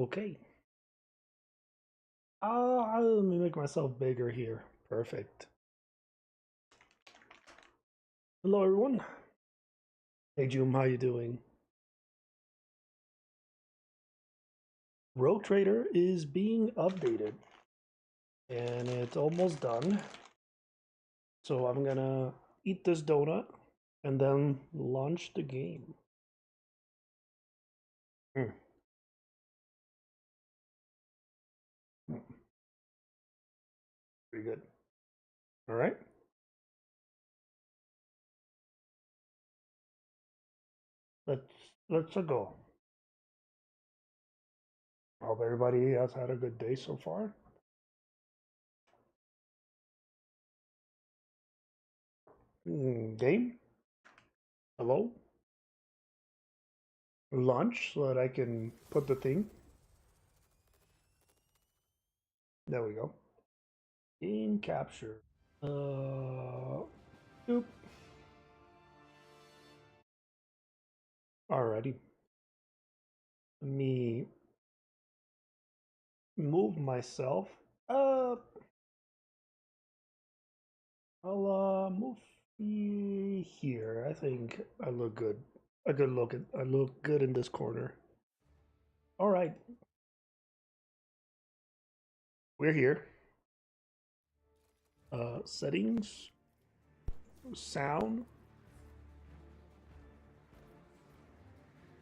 Okay. Let me make myself bigger here. Perfect. Hello, everyone. Hey, Jum, how you doing? Rogue Trader is being updated, and it's almost done. So I'm gonna eat this donut and then launch the game. Mm. Mm. Pretty good. All right. Let's go. Hope everybody has had a good day so far. Game. Hello. Launch so that I can put the thing. There we go. Game capture. Oop. Alrighty. Let me move myself up. I'll move here. I think I look good. A good look. I look good in this corner. All right. We're here. Settings. Sound.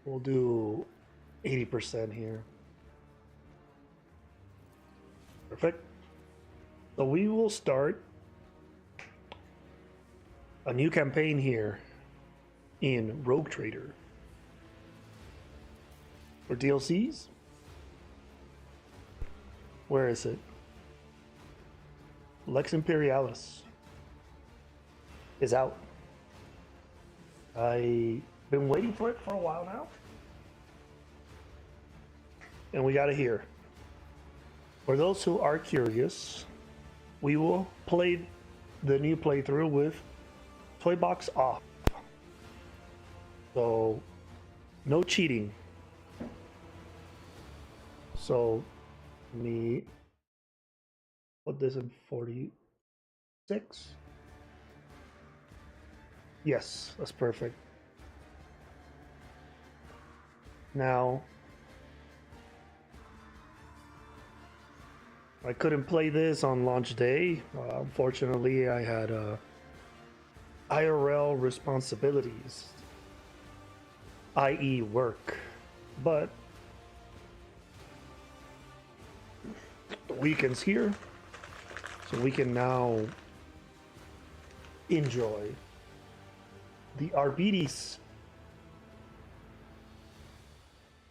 We'll do 80% here. Perfect. So we will start a new campaign here in Rogue Trader. For DLCs? Where is it? Lex Imperialis is out. I've been waiting for it for a while now. And we got it here. For those who are curious, we will play the new playthrough with toy box off. So, no cheating. So, let me put this in 46. Yes, that's perfect. Now, I couldn't play this on launch day. Unfortunately, I had IRL responsibilities, i.e. work. But the weekend's here, so we can now enjoy the RBDs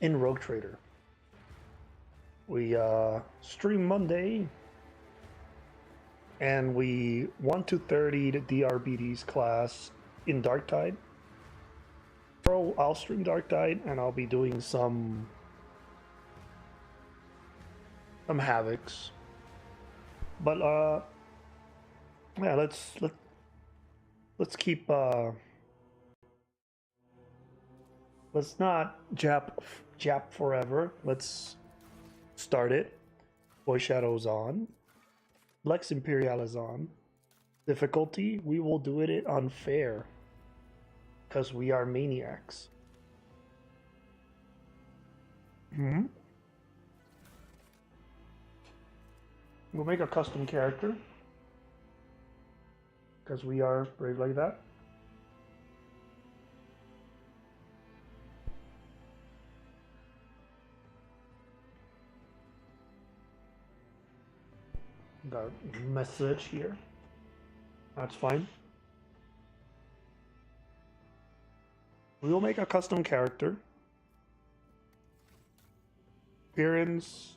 in Rogue Trader. We stream Monday, and we 1 to 30 the DRBD's class in Darktide. I'll stream Darktide, and I'll be doing some Havocs. But yeah, let's keep let's not jap forever. Let's start it. Boy Shadow's on. Lex Imperialis on. Difficulty, we will do it unfair. Because we are maniacs. We'll make a custom character. Because we are brave like that. Got a message here. That's fine. We will make a custom character. Appearance.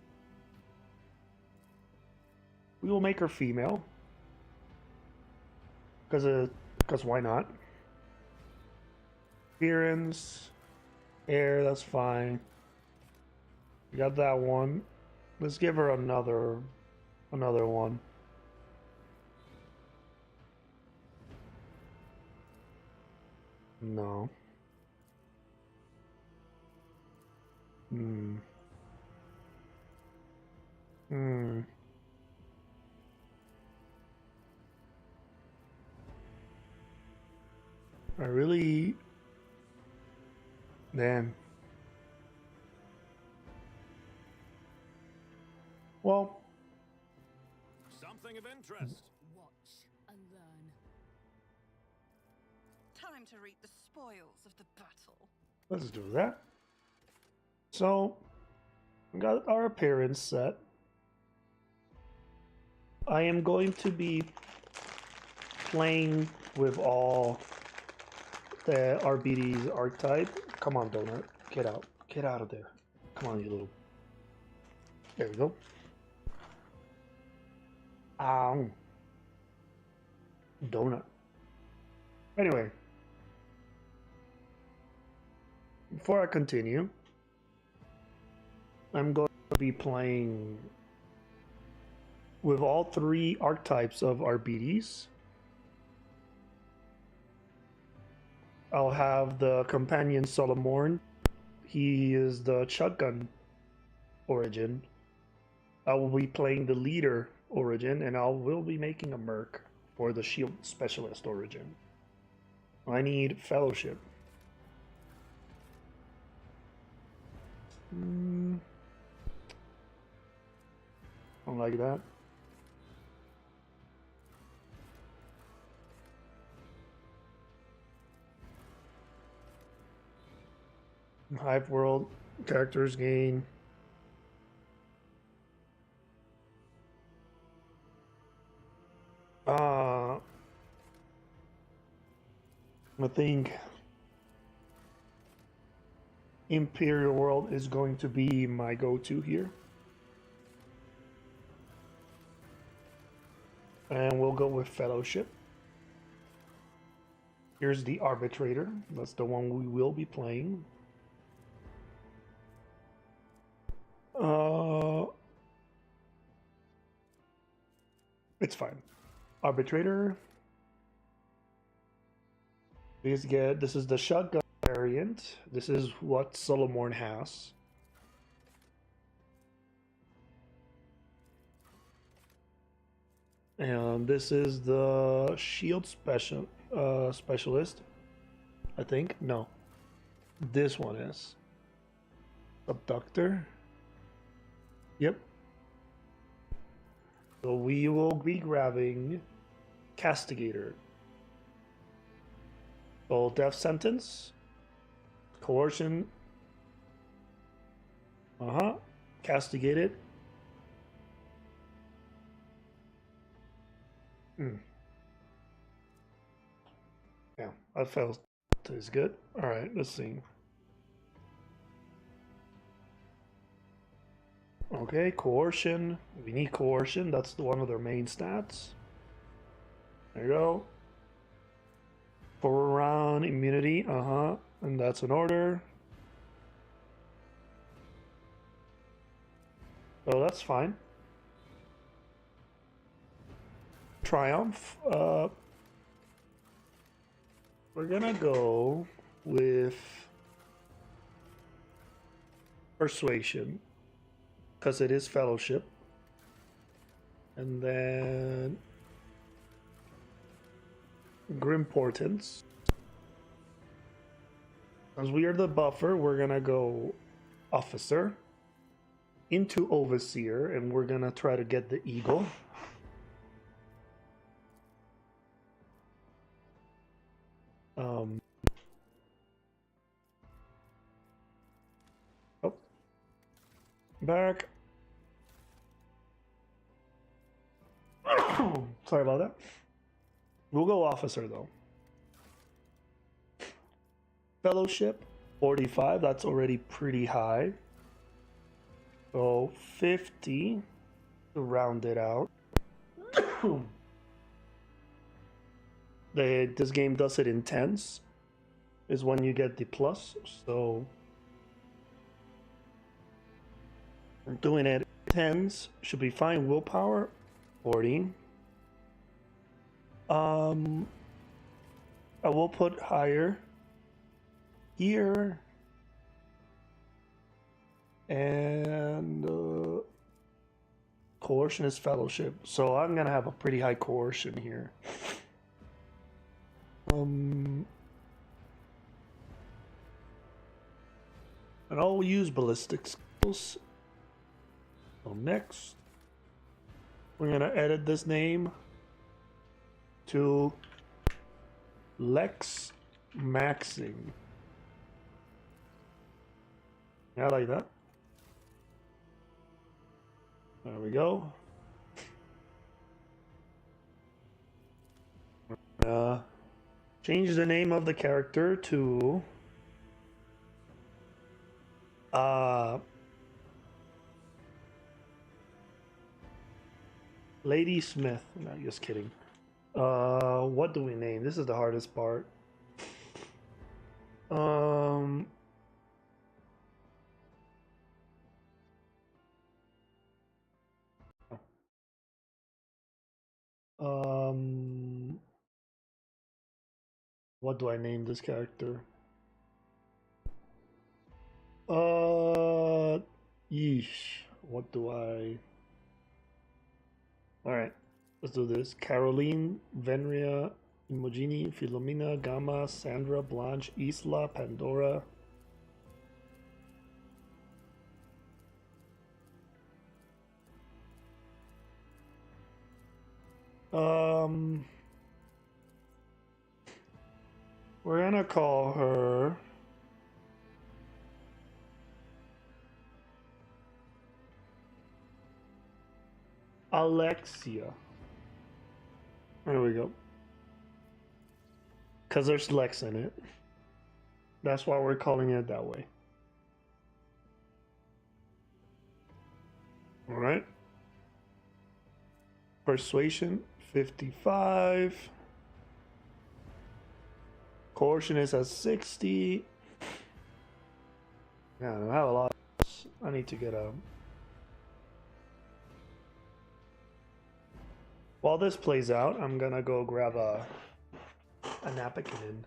We will make her female. Because why not? Appearance. Hair, that's fine. We got that one. Let's give her another one. No. Hmm. I really... Man. Well... Something of interest. Watch and learn. Time to reap the spoils of the battle. Let's do that. So, we got our appearance set. I am going to be playing with all the RBD's archetype. Come on, Donut. Get out. Get out of there. Come on, you little... There we go. Donut. Anyway. Before I continue, I'm going to be playing with all 3 archetypes of RBDs. I'll have the companion Solomorn. He is the shotgun origin. I will be playing the leader origin, and I will be making a merc for the shield specialist origin. I need fellowship. I like that. Hive World characters gain. I think Imperial World is going to be my go-to here. And we'll go with Fellowship. Here's the Arbitrator. That's the one we will be playing. It's fine. Arbitrator. Please get... This is the shotgun variant. This is what Solomorn has. And this is the shield specialist. I think. No. This one is. Abductor. Yep. So we will be grabbing Castigator. So death sentence. Coercion. Castigated. Yeah, I felt is good. Alright, let's see. Okay, coercion. We need coercion. That's one of their main stats. There you go. 4 round immunity. And that's an order. So that's fine. Triumph. We're gonna go with Persuasion, because it is Fellowship. And then Grimportance. As we are the buffer, we're gonna go Officer into Overseer, and we're gonna try to get the Eagle. Back. Sorry about that. We'll go Officer though. Fellowship 45, that's already pretty high. So 50 to round it out. This game does it in tens, is when you get the plus. So we're doing it tens, should be fine. Willpower 40. I will put higher here, and Coercion is fellowship, so I'm gonna have a pretty high coercion here. And I'll use ballistic skills. So next, we're gonna edit this name to Lex Maxing. Yeah, I like that. There we go. Change the name of the character to Lady Smith. No, just kidding. What do we name? This is the hardest part. What do I name this character? Yeesh. What do I? All right, let's do this. Caroline, Venria, Imogene, Filomena, Gamma, Sandra, Blanche, Isla, Pandora. We're gonna call her Alexia. There we go. Because there's Lex in it. That's why we're calling it that way. Alright. Persuasion, 55. Coercion is at 60. Yeah, I don't have a lot. I need to get a... While this plays out, I'm gonna go grab a napkin.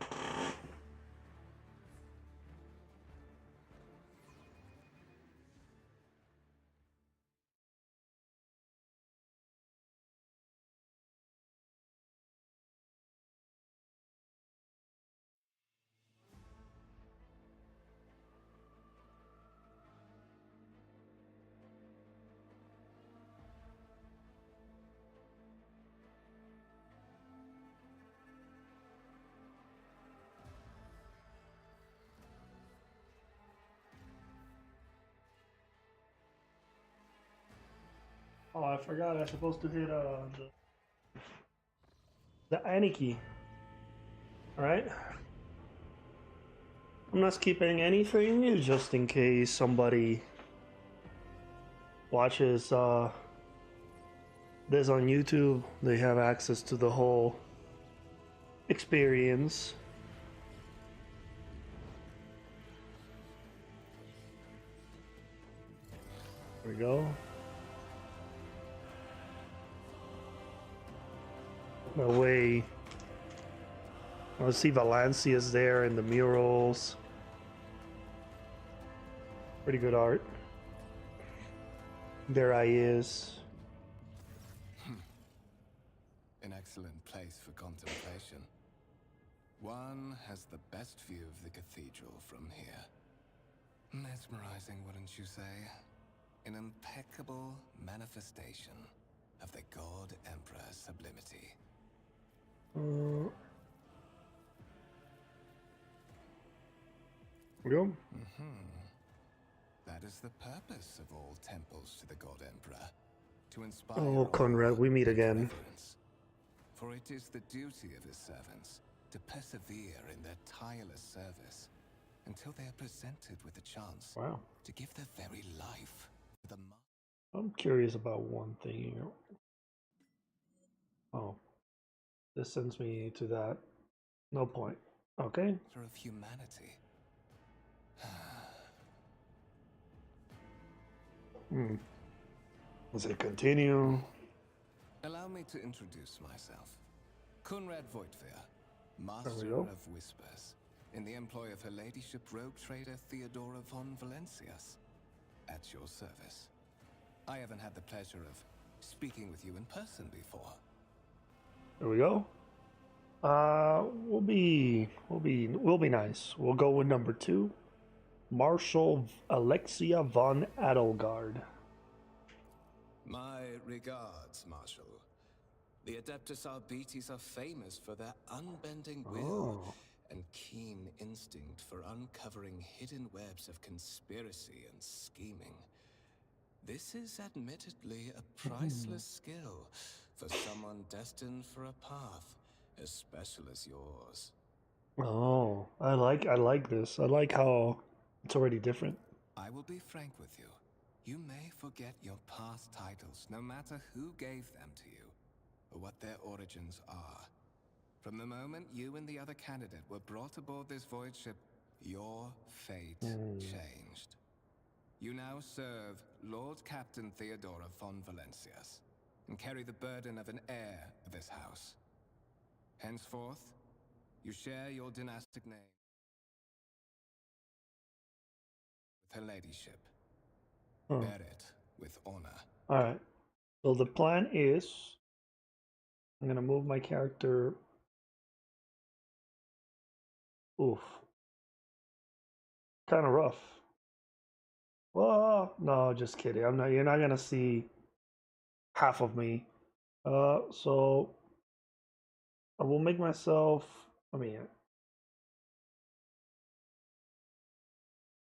Oh, I forgot. I'm supposed to hit the Annie key. All right. I'm not skipping anything, just in case somebody watches this on YouTube. They have access to the whole experience. There we go. No way. Let's see, Valencia's there in the murals. Pretty good art. There I is. An excellent place for contemplation. One has the best view of the cathedral from here. Mesmerizing, wouldn't you say? An impeccable manifestation of the God Emperor's sublimity. There we go. That is the purpose of all temples to the God Emperor. To inspire Oh, Conrad, we meet again. reverence. For it is the duty of his servants to persevere in their tireless service until they are presented with a chance to give their very life for the I'm curious about one thing here. Oh, this sends me to that. No point. Okay. of humanity. Does it continue? Allow me to introduce myself. Conrad Voigtveer, There Master we go. of Whispers, in the employ of Her Ladyship Rogue Trader Theodora von Valencias. At your service. I haven't had the pleasure of speaking with you in person before. There we go. We'll be nice. We'll go with number 2, Marshal Alexia von Adelgard. My regards, Marshal. The Adeptus Arbites are famous for their unbending will Oh. and keen instinct for uncovering hidden webs of conspiracy and scheming. This is admittedly a priceless skill for someone destined for a path as special as yours. Oh, I like this. I like how it's already different. I will be frank with you. You may forget your past titles, no matter who gave them to you, or what their origins are. From the moment you and the other candidate were brought aboard this void ship, your fate changed. You now serve Lord Captain Theodora von Valencias, and carry the burden of an heir of this house. Henceforth, you share your dynastic name with her ladyship. Bear it with honor. Alright. So the plan is I'm gonna move my character. Oof. Kind of rough. Well, no, just kidding. I'm not. You're not gonna see half of me. So I will make myself. I mean,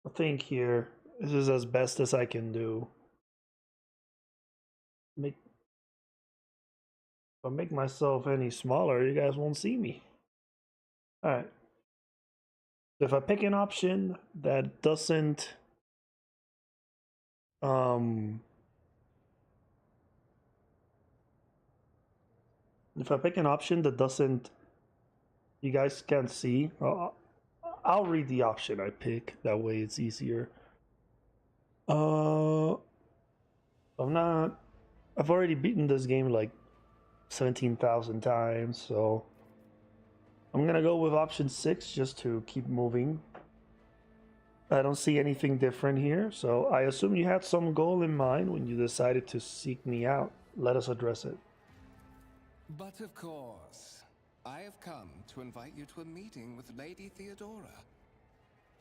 I think here this is as best as I can do. If I make myself any smaller, you guys won't see me. All right. If I pick an option that doesn't if I pick an option that doesn't you guys can't see, I'll read the option I pick. That way it's easier. I've already beaten this game like 17,000 times, so I'm gonna go with option 6 just to keep moving. I don't see anything different here, so I assume you had some goal in mind when you decided to seek me out. Let us address it. But of course, I have come to invite you to a meeting with Lady Theodora.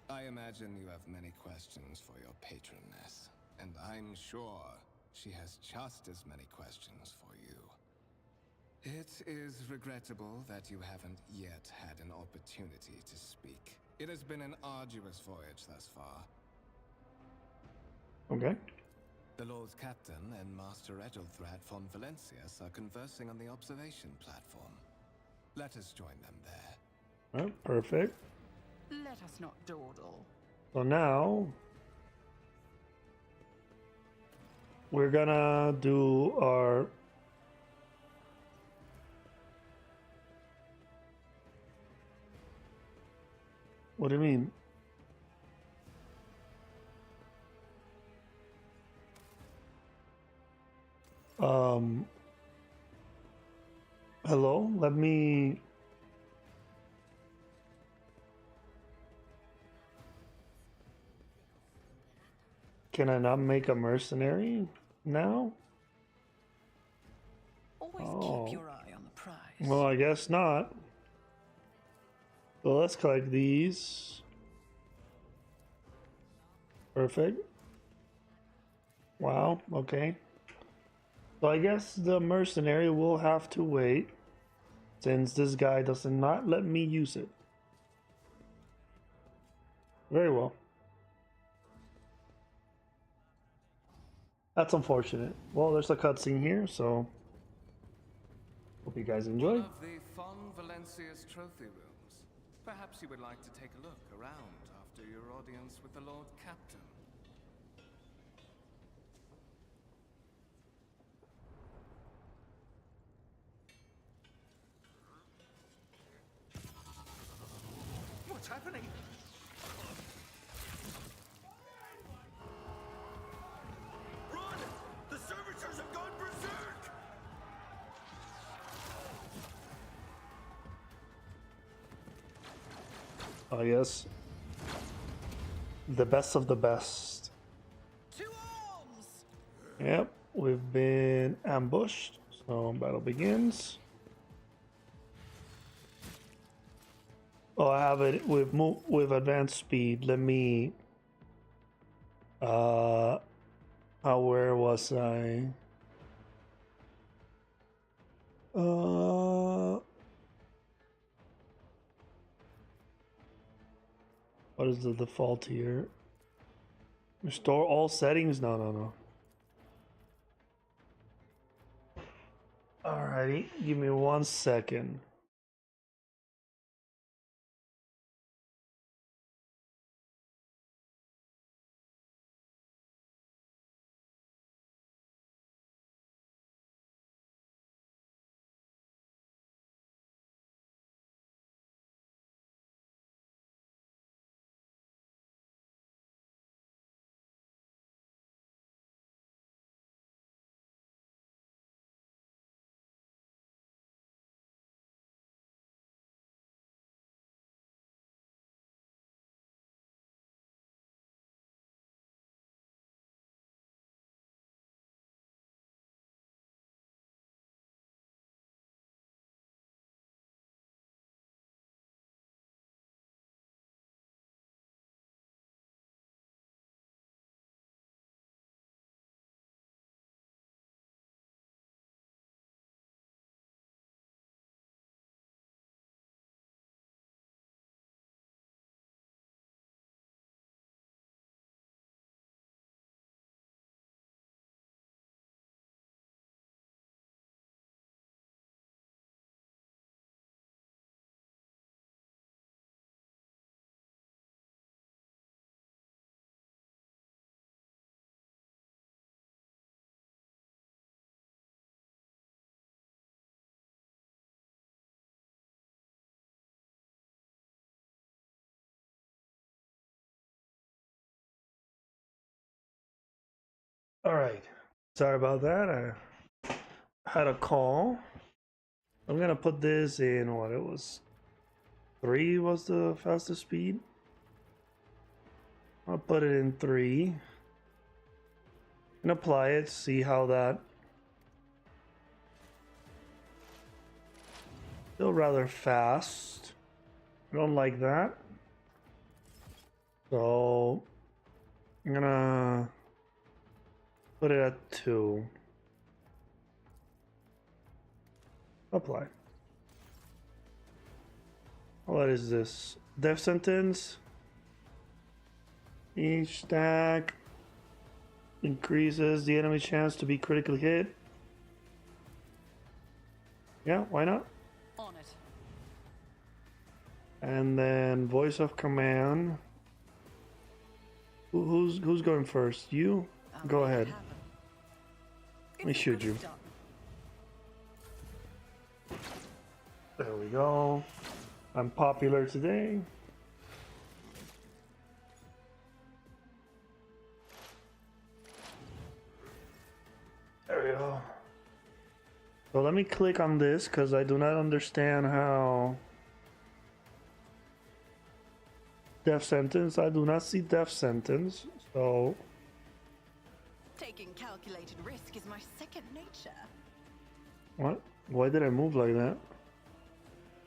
I imagine you have many questions for your patroness, and I'm sure she has just as many questions for you. It is regrettable that you haven't yet had an opportunity to speak. It has been an arduous voyage thus far. Okay. The Lord's Captain and Master Edelthrad von Valencias are conversing on the observation platform. Let us join them there. Oh, perfect. Let us not dawdle. So now we're gonna do our What do you mean? Hello? Let me Can I not make a mercenary now? Always keep your eye on the prize. Well, I guess not. So let's collect these. Perfect. Wow, okay. So I guess the mercenary will have to wait since this guy does not let me use it. Very well. That's unfortunate. Well, there's a cutscene here, so hope you guys enjoy. One of the von Valencia's trophy rooms. Perhaps you would like to take a look around after your audience with the Lord Captain. What's happening? Run! The servitors have gone berserk! Oh, yes. The best of the best. To arms! Yep. we've been ambushed, so battle begins. Oh, I have it with advanced speed. Let me. Where was I? What is the default here? Restore all settings? No. Alrighty, give me 1 second. Alright, sorry about that. I had a call. I'm gonna put this in what it was. 3 was the fastest speed. I'll put it in 3 and apply it, see how that. Still rather fast. I don't like that. So I'm gonna put it at 2. Apply. What is this? Death sentence. Each stack increases the enemy chance to be critically hit. Yeah, why not? On it. And then voice of command. Who's going first? You? I'll Go make it ahead. happen. Let me If it shoot was you. done. There we go. I'm popular today. There we go. So let me click on this because I do not understand how. Death sentence. I do not see death sentence. So Taking calculated risk is my second nature. what? Why did I move like that?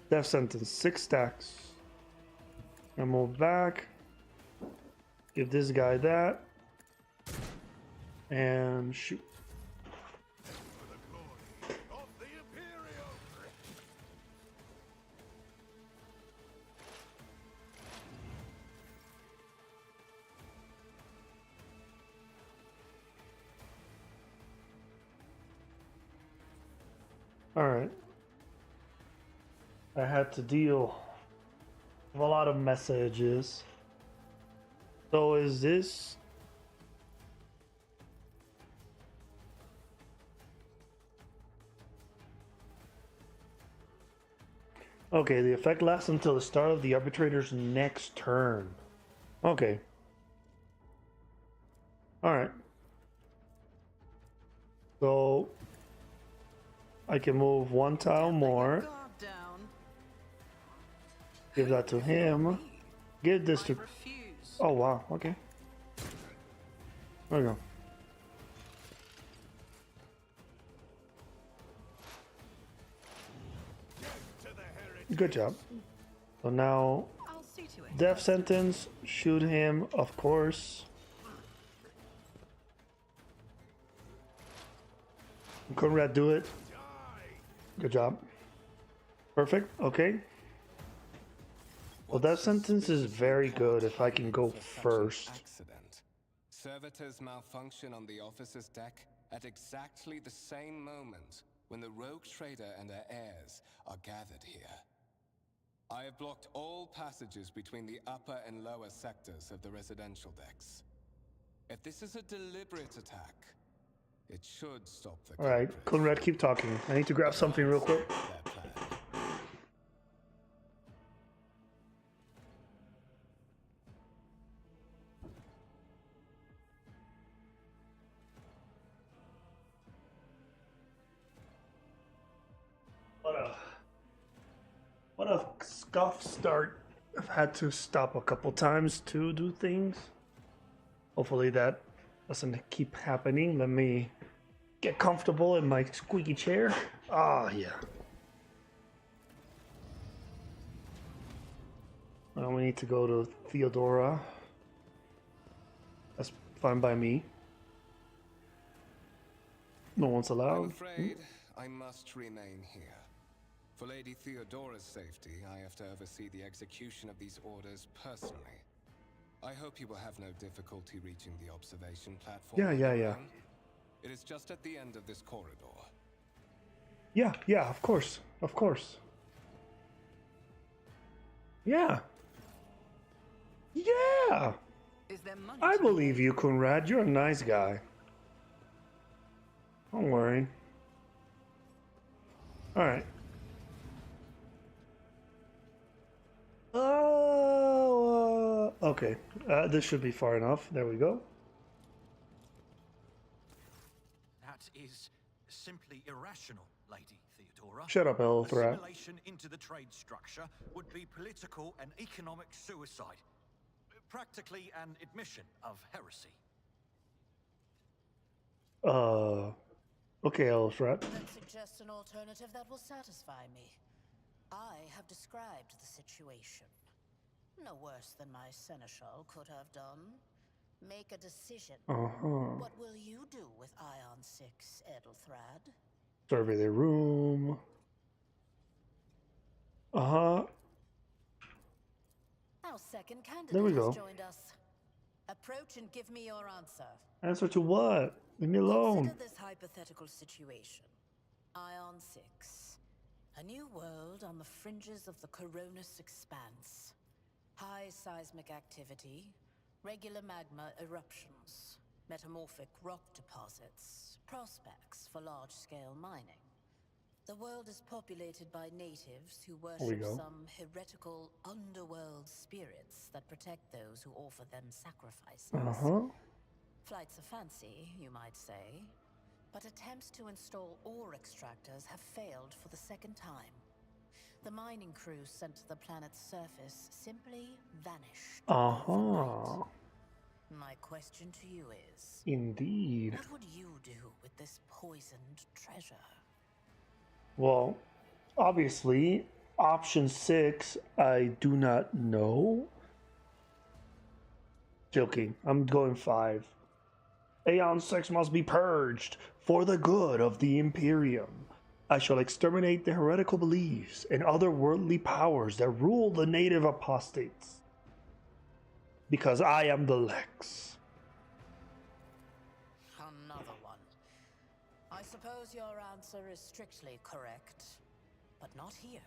Death sentence. 6 stacks. I move back. Give this guy that. And shoot. For the glory of the Imperial! Alright. I had to deal with a lot of messages. So is this... Okay, the effect lasts until the start of the arbitrator's next turn. Okay. Alright. So I can move 1 tile Let your more. guard down. Give that to him. Give this I to... refuse. Oh wow, okay. There we go. Good job. So now, I'll see to it. death sentence. Shoot him, of course. Conrad, do it. Good job. Perfect. Okay. Well, death sentence is very good if I can go first. Accident. Servitors malfunction on the officer's deck at exactly the same moment when the rogue trader and her heirs are gathered here. I have blocked all passages between the upper and lower sectors of the residential decks. If this is a deliberate attack, it should stop the All right, culprits. Conrad, keep talking. I need to grab something real quick. Their plan. What a scuff start. I've had to stop a couple times to do things. Hopefully that doesn't keep happening. Let me get comfortable in my squeaky chair. Ah, yeah. Now we need to go to Theodora. That's fine by me. No one's I'm allowed. afraid I must remain here. For Lady Theodora's safety, I have to oversee the execution of these orders personally. I hope you will have no difficulty reaching the observation platform. Yeah, on yeah, your yeah. own. It is just at the end of this corridor. Yeah, of course. Of course. Yeah. Yeah! Is there money? I to be believe you, Conrad. You're a nice guy. Don't worry. Alright. Okay. This should be far enough. There we go. That is simply irrational, Lady Theodora. Shut up, Elthrat. Assimilation into the trade structure would be political and economic suicide. Practically an admission of heresy. Okay, Elthrat. That suggests an alternative that will satisfy me. I have described the situation. No worse than my seneschal could have done. Make a decision. Uh-huh. What will you do with Ion 6, Edelthrad? Survey the room. Uh-huh. Our second candidate There we go. has joined us. Approach and give me your answer. Answer to what? Leave me alone. Consider this hypothetical situation. Ion 6. A new world on the fringes of the Coronus expanse. High seismic activity, regular magma eruptions, metamorphic rock deposits, prospects for large-scale mining. The world is populated by natives who worship go. some heretical underworld spirits that protect those who offer them sacrifices. Uh-huh. Flights of fancy, you might say, but attempts to install ore extractors have failed for the second time. The mining crews sent to the planet's surface simply vanished Uh-huh. overnight. My question to you is, Indeed. what would you do with this poisoned treasure? Well, obviously, option 6, I do not know. Joking. I'm going 5. Aeon 6 must be purged for the good of the Imperium. I shall exterminate the heretical beliefs and other worldly powers that rule the native apostates. Because I am the Lex. Another one. I suppose your answer is strictly correct, but not here.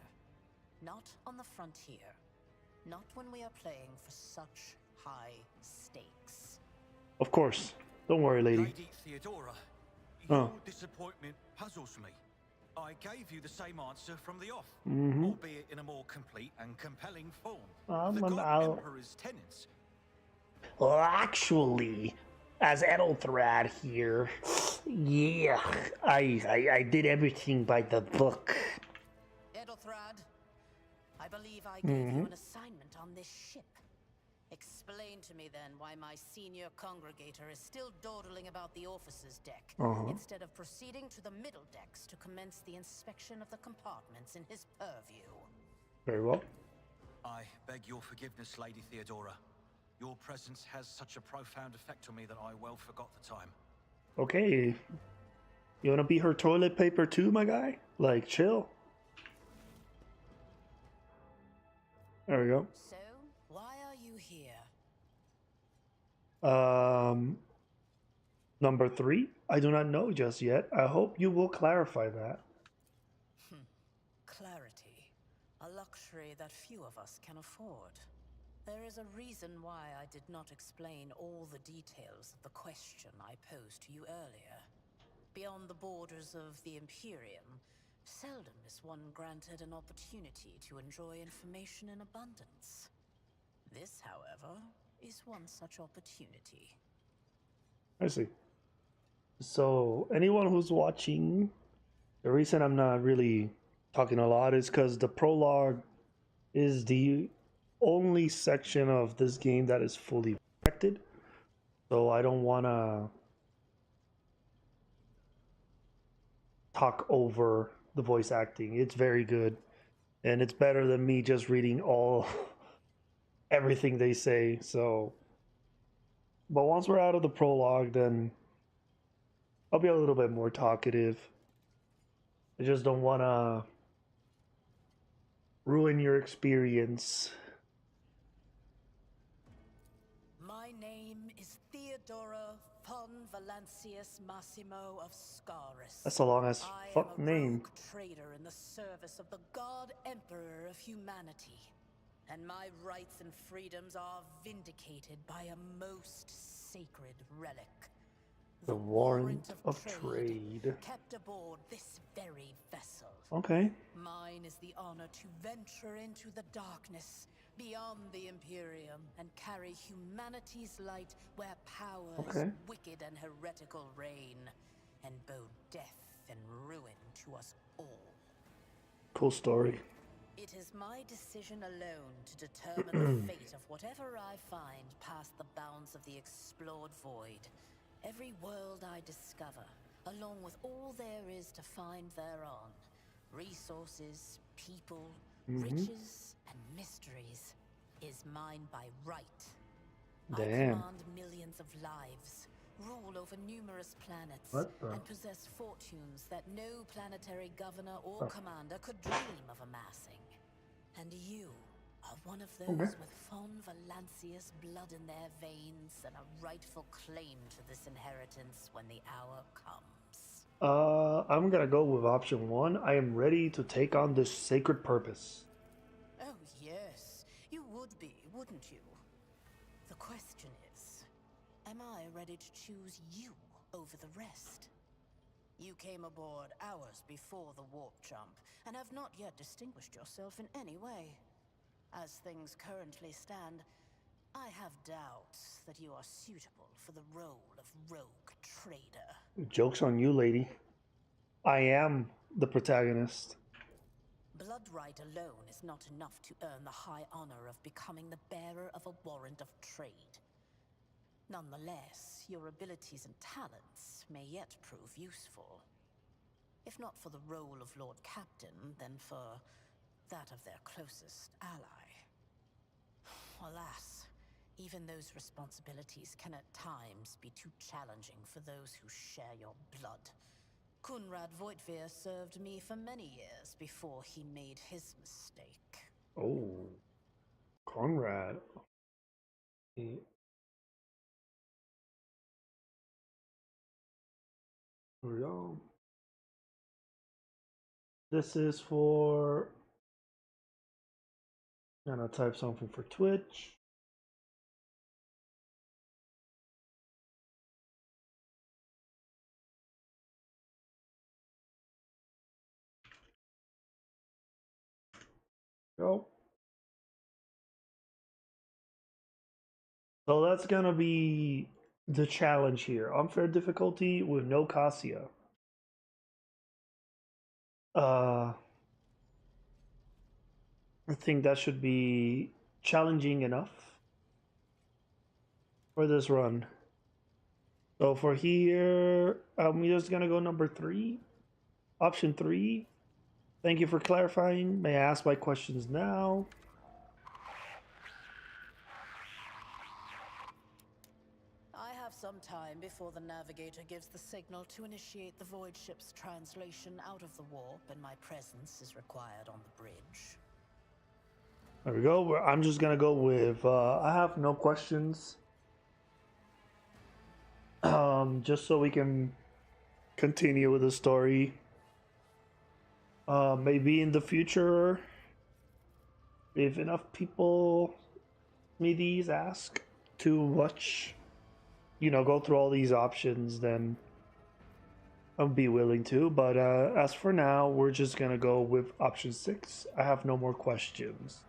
Not on the frontier. Not when we are playing for such high stakes. Of course. Don't worry, lady. Lady Theodora, your disappointment puzzles me. I gave you the same answer from the off, albeit in a more complete and compelling form. The God Emperor's tenets. Well, actually, as Edelthrad here, yeah, I did everything by the book. Edelthrad, I believe I gave you an assignment on this ship. Explain to me then why my senior congregator is still dawdling about the officer's deck, instead of proceeding to the middle decks to commence the inspection of the compartments in his purview. Very well. I beg your forgiveness, Lady Theodora. Your presence has such a profound effect on me that I well forgot the time. Okay. You wanna be her toilet paper too, my guy? Like, chill. There we go. So, why are you here? Number 3? I do not know just yet. I hope you will clarify that. Clarity. A luxury that few of us can afford. There is a reason why I did not explain all the details of the question I posed to you earlier. Beyond the borders of the Imperium, seldom is one granted an opportunity to enjoy information in abundance. This, however, is one such opportunity. I see. So, anyone who's watching, the reason I'm not really talking a lot is because the prologue is the only section of this game that is fully corrected. So I don't want to talk over the voice acting. It's very good, and it's better than me just reading all everything they say. So, but once we're out of the prologue, then I'll be a little bit more talkative. I just don't want to ruin your experience. My name is Theodora von Valancius Massimo of Scaris. That's a long as fuck I am a name. rogue trader in the service of the God Emperor of humanity. And my rights and freedoms are vindicated by a most sacred relic. The warrant of trade. Kept aboard this very vessel. Okay. Mine is the honor to venture into the darkness beyond the Imperium and carry humanity's light where powers wicked and heretical reign and bow death and ruin to us all. Cool story. It is my decision alone to determine the fate of whatever I find past the bounds of the explored void. Every world I discover, along with all there is to find thereon, resources, people, riches, and mysteries, is mine by right. Damn. I command millions of lives, rule over numerous planets, and possess fortunes that no planetary governor or commander could dream of amassing. And you are one of those with von Valancius blood in their veins and a rightful claim to this inheritance when the hour comes. I'm gonna go with option 1. I am ready to take on this sacred purpose. Oh yes, you would be, wouldn't you? The question is, am I ready to choose you over the rest? You came aboard hours before the warp jump, and have not yet distinguished yourself in any way. As things currently stand, I have doubts that you are suitable for the role of rogue trader. Joke's on you, lady. I am the protagonist. Blood right alone is not enough to earn the high honor of becoming the bearer of a warrant of trade. Nonetheless, your abilities and talents may yet prove useful. If not for the role of Lord Captain, then for that of their closest ally. Alas, even those responsibilities can at times be too challenging for those who share your blood. Kunrad Voitvir served me for many years before he made his mistake. Oh, Conrad. Here we go. This is for... I'm gonna type something for Twitch. Go. So that's gonna be the challenge here. Unfair difficulty with no Cassia. I think that should be challenging enough for this run. So for here, I'm just gonna go number 3. Option 3. Thank you for clarifying. May I ask my questions now? I have some time before the navigator gives the signal to initiate the void ship's translation out of the warp, and my presence is required on the bridge. There we go. I'm just gonna go with I have no questions. Just so we can continue with the story. Maybe in the future, if enough people, Smithies, ask to watch, you know, go through all these options, then I'll be willing to. But as for now, we're just gonna go with option 6. I have no more questions.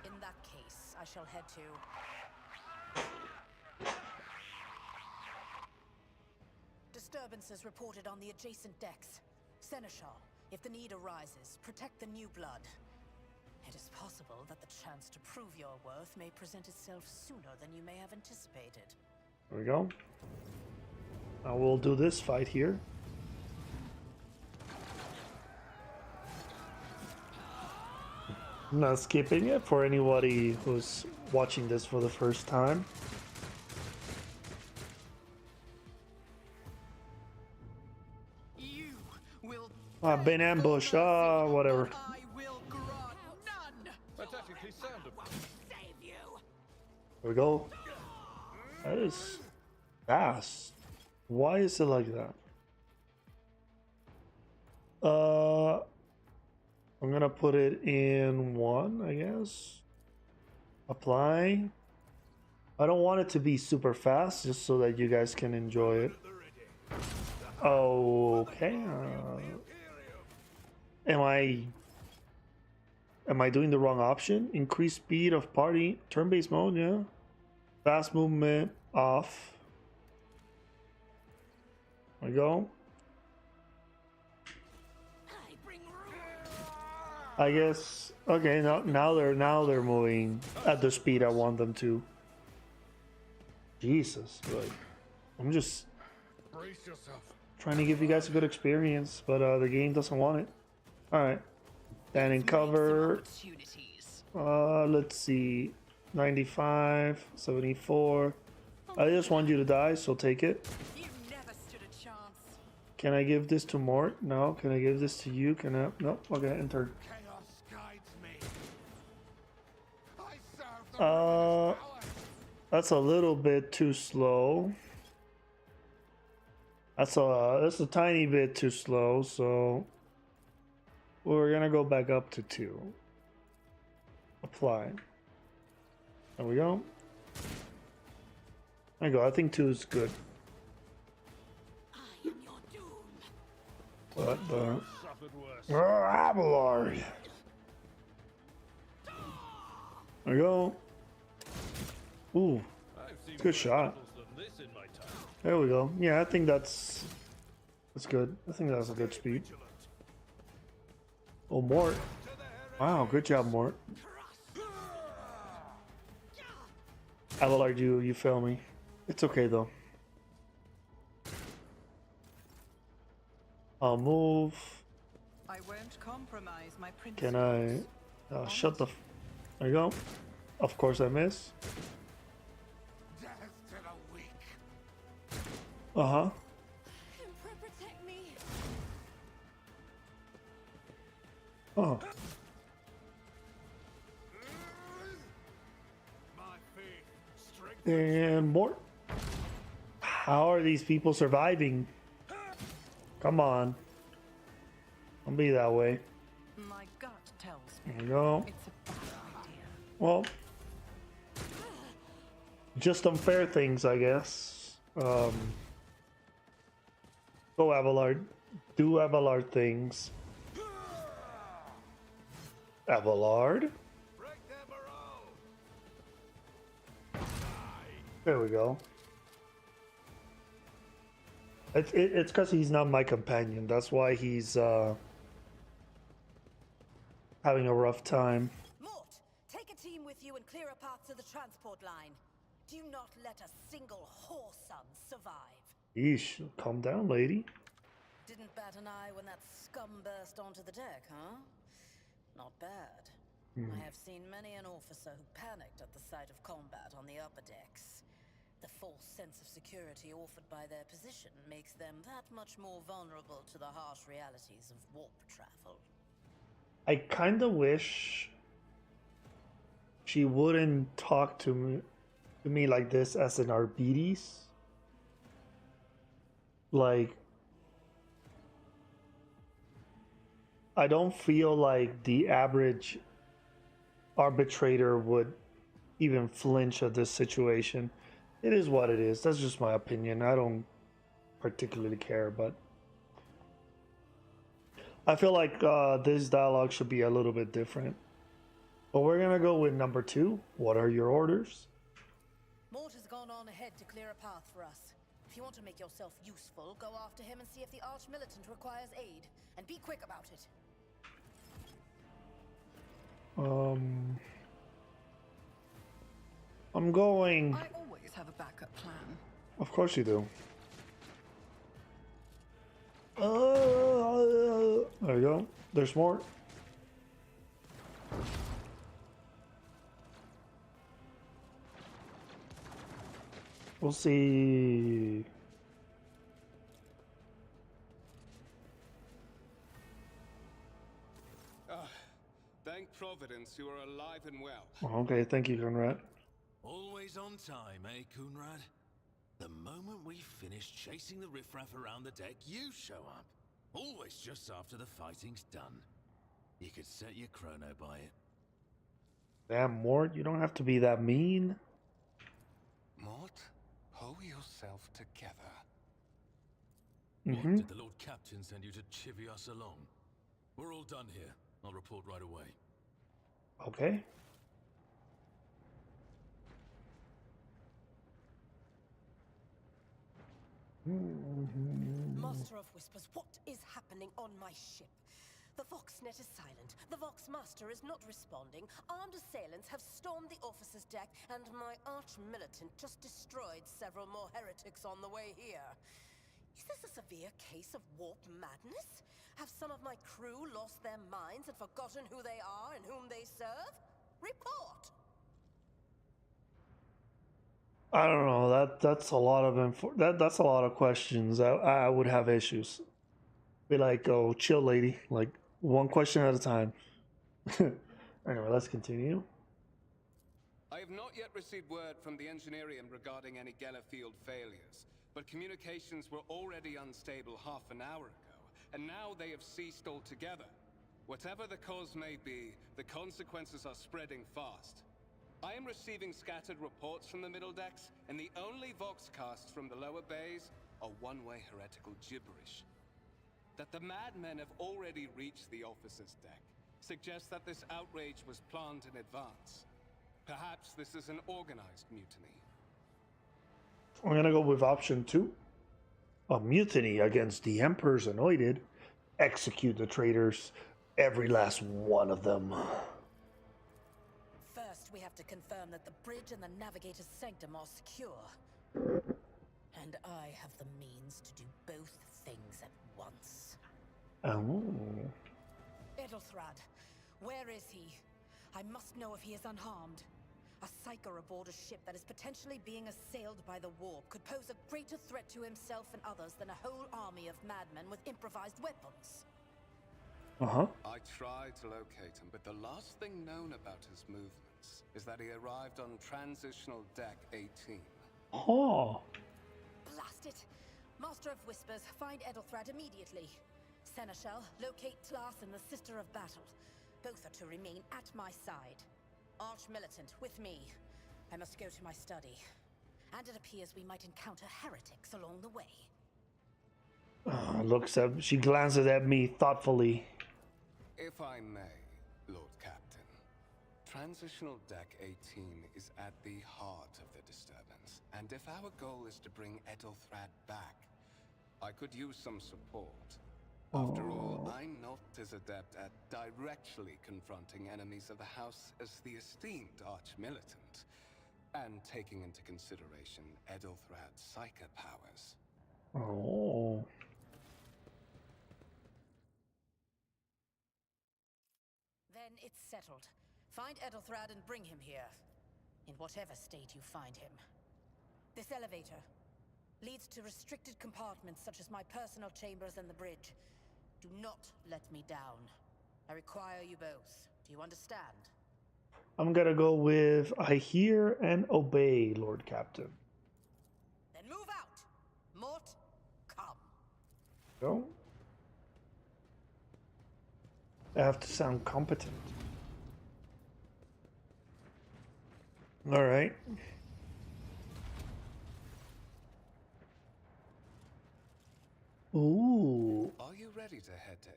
In that case, I shall head to... Disturbances reported on the adjacent decks. Seneschal, if the need arises, protect the new blood. It is possible that the chance to prove your worth may present itself sooner than you may have anticipated. There we go. Now we'll do this fight here. I'm not skipping it for anybody who's watching this for the first time. I've been ambushed. Whatever. I will grant none. That technically sounded. Save you. There we go. That is fast. Why is it like that? I'm gonna put it in 1, I guess. Apply. I don't want it to be super fast, just so that you guys can enjoy it. Okay. Am I doing the wrong option? Increase speed of party. Turn-based mode, yeah. Fast movement off. There we go. I guess. Okay, now they're moving at the speed I want them to. Jesus, like, I'm just trying to give you guys a good experience, but the game doesn't want it. All right, standing cover. Let's see, 95, 74. I just want you to die, so take it. You never stood a chance. Can I give this to Mort? No. Can I give this to you? Can I? Nope. Okay, enter. That's a little bit too slow. That's a tiny bit too slow, so we're gonna go back up to 2. Apply. There we go. There you go. I think 2 is good. I am your doom. What the? Abelard. There we go. Ooh, good shot. There we go. Yeah, I think that's good. I think that's a good speed. Oh, Mort. Wow, good job, Mort. Abelard, you fail me. It's okay though. I'll move. I won't compromise my principles. Can I shut the there you go. Of course I miss. Uh-huh. Protect me. Oh. And Mort. How are these people surviving? Come on. Don't be that way. My gut tells me There you go. it's a bad idea. Well, just unfair things, I guess. Go Abelard. Do Abelard things. Abelard. There we go. It's because he's not my companion. That's why he's having a rough time. Mort, take a team with you and clear a path to the transport line. Do not let a single whoreson survive. Yeesh, calm down, lady. Didn't bat bat an eye when that scum burst onto the deck, huh? Not bad. I have seen many an officer who panicked at the sight of combat on the upper decks. The false sense of security offered by their position makes them that much more vulnerable to the harsh realities of warp travel. I kind of wish she wouldn't talk to me like this as an Arbites. Like, I don't feel like the average arbitrator would even flinch at this situation. It is what it is. That's just my opinion. I don't particularly care, but I feel like this dialogue should be a little bit different. But we're gonna go with number 2. What are your orders? Mort has gone on ahead to clear a path for us. If you want to make yourself useful, go after him and see if the Arch-Militant requires aid. And be quick about it. I'm going... I always have a backup plan. Of course you do. There you go. There's more. We'll see. Thank Providence you are alive and well. Okay, thank you, Conrad. Always on time, eh, Kunrad? The moment we finish chasing the riffraff around the deck, you show up. Always just after the fighting's done. You could set your chrono by it. Damn, Mort, you don't have to be that mean. Mort, pull yourself together. What, did the Lord Captain send you to chivvy us along? We're all done here. I'll report right away. Okay. Master of Whispers, what is happening on my ship? The Voxnet is silent. The Voxmaster is not responding. Armed assailants have stormed the officer's deck, and my arch-militant just destroyed several more heretics on the way here. Is this a severe case of warp madness? Have some of my crew lost their minds and forgotten who they are and whom they serve? Report! I don't know. That's a lot of that's a lot of questions. I would have issues. Be like, oh, chill, lady. Like, one question at a time. Anyway, let's continue. I have not yet received word from the Engineerium regarding any Gellerfield failures, but communications were already unstable half an hour ago, and now they have ceased altogether. Whatever the cause may be, the consequences are spreading fast. I am receiving scattered reports from the middle decks, and the only voxcasts from the lower bays are one-way heretical gibberish. That the madmen have already reached the officer's deck suggests that this outrage was planned in advance. Perhaps this is an organized mutiny. I'm gonna go with option 2. A mutiny against the Emperor's anointed. Execute the traitors, every last one of them. First, we have to confirm that the bridge and the navigator's sanctum are secure. And I have the means to do both things at once. Oh. Edelthrad, where is he? I must know if he is unharmed. A psyker aboard a ship that is potentially being assailed by the warp could pose a greater threat to himself and others than a whole army of madmen with improvised weapons. I tried to locate him, but the last thing known about his movements is that he arrived on Transitional Deck 18. Oh. Blast it! Master of Whispers, find Edelthrad immediately. Seneschal, locate Tlas and the Sister of Battle. Both are to remain at my side. Arch-Militant, with me. I must go to my study. And it appears we might encounter heretics along the way. She glances at me thoughtfully. If I may, Lord Captain, Transitional Deck 18 is at the heart of the disturbance, and if our goal is to bring Edelthrad back, I could use some support. After all, I'm not as adept at directly confronting enemies of the House as the esteemed Arch-Militant, and taking into consideration Edelthrad's psyker powers. Oh. Then it's settled. Find Ethelthrad and bring him here. In whatever state you find him. This elevator leads to restricted compartments such as my personal chambers and the bridge. Do not let me down. I require you both. Do you understand? I'm gonna go with I hear and obey, Lord Captain. Then move out! Mort, come. Go. I have to sound competent. Alright. Ooh. Are you ready to head to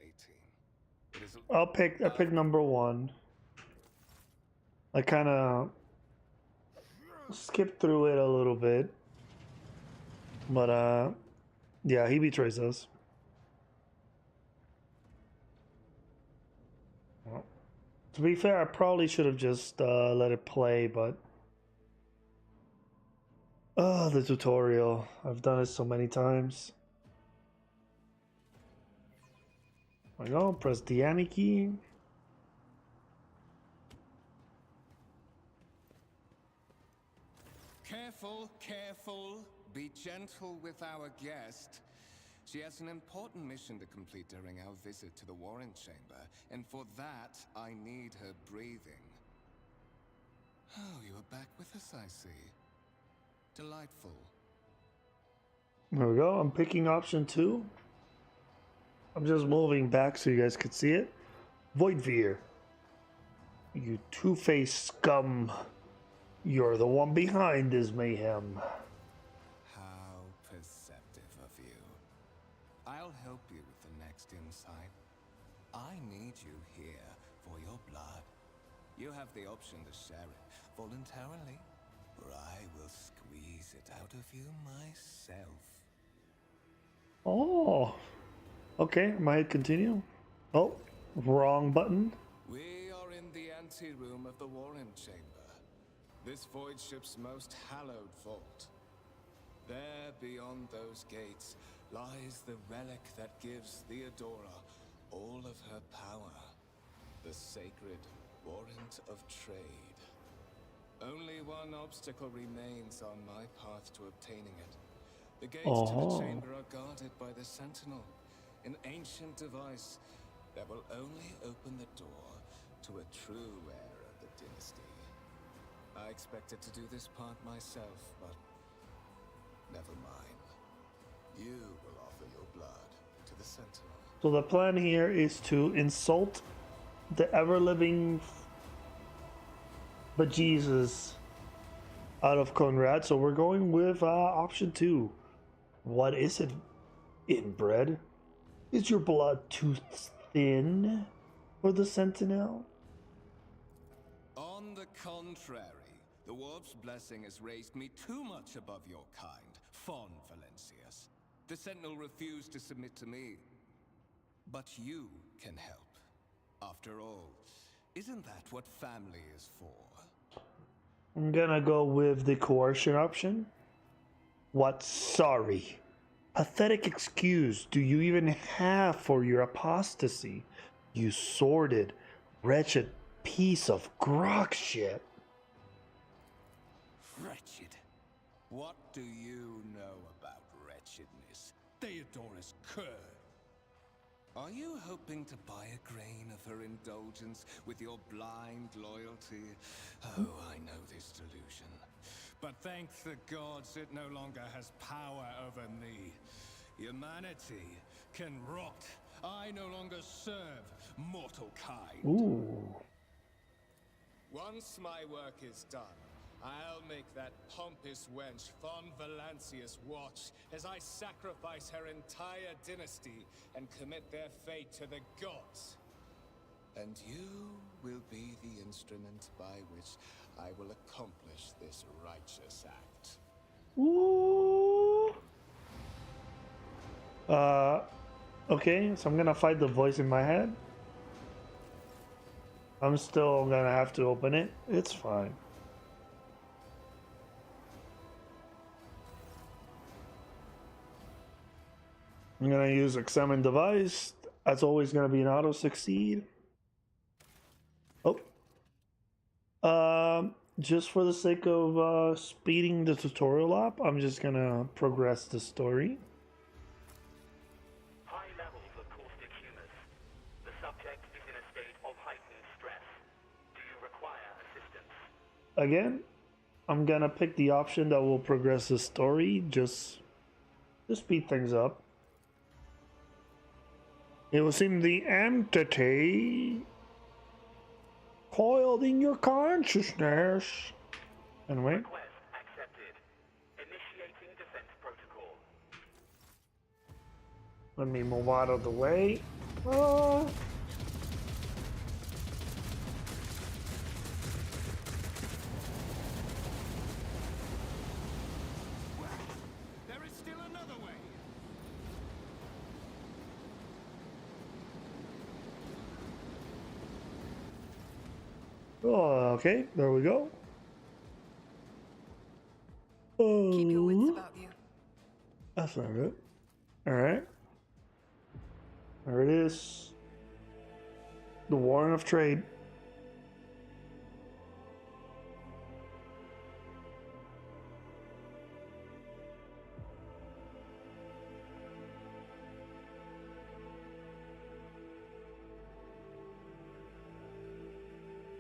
18? I pick number 1. I kind of skipped through it a little bit. But yeah, he betrays us. Well, to be fair, I probably should have just let it play, but the tutorial. I've done it so many times. There we go, press the Annie key. Careful, careful. Be gentle with our guest. She has an important mission to complete during our visit to the Warren Chamber, and for that, I need her breathing. Oh, you are back with us, I see. Delightful. There we go, I'm picking option 2. I'm just moving back so you guys could see it. Voidveer. You two-faced scum. You're the one behind this mayhem. How perceptive of you. I'll help you with the next insight. I need you here for your blood. You have the option to share it voluntarily, or I will squeeze it out of you myself. Oh. Okay, I might continue. Oh, wrong button. We are in the anteroom of the Warren Chamber. This void ship's most hallowed vault. There, beyond those gates, lies the relic that gives Theodora all of her power. The sacred warrant of trade. Only one obstacle remains on my path to obtaining it. The gates to the chamber are guarded by the Sentinel, an ancient device that will only open the door to a true heir of the dynasty. I expected to do this part myself, but never mind. You will offer your blood to the Sentinel. So the plan here is to insult the ever-living bejesus out of Conrad. So we're going with option 2. What is it, inbred? Is your blood too thin for the Sentinel? On the contrary, the Warp's blessing has raised me too much above your kind, Fon Valencius. The Sentinel refused to submit to me. But you can help. After all, isn't that what family is for? I'm gonna go with the coercion option. What sorry? Pathetic excuse do you even have for your apostasy? You sordid, wretched piece of grok shit. Wretched? What do you know about wretchedness? Theodora's curd. Are you hoping to buy a grain of her indulgence with your blind loyalty? Oh, I know this delusion. But thank the gods it no longer has power over me. Humanity can rot. I no longer serve mortal kind. Ooh. Once my work is done, I'll make that pompous wench Fon Valencius watch as I sacrifice her entire dynasty and commit their fate to the gods. And you will be the instrument by which I will accomplish this righteous act. Ooh. Okay, so I'm gonna fight the voice in my head. I'm still gonna have to open it. It's fine. I'm gonna use examine device. That's always gonna be an auto succeed. Just for the sake of speeding the tutorial up, I'm just gonna progress the story. High levels of caustic humus. The subject is in a state of heightened stress. Do you require assistance? Again, I'm gonna pick the option that will progress the story, just to speed things up. It will seem the entity coiled in your consciousness. Anyway. Request accepted. Initiating defense protocol. Let me move out of the way. There is still another way. Oh, okay, there we go. Keep your wits about you. That's not good. Alright. There it is. The Warrant of Trade.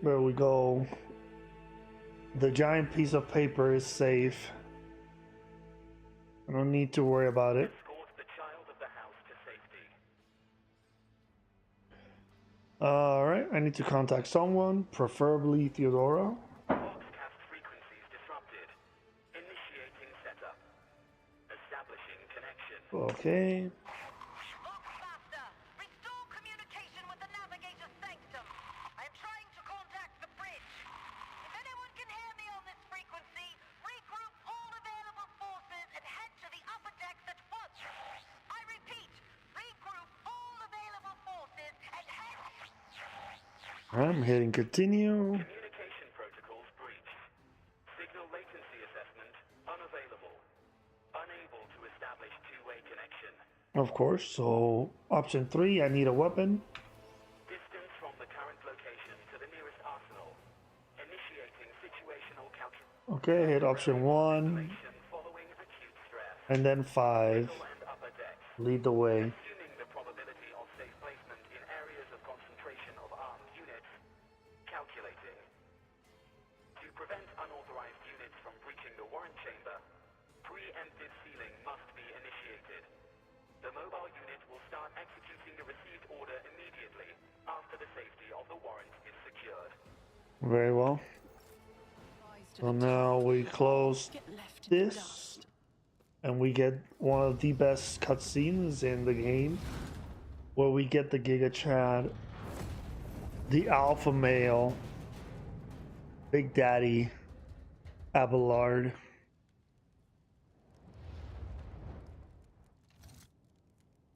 There we go. The giant piece of paper is safe. I don't need to worry about it. Escort the child of the house to safety. Alright, I need to contact someone, preferably Theodora. Voxcast frequencies disrupted. Initiating setup. Establishing connection. Okay. Voxmaster, restore communication with the navigator's sanctum. I am trying to contact the bridge. If anyone can hear me on this frequency, regroup all available forces and head to the upper decks at once. I repeat, regroup all available forces and head... I'm hitting continue. Communication protocols breached. Signal latency assessment unavailable. Unable to establish two-way connection. Of course, so option 3, I need a weapon. Distance from the current location to the nearest arsenal. Initiating situational calculation. Okay, hit option 1, Following acute stress. and then 5. Middle and upper decks. Lead the way. Assuming the probability of safe placement in areas of concentration of armed units. Calculating. To prevent unauthorized units from breaching the warrant chamber, preemptive sealing must be initiated. The mobile unit will start executing the received order immediately after the safety of the warrant is secured. Very well. So now we close Get left in the this, dust. and we get one of the best cutscenes in the game, where we get the Giga Chad, the alpha male, Big Daddy, Abelard.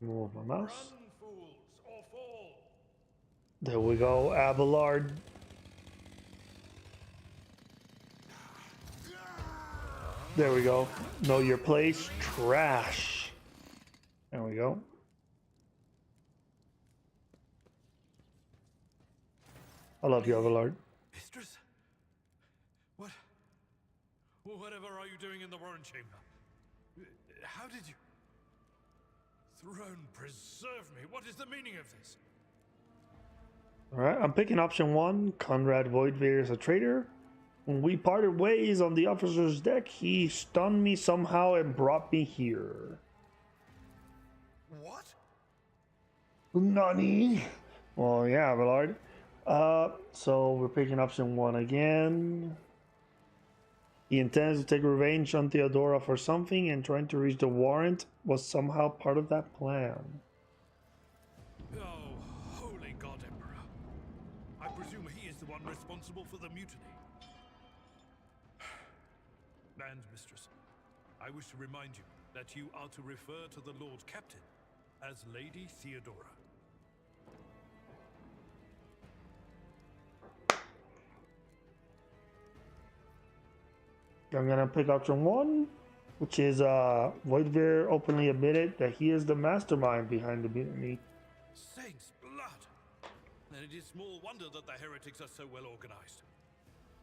Move my mouse. Run, fools, or fall. There we go, Abelard. There we go. Know your place, trash. There we go. I love you, Abelard. Mistress? What? Whatever are you doing in the warrant chamber? How did you... Throne preserve me. What is the meaning of this? Alright, I'm picking option 1. Conrad Voidveer is a traitor. When we parted ways on the officer's deck, he stunned me somehow and brought me here. What? Nani? Well, yeah, Abelard. So we're picking option 1 again. He intends to take revenge on Theodora for something, and trying to reach the warrant was somehow part of that plan. Oh, holy God, Emperor. I presume he is the one responsible for the mutiny. And, Mistress, I wish to remind you that you are to refer to the Lord Captain as Lady Theodora. I'm gonna pick option 1, which is Voidveer openly admitted that he is the mastermind behind the mutiny. Saints' blood! Then it is small wonder that the heretics are so well organized.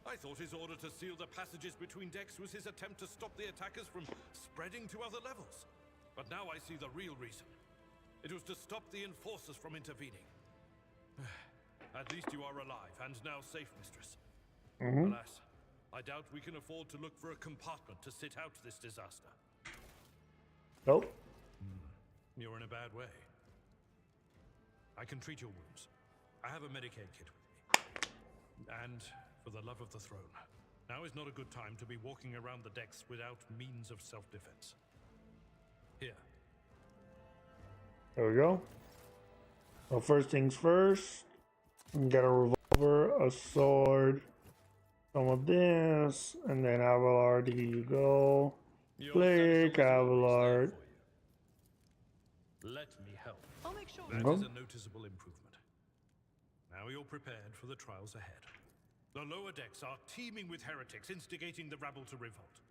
I thought his order to seal the passages between decks was his attempt to stop the attackers from spreading to other levels. But now I see the real reason. It was to stop the enforcers from intervening. At least you are alive and now safe, mistress. Alas, I doubt we can afford to look for a compartment to sit out this disaster. Nope. You're in a bad way. I can treat your wounds. I have a Medicaid kit with me. And for the love of the throne, now is not a good time to be walking around the decks without means of self-defense. Here. There we go. So first things first. Get a revolver, a sword, some of this, and then Abelard, here you go. Click Abelard. Let me help. I'll make sure. That is a noticeable improvement. Now you're prepared for the trials ahead. The lower decks are teeming with heretics instigating the rabble to revolt.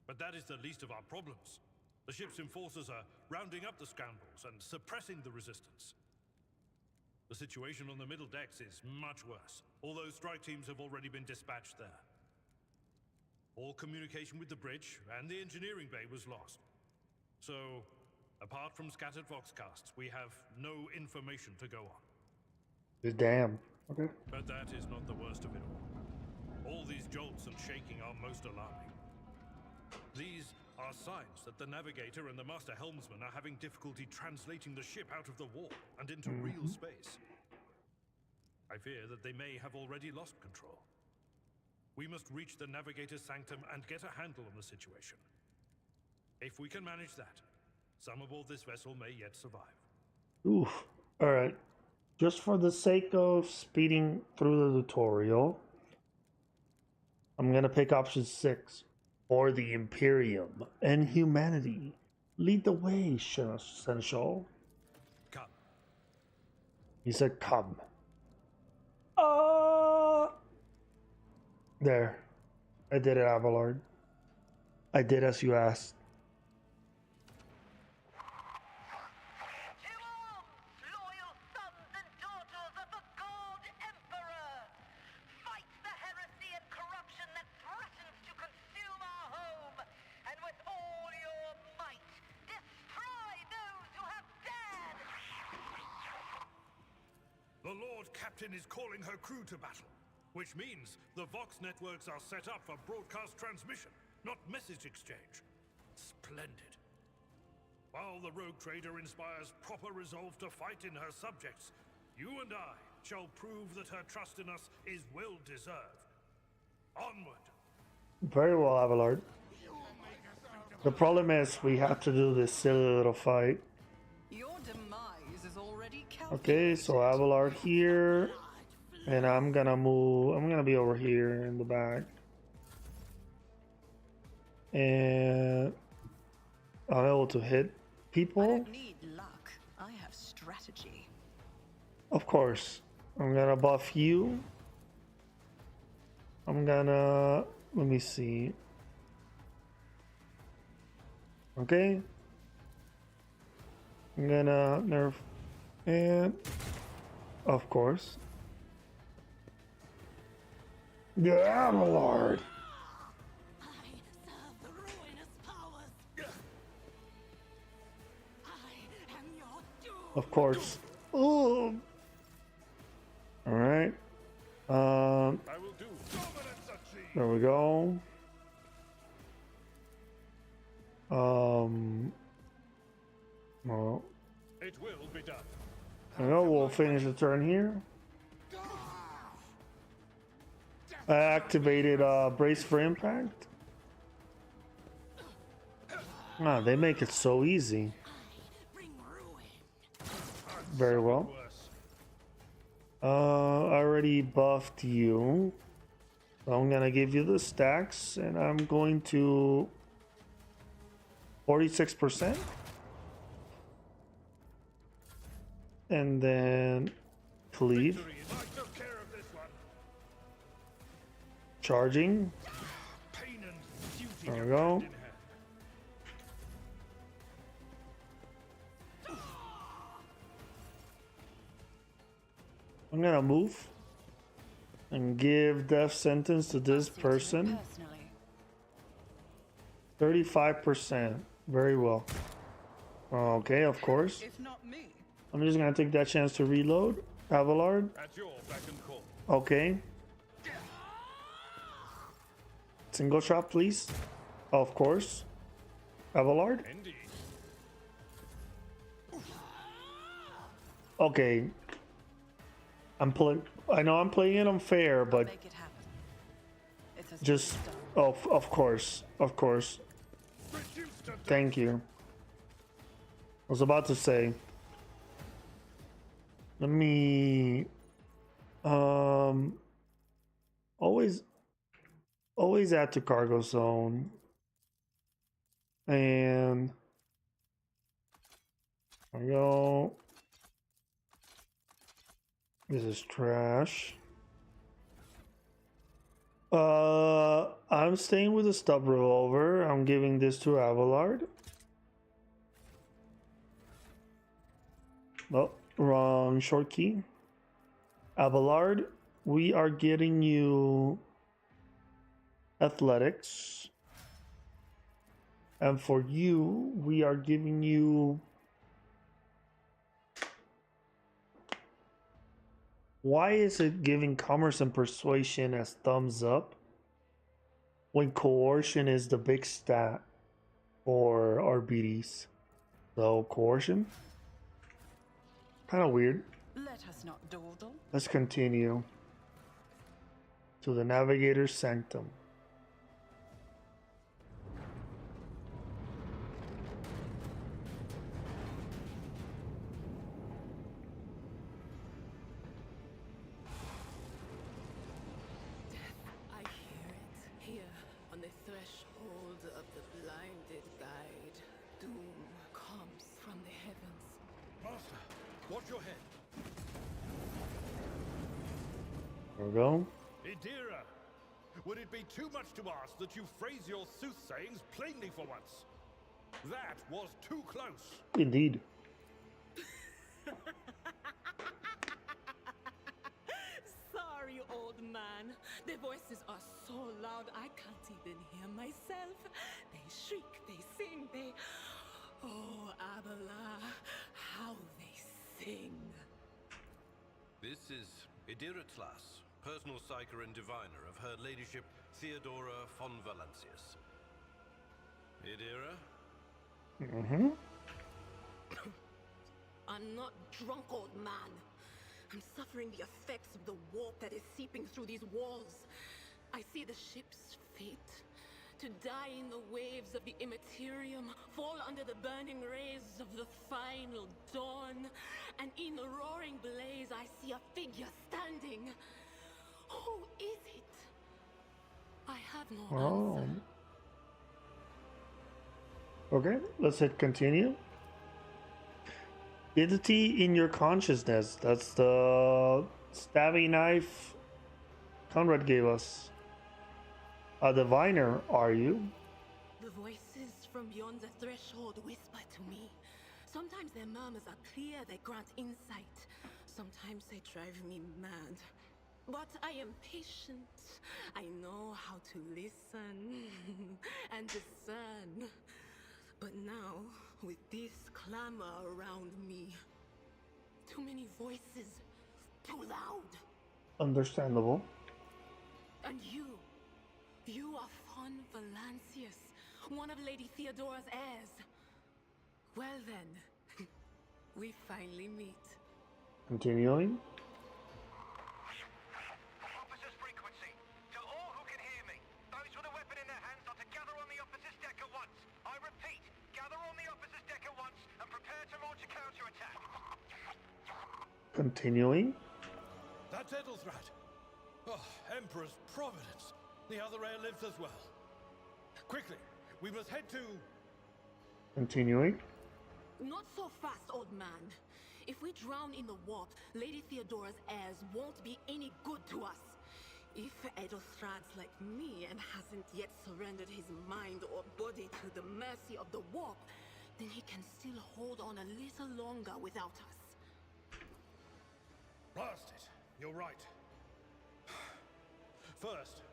But that is the least of our problems. The ship's enforcers are rounding up the scoundrels and suppressing the resistance. The situation on the middle decks is much worse, although strike teams have already been dispatched there. All communication with the bridge and the engineering bay was lost. So, apart from scattered voxcasts, we have no information to go on. Damn. Okay. But that is not the worst of it all. All these jolts and shaking are most alarming. These are signs that the navigator and the master helmsman are having difficulty translating the ship out of the warp and into real space. I fear that they may have already lost control. We must reach the navigator's sanctum and get a handle on the situation. If we can manage that, some aboard this vessel may yet survive. Oof. Alright. Just for the sake of speeding through the tutorial, I'm gonna pick option 6. For the Imperium and humanity. Lead the way, Seneschal. Come. He said, come. There. I did it, Abelard. I did as you asked. The Lord Captain is calling her crew to battle, which means the Vox networks are set up for broadcast transmission, not message exchange. Splendid. While the rogue trader inspires proper resolve to fight in her subjects, you and I shall prove that her trust in us is well deserved. Onward. Very well, Abelard. The problem is we have to do this silly little fight. Your demise is already calculated. Okay, so Abelard here, and I'm gonna move. I'm gonna be over here in the back, and I'm able to hit people. I don't need luck. I have strategy. Of course, I'm gonna buff you. I'm gonna, let me see. Okay. I'm gonna nerf, and of course. The Abelard. I serve the ruinous powers. I am your doom. Of course. Ooh. All right. I will do. Dominance achieved. There we go. Well, It will be done. I know we'll finish the turn here. I activated brace for impact. Ah, they make it so easy. Bring ruin. Very well. I already buffed you. So I'm gonna give you the stacks, and I'm going to 46%. And then cleave. Victory, I took care of this one. Charging. Pain and duty There we go go. hand in hand. I'm gonna move. And give death sentence to this person. 35%. Very well. Okay, of course. If not me. I'm just gonna take that chance to reload. Abelard. At your beck and call. Okay. Single shot, please. Of course. Abelard. Indeed. Okay. I know I'm playing it unfair, but Make it happen. just of course. Thank you. I was about to say. Let me always add to cargo zone. And there we go. This is trash. I'm staying with the stub revolver. I'm giving this to Abelard. Oh, wrong short key. Abelard, we are getting you athletics. And for you, we are giving you... Why is it giving commerce and persuasion as thumbs up when coercion is the big stat for RBDs? So coercion? Kind of weird. Let us not dawdle. Let's continue to the Navigator's Sanctum. I hear it here on the threshold of the blinded guide. Doom comes from the heavens. Master, watch your head. There we go. Idira, would it be too much to ask that you phrase your soothsayings plainly for once? That was too close. Indeed. Sorry, old man. Their voices are so loud I can't even hear myself. They shriek, they sing, they... Oh, Abela, how they sing. This is Idira Tlas, personal psyker and diviner of Her Ladyship Theodora von Valancius. Idira? Mm-hmm. I'm not drunk, old man. I'm suffering the effects of the warp that is seeping through these walls. I see the ship's fate. To die in the waves of the immaterium, fall under the burning rays of the final dawn. And in the roaring blaze, I see a figure standing. Who is it? I have no answer. Okay, let's hit continue. Entity in your consciousness. That's the stabby knife Conrad gave us. A diviner, are you? The voices from beyond the threshold whisper to me. Sometimes their murmurs are clear, they grant insight. Sometimes they drive me mad. But I am patient. I know how to listen and discern. But now, with this clamor around me, too many voices, too loud. Understandable. And you are von Valancius, one of Lady Theodora's heirs. Well then, we finally meet. Continuing. Officers frequency. To all who can hear me, those with a weapon in their hands are to gather on the officer's deck at once. I repeat, gather on the officer's deck at once and prepare to launch a counterattack. Continuing. That's Edelthrat. Oh, Emperor's Providence. The other heir lives as well. Quickly, we must head to... Continuing. Not so fast, old man. If we drown in the warp, Lady Theodora's heirs won't be any good to us. If Edelthrad's like me and hasn't yet surrendered his mind or body to the mercy of the warp, then he can still hold on a little longer without us. Blast it. You're right. First,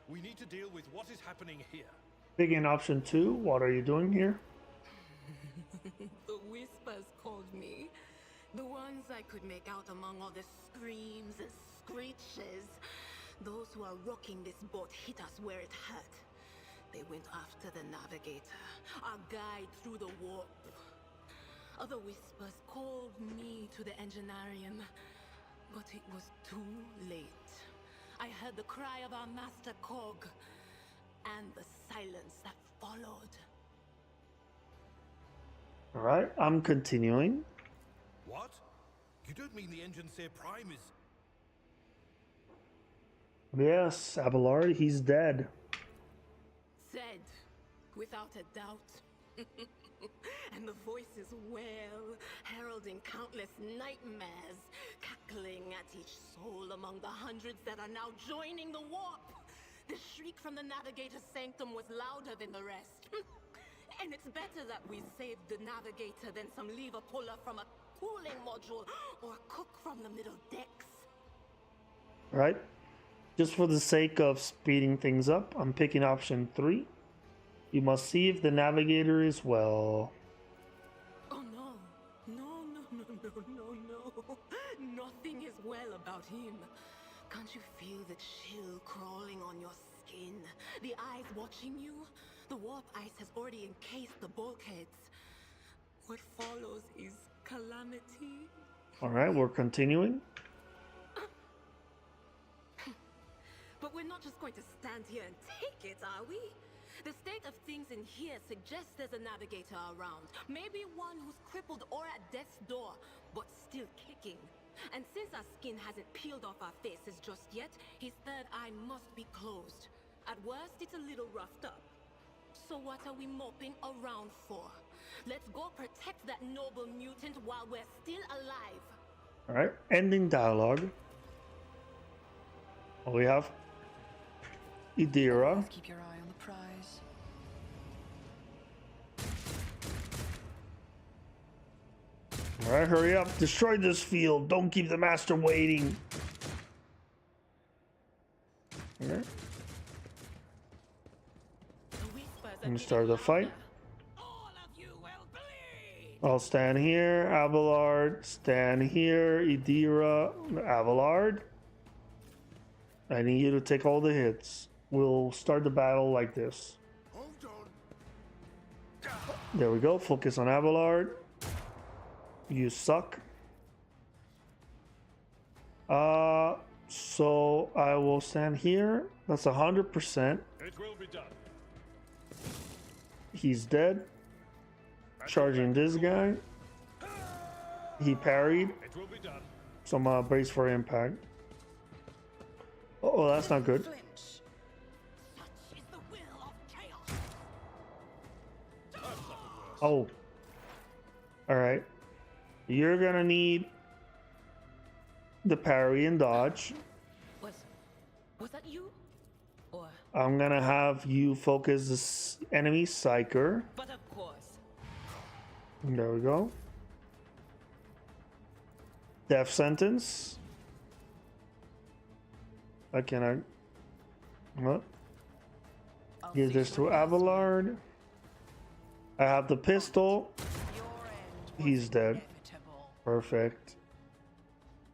we need to deal with what is happening here. Picking option 2, what are you doing here? The whispers called me. The ones I could make out among all the screams and screeches. Those who are rocking this boat hit us where it hurt. They went after the navigator, our guide through the warp. Other whispers called me to the enginarium, but it was too late. I heard the cry of our master Cog, and the silence that followed. Alright, I'm continuing. What? You don't mean the Enginseer Prime is... Yes, Abelard, he's dead. Said, without a doubt. And the voices wail, heralding countless nightmares, cackling at each soul among the hundreds that are now joining the warp. The shriek from the Navigator's sanctum was louder than the rest. And it's better that we saved the Navigator than some lever puller from a cooling module or a cook from the middle decks. Right? Just for the sake of speeding things up, I'm picking option 3. You must see if the navigator is well. Oh no. No. Nothing is well about him. Can't you feel the chill crawling on your skin? The eyes watching you? The warp ice has already encased the bulkheads. What follows is calamity. Alright, we're continuing. But we're not just going to stand here and take it, are we? The state of things in here suggests there's a navigator around. Maybe one who's crippled or at death's door, but still kicking. And since our skin hasn't peeled off our faces just yet, his third eye must be closed. At worst, it's a little roughed up. So what are we moping around for? Let's go protect that noble mutant while we're still alive. Alright, ending dialogue. We have Idira. Keep your eye on the prize. Alright, hurry up. Destroy this field. Don't keep the master waiting. Okay. I'm gonna start the fight. I'll stand here. Abelard. Stand here. Idira. Abelard. I need you to take all the hits. We'll start the battle like this. There we go. Focus on Abelard. You suck. So I will stand here. That's 100%. It will be done. He's dead. Charging this guy. He parried. It will be done. So I'm gonna brace for impact. Oh, that's not good. Oh. Alright. You're gonna need the parry and dodge. Was that you? Or I'm gonna have you focus this enemy psyker. but of course. There we go. Death sentence. I cannot. What? Give this to Abelard. I have the pistol. He's dead. Perfect.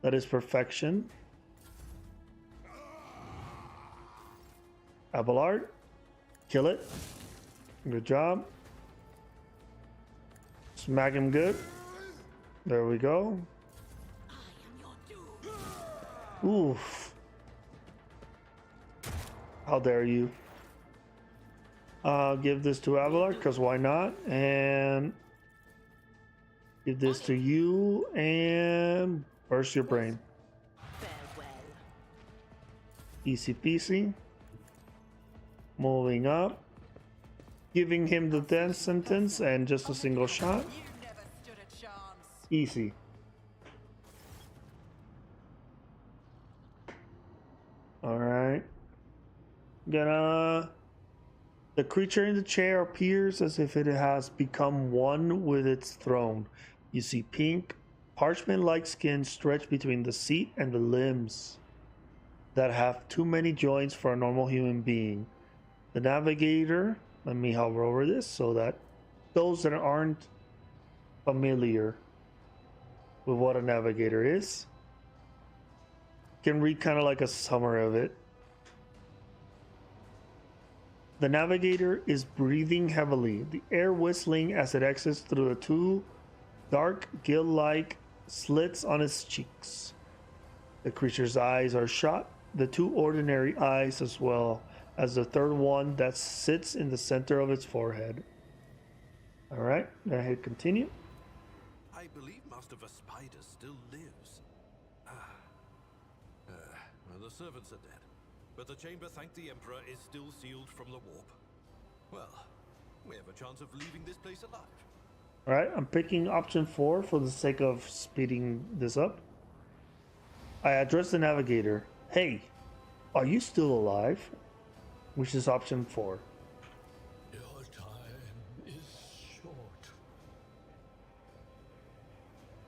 That is perfection. Abelard. Kill it. Good job. Smack him good. There we go. Oof. How dare you. Give this to Abelard, because why not? And give this to you and burst your brain. Easy peasy. Moving up. Giving him the death sentence and just a single shot. Easy. Alright. The creature in the chair appears as if it has become one with its throne. You see pink, parchment-like skin stretched between the seat and the limbs. that have too many joints for a normal human being. The navigator, let me hover over this so that those that aren't familiar with what a navigator is can read kind of like a summary of it. The navigator is breathing heavily, the air whistling as it exits through the two dark gill-like slits on its cheeks. The creature's eyes are shot, the two ordinary eyes as well as the third one that sits in the center of its forehead. Alright, go ahead, continue. I believe Master Vespider still lives. Well, the servants are dead, but the chamber, thank the Emperor, is still sealed from the warp. Well, we have a chance of leaving this place alive. Alright, I'm picking option 4 for the sake of speeding this up. I address the navigator. Hey, are you still alive? Which is option 4. Your time is short.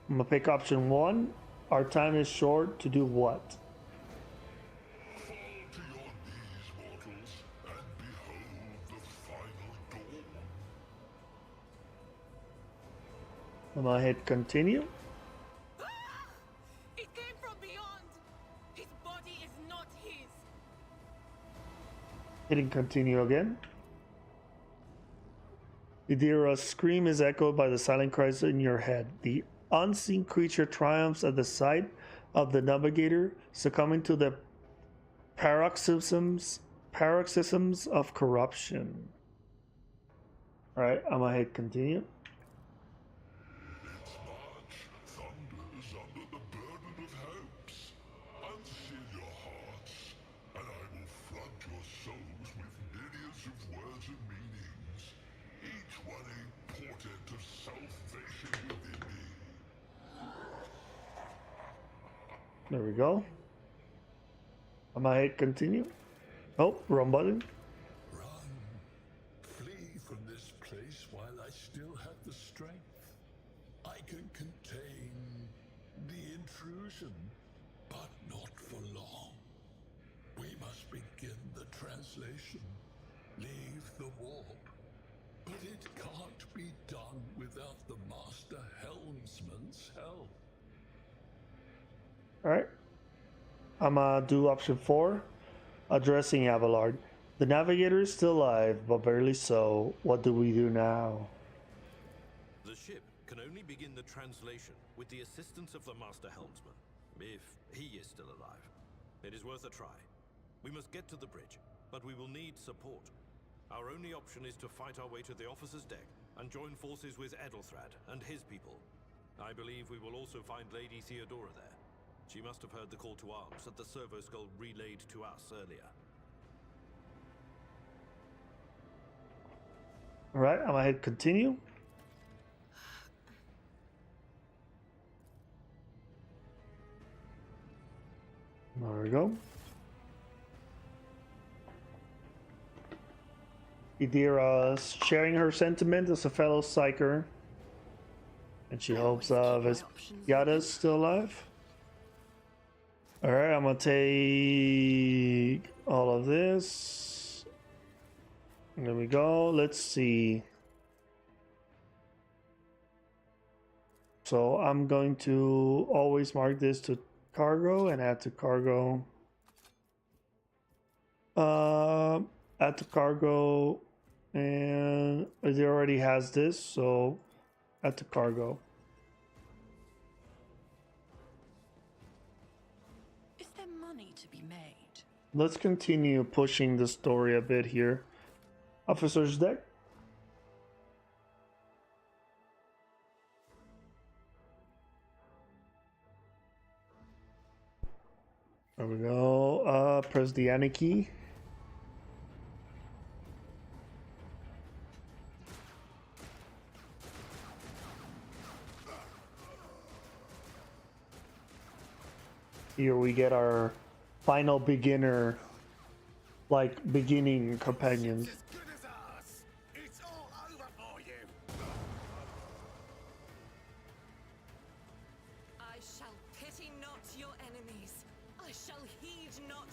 I'm gonna pick option 1. Our time is short to do what? Fall to your knees, mortals, and behold the final dawn. I'm gonna hit continue. It came from beyond. His body is not his. Hitting continue again. Idira's scream is echoed by the silent cries in your head. The unseen creature triumphs at the sight of the navigator, succumbing to the paroxysms of corruption. Alright, I'm gonna hit continue. Its march thunders under the burden of hopes. Unseal your hearts, and I will flood your souls with myriads of words and meanings, each one a portent of salvation within me. There we go. I'm gonna hit continue. Oh, wrong button. Run. Flee from this place while I still have the strength. I can contain the intrusion, but not for long. We must begin the translation. Leave the warp. But it can't be done without the Master Helmsman's help. Alright. I'm gonna do option 4. Addressing Abelard. The navigator is still alive, but barely so. What do we do now? The ship can only begin the translation with the assistance of the Master Helmsman, if he is still alive. It is worth a try. We must get to the bridge, but we will need support. Our only option is to fight our way to the officer's deck and join forces with Edelthrad and his people. I believe we will also find Lady Theodora there. She must have heard the call to arms that the servo skull relayed to us earlier. Alright, I'm gonna hit continue. There we go. Idira's sharing her sentiment as a fellow psyker. And she hopes Yada's still alive. Alright, I'm gonna take all of this. There we go. Let's see. So I'm going to always mark this to cargo and add to cargo. Add to cargo, and it already has this, so add to cargo. Is there money to be made? Let's continue pushing the story a bit here. Officer's deck. There we go. Press the Ani key. Here we get our final beginner, beginning companions. As good as ours. It's all over for you. I shall pity not your enemies. I shall heed not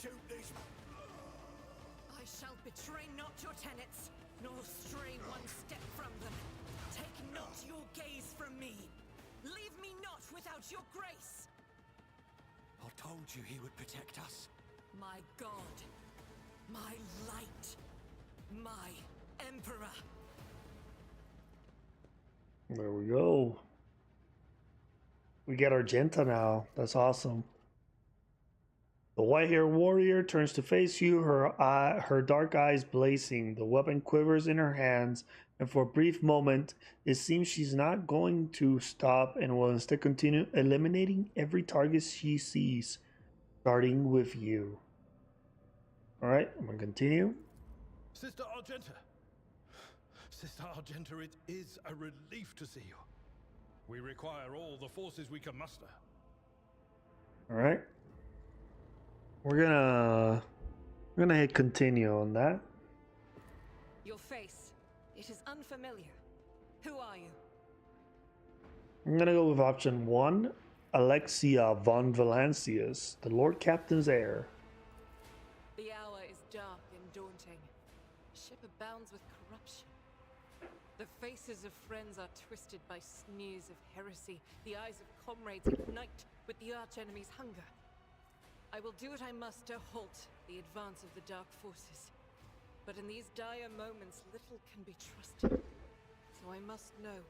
Shoot these. I shall betray not your tenets, nor stray one step from them. Take not your gaze from me. Leave me not without your grace. I told you he would protect us. My God, my light, my emperor. There we go. We get Argenta now. That's awesome. The white-haired warrior turns to face you, her dark eyes blazing. The weapon quivers in her hands, and for a brief moment, it seems she's not going to stop and will instead continue eliminating every target she sees, starting with you. Alright, I'm gonna continue. Sister Argenta. Sister Argenta, it is a relief to see you. We require all the forces we can muster. Alright. We're gonna hit continue on that. Your face, it is unfamiliar. Who are you? I'm gonna go with option 1, Alexia von Valancius, the Lord Captain's heir. The hour is dark and daunting. Ship abounds with corruption. The faces of friends are twisted by sneers of heresy. The eyes of comrades ignite with the archenemy's hunger. I will do what I must to halt the advance of the dark forces. But in these dire moments, little can be trusted. So I must know,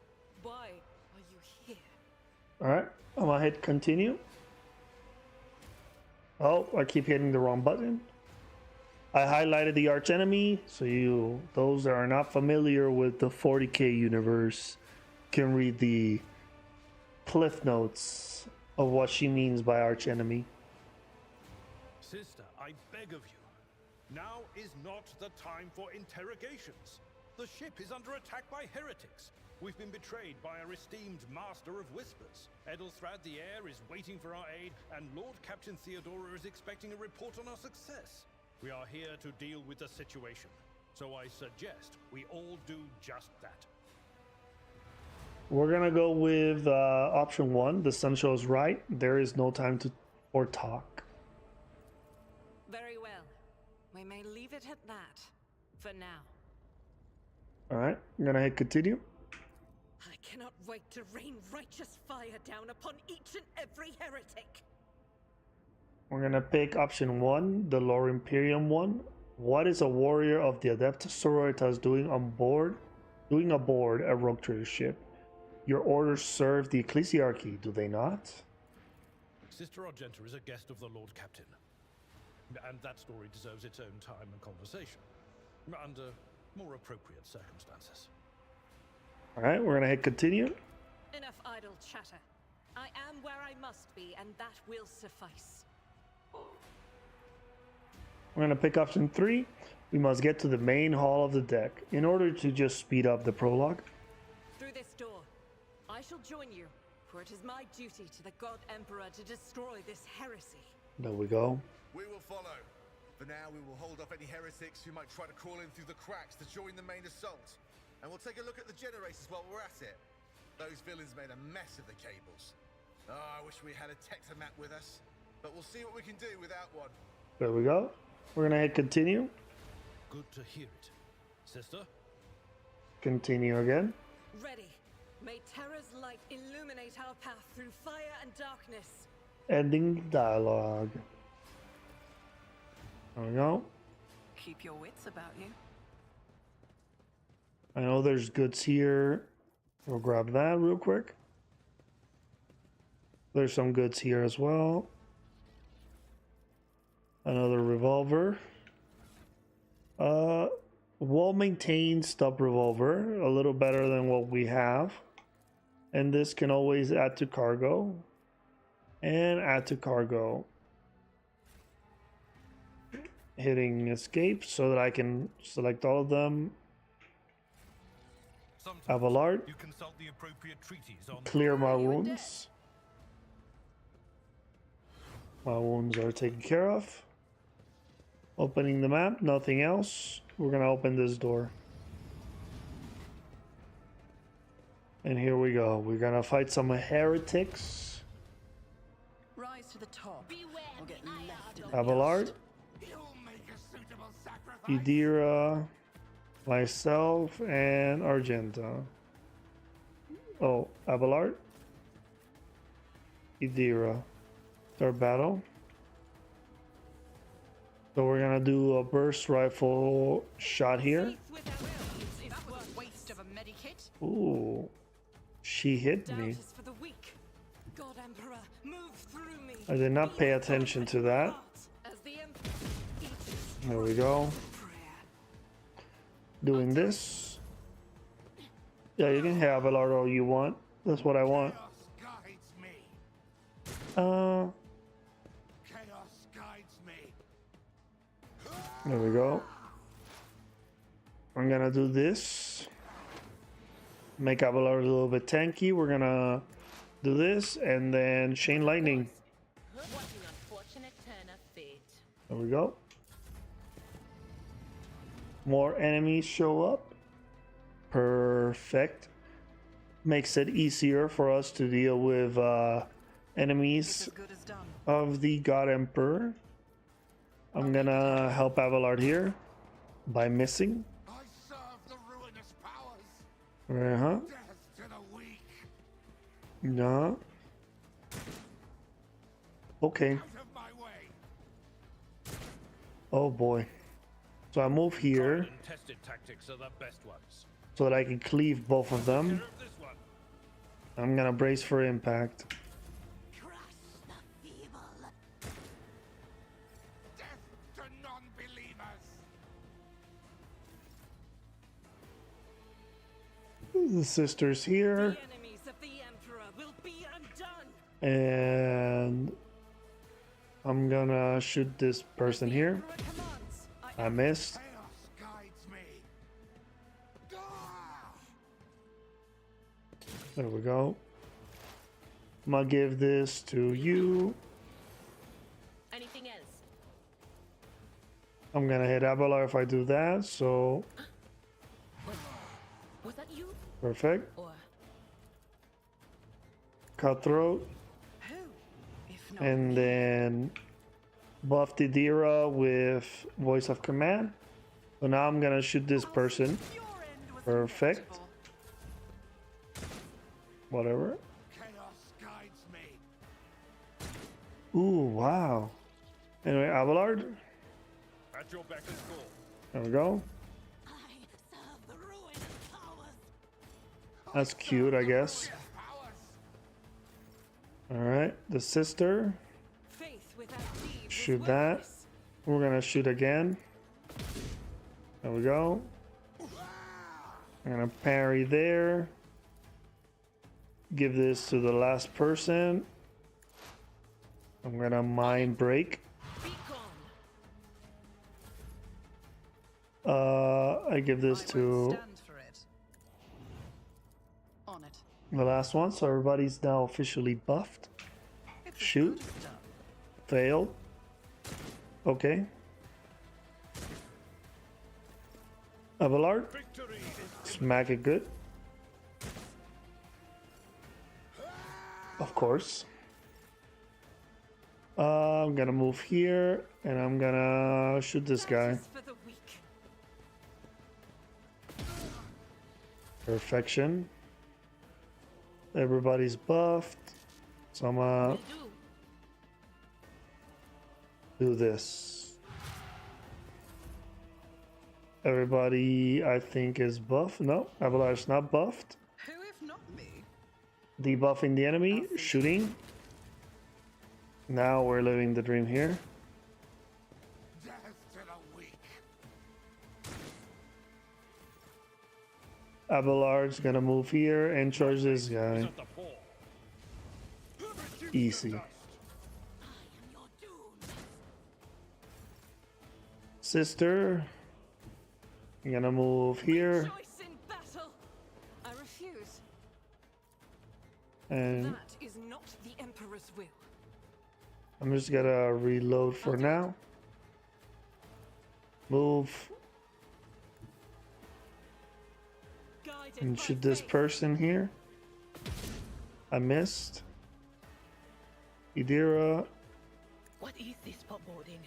why are you here? Alright, I'm gonna hit continue. Oh, I keep hitting the wrong button. I highlighted the archenemy, so those that are not familiar with the 40k universe can read the cliff notes of what she means by archenemy. Sister, I beg of you. Now is not the time for interrogations. The ship is under attack by heretics. We've been betrayed by our esteemed Master of Whispers. Edelthrad the Heir is waiting for our aid, and Lord Captain Theodora is expecting a report on our success. We are here to deal with the situation, so I suggest we all do just that. We're gonna go with option 1. The sun shows right. There is no time for talk. Very well. We may leave it at that, for now. Alright, I'm gonna hit continue. I cannot wait to rain righteous fire down upon each and every heretic. We're gonna pick option 1, the Lore Imperium one. What is a warrior of the Adeptus Sororitas doing aboard a rogue trader ship? Your orders serve the Ecclesiarchy, do they not? Sister Argenta is a guest of the Lord Captain. And that story deserves its own time and conversation, under more appropriate circumstances. Alright, we're gonna hit continue. Enough idle chatter. I am where I must be, and that will suffice. We're gonna pick option 3. We must get to the main hall of the deck in order to just speed up the prologue. Through this door, I shall join you, for it is my duty to the God Emperor to destroy this heresy. There we go. We will follow. For now, we will hold off any heretics who might try to crawl in through the cracks to join the main assault. And we'll take a look at the generators while we're at it. Those villains made a mess of the cables. Oh, I wish we had a Tectomat with us. But we'll see what we can do without one. There we go. We're gonna hit continue. Good to hear it. Sister? Continue again. Ready. May terror's light illuminate our path through fire and darkness. Ending dialogue. There we go. Keep your wits about you. I know there's goods here. We'll grab that real quick. There's some goods here as well. Another revolver. Well-maintained stub revolver. A little better than what we have. And this can always add to cargo. And add to cargo. Hitting escape so that I can select all of them. Abelard. You consult the appropriate treaties on Clear my wounds. My wounds are taken care of. Opening the map, nothing else. We're gonna open this door. And here we go. We're gonna fight some heretics. Rise to the top. Beware Or get left in the Abelard. dust. Idira, myself, and Argenta. Oh, Abelard. Idira. Start battle. So we're gonna do a burst rifle shot here. Ooh, she hit me. I did not pay attention to that. There we go. Doing this. Yeah, you can have Abelard all you want. That's what I want. There we go. I'm gonna do this. Make Abelard a little bit tanky. We're gonna do this and then chain lightning. There we go. More enemies show up. Perfect. Makes it easier for us to deal with enemies of the God Emperor. I'm gonna help Abelard here by missing. I serve the ruinous powers. Uh-huh. Death to the weak. No. Okay. Out of my way. Oh boy. So I move here Tested tactics are the best ones. so that I can cleave both of them. I'm gonna brace for impact. Crush the feeble. Death to non-believers. The sisters here. The enemies of the Emperor will be undone. And I'm gonna shoot this person here. I missed. Chaos guides me. There we go. I'm gonna give this to you. Anything else? I'm gonna hit Abelard if I do that, so Was that you? perfect. Or Cutthroat. who? If not And then buff Didira with voice of command. So now I'm gonna shoot this person. Perfect. Whatever. Chaos guides me. Ooh, wow. Anyway, Abelard. At your beck and call. There we go. I serve the ruinous powers. That's cute, I guess. Alright, the sister. Faith without deeds is Shoot that. worthless. We're gonna shoot again. There we go. I'm gonna parry there. Give this to the last person. I'm gonna mind break. Be gone. I give this to the last one, so everybody's now officially buffed. Shoot. Failed. Okay. Abelard. Smack it good. Of course. I'm gonna move here and I'm gonna shoot this guy. Justice for the weak. Perfection. Everybody's buffed. So I'm gonna Will do. do this. Everybody, I think, is buffed. No, Abelard's not buffed. Who if not me? Debuffing the enemy, shooting. Now we're living the dream here. Death to the weak. Abelard's gonna move here and charge this guy. Easy. Sister, I'm gonna move here Choice in battle. I refuse. and That is not the Emperor's will. I'm just gonna reload for now. Move Guided and by shoot this faith. person here. I missed. Idira, What is this foreboding?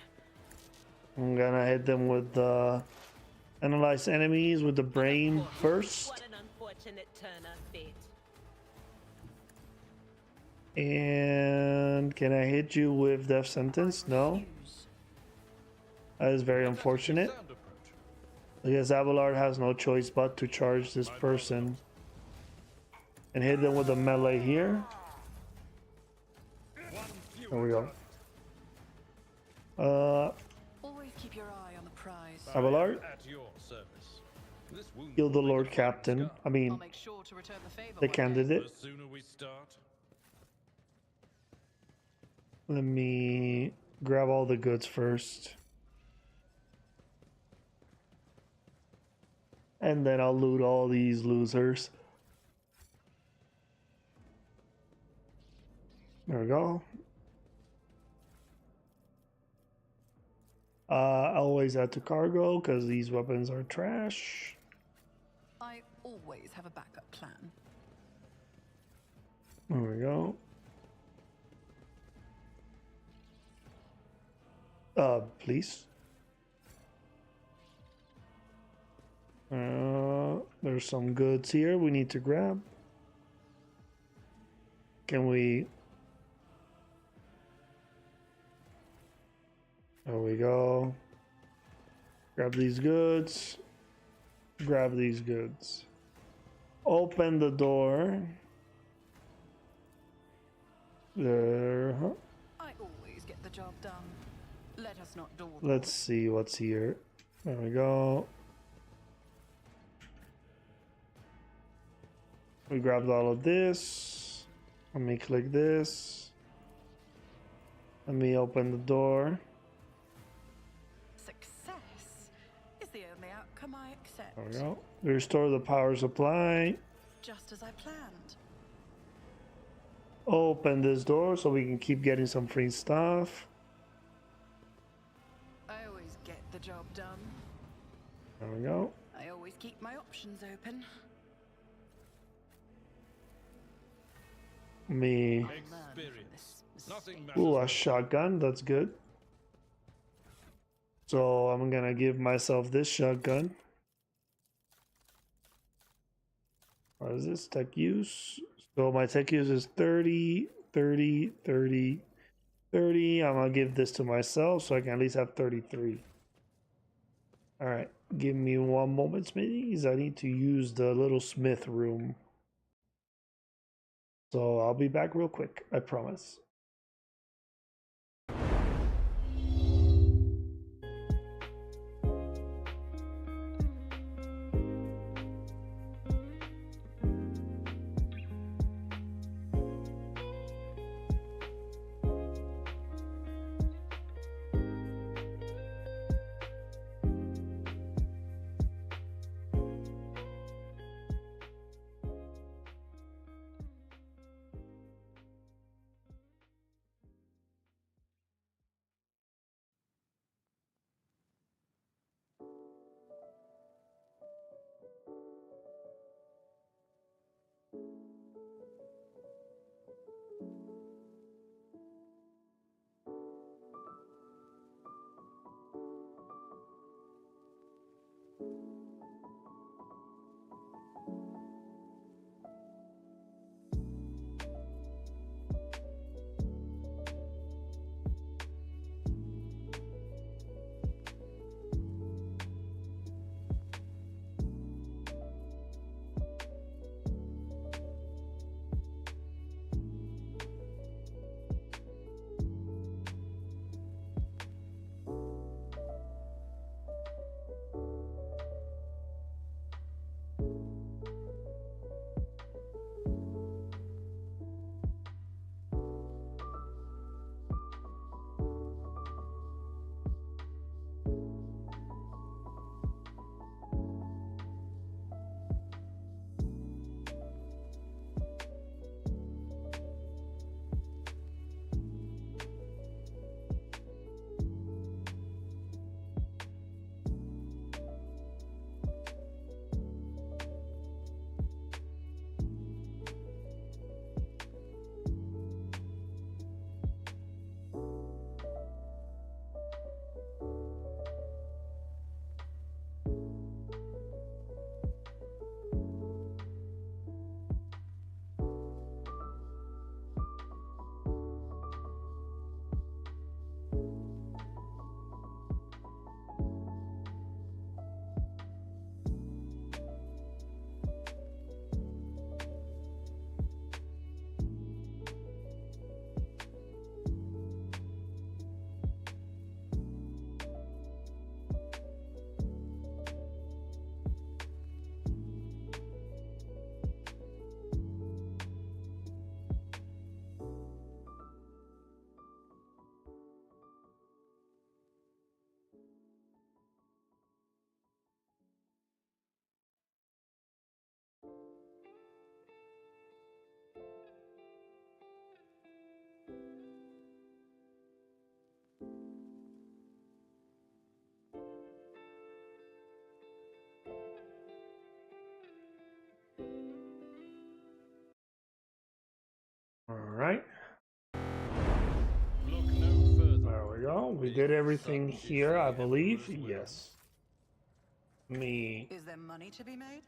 I'm gonna hit them with the analyze enemies with the brain first. What an unfortunate turn of fate. And can I hit you with death sentence? No. That is very unfortunate. Because Abelard has no choice but to charge this person and hit them with a melee here. There we go. Always keep your eye on the prize. Abelard, kill the Lord Captain. I mean, I'll make sure to return the favor the one day. candidate. The sooner we start. Let me grab all the goods first. And then I'll loot all these losers. There we go. Always add to cargo because these weapons are trash. I always have a backup plan. There we go. Please. There's some goods here we need to grab. Can we... There we go. Grab these goods. Grab these goods. Open the door. There. Huh? I always get the job done. Let us not dawdle. Let's see what's here. There we go. We grabbed all of this. Let me click this. Let me open the door. Success is the only outcome I accept. There we go. Restore the power supply. Just as I planned. Open this door so we can keep getting some free stuff. I always get the job done. There we go. I always keep my options open. Me. Experience. Nothing Ooh, a matters. shotgun. That's good. So I'm gonna give myself this shotgun. What is this? Tech use. So my tech use is 30, 30, 30, 30. I'm gonna give this to myself so I can at least have 33. Alright, give me one moment, Smithies. I need to use the little smith room. So I'll be back real quick, I promise. right. Look no further. There we go. We did everything here, I believe. Yes. Is there money to be made?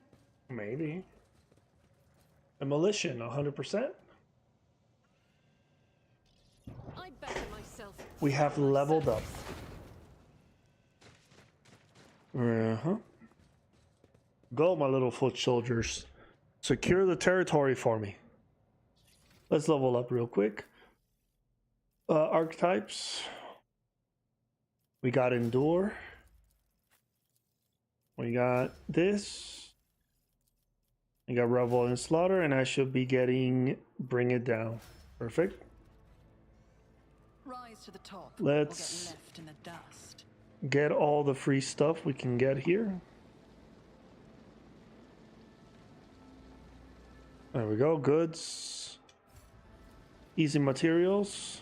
Maybe. Demolition, 100%. I better myself. We have leveled up. Go, my little foot soldiers. Secure the territory for me. Let's level up real quick. Archetypes. We got Endure. We got this. We got Revel and Slaughter, and I should be getting Bring It Down. Perfect. Rise to the top. Let's or get left in the dust. Get all the free stuff we can get here. There we go. Goods. Easy materials.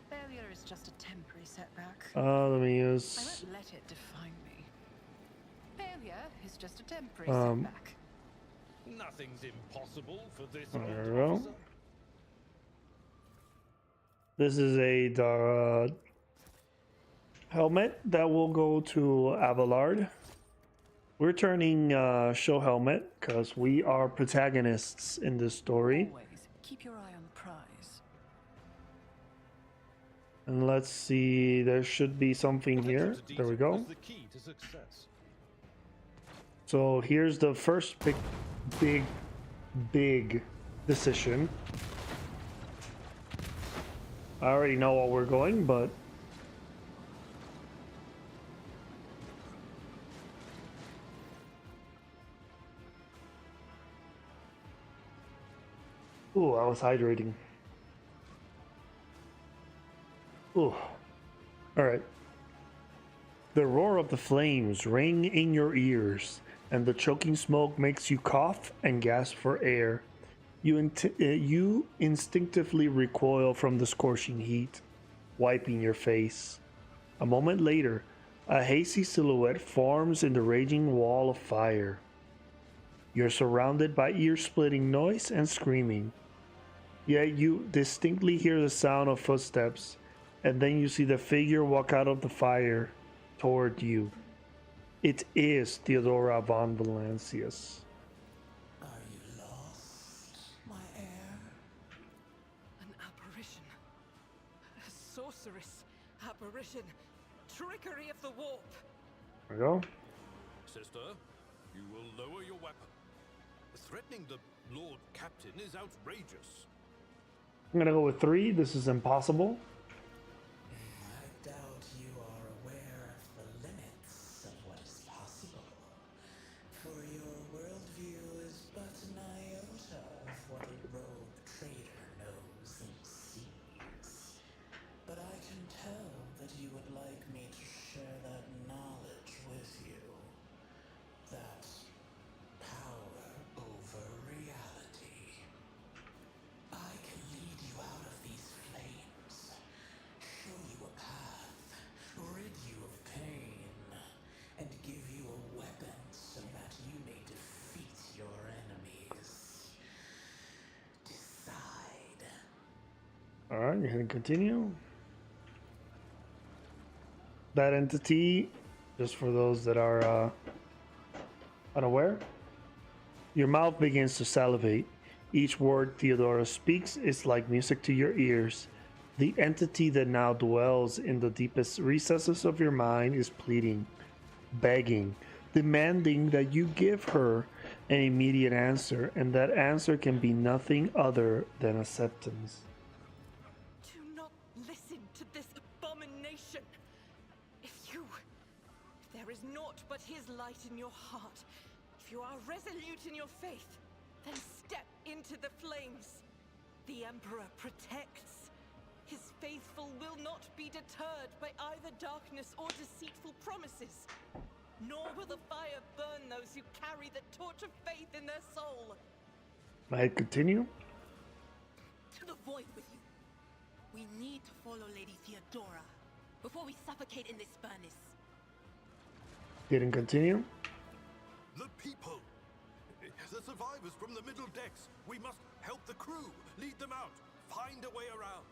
Failure is just a temporary setback. Let me I use. won't let it define me. Failure is just a temporary setback. Nothing's impossible for this. There we go. This is a helmet that will go to Abelard. We're turning show helmet because we are protagonists in this story. Always keep your eye on the prize. And let's see, there should be something here. There we go. The key to success. So here's the first big decision. I already know where we're going, but ooh, I was hydrating. Ooh. Alright. The roar of the flames ring in your ears, and the choking smoke makes you cough and gasp for air. You instinctively recoil from the scorching heat, wiping your face. A moment later, a hazy silhouette forms in the raging wall of fire. You're surrounded by ear-splitting noise and screaming. Yet you distinctly hear the sound of footsteps, and then you see the figure walk out of the fire toward you. It is Theodora von Valancius. Are you lost, my heir? An apparition. A sorceress apparition. Trickery of the warp. There we go. Sister, you will lower your weapon. Threatening the Lord Captain is outrageous. I'm gonna go with 3. This is impossible. I doubt you are aware of the limits of what is possible. For your worldview is but an iota of what a rogue trader knows and sees. But I can tell that you would like me to share that knowledge with you. That power over reality. I can lead you out of these flames, show you a path, rid you of pain, and give you a weapon so that you may defeat your enemies. Decide. Alright, you can continue. That entity, just for those that are unaware, your mouth begins to salivate. Each word Theodora speaks is like music to your ears. The entity that now dwells in the deepest recesses of your mind is pleading, begging, demanding that you give her an immediate answer, and that answer can be nothing other than acceptance. Do not listen to this abomination. If there is naught but his light in your heart, if you are resolute in your faith, then step into the flames. The Emperor protects. His faithful will not be deterred by either darkness or deceitful promises. Nor will the fire burn those who carry the torch of faith in their soul. I continue. To the void with you. We need to follow Lady Theodora before we suffocate in this furnace. Didn't continue. The people! The survivors from the middle decks! We must help the crew! Lead them out! find a way around.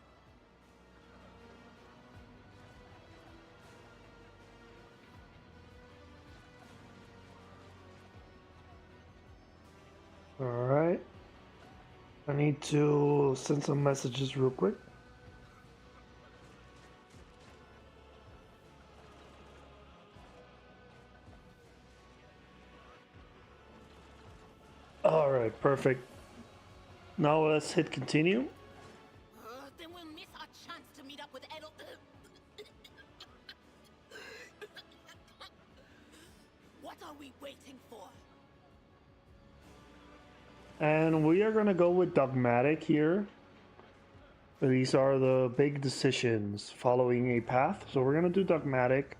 Alright. I need to send some messages real quick. Alright, perfect. Now let's hit continue. Then we'll miss our chance to meet up with Edel. What are we waiting for? And we are gonna go with dogmatic here. These are the big decisions following a path. So we're gonna do dogmatic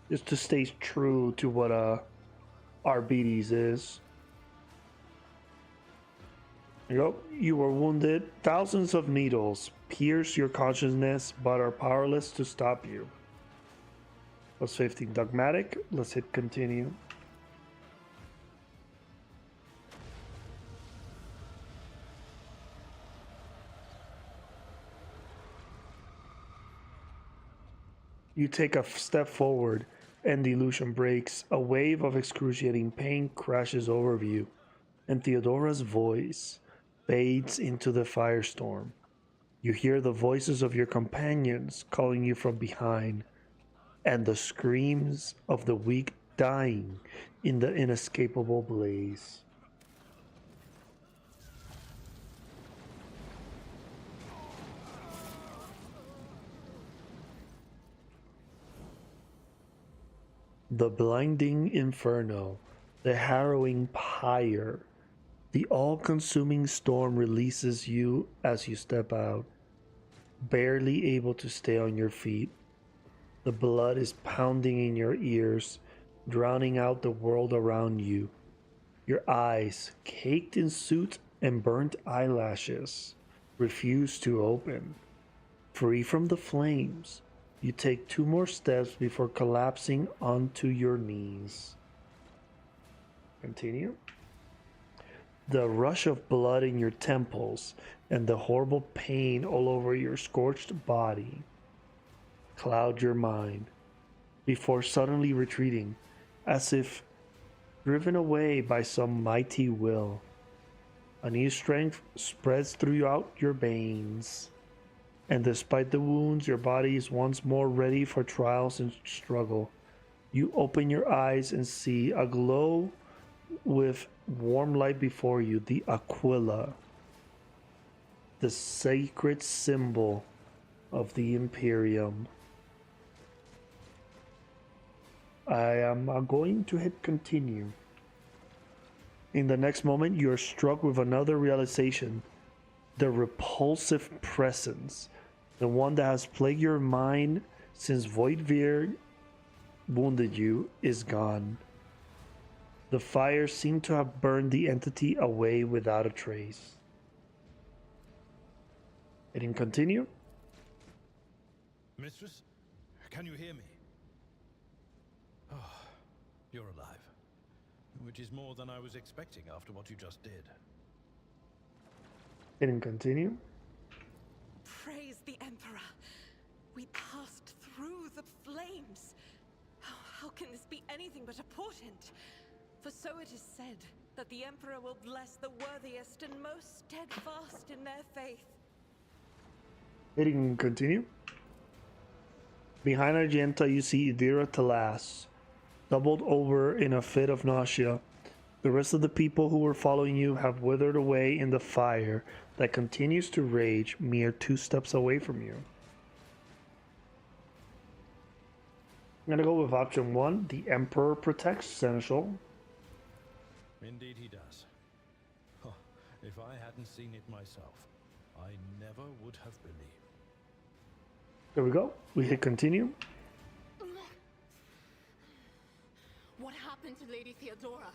just to stay true to what our BDs is. There you go. You were wounded. Thousands of needles pierce your consciousness but are powerless to stop you. Plus 15 dogmatic. Let's hit continue. You take a step forward and the illusion breaks. A wave of excruciating pain crashes over you, and Theodora's voice fades into the firestorm. You hear the voices of your companions calling you from behind, and the screams of the weak dying in the inescapable blaze. The blinding inferno, the harrowing pyre, the all-consuming storm releases you as you step out, barely able to stay on your feet. The blood is pounding in your ears, drowning out the world around you. Your eyes, caked in soot and burnt eyelashes, refuse to open. Free from the flames, you take 2 more steps before collapsing onto your knees. Continue. The rush of blood in your temples and the horrible pain all over your scorched body cloud your mind before suddenly retreating, as if driven away by some mighty will. A new strength spreads throughout your veins, and despite the wounds, your body is once more ready for trials and struggle. You open your eyes and see a glow with warm light before you, the Aquila, the sacred symbol of the Imperium. I am going to hit continue. In the next moment, you are struck with another realization. The repulsive presence, the one that has plagued your mind since Voidveer wounded you, is gone. The fire seemed to have burned the entity away without a trace. Hitting continue. Mistress, can you hear me? Oh, you're alive. Which is more than I was expecting after what you just did. Hitting continue. Praise the Emperor. We passed through the flames. How can this be anything but a portent? For so it is said that the Emperor will bless the worthiest and most steadfast in their faith. Hitting continue. Behind Argenta, you see Idira Talas, doubled over in a fit of nausea. The rest of the people who were following you have withered away in the fire that continues to rage mere 2 steps away from you. I'm gonna go with option 1, the Emperor protects Seneschal. Indeed he does. Huh. If I hadn't seen it myself, I never would have believed. There we go. We hit continue. What happened to Lady Theodora?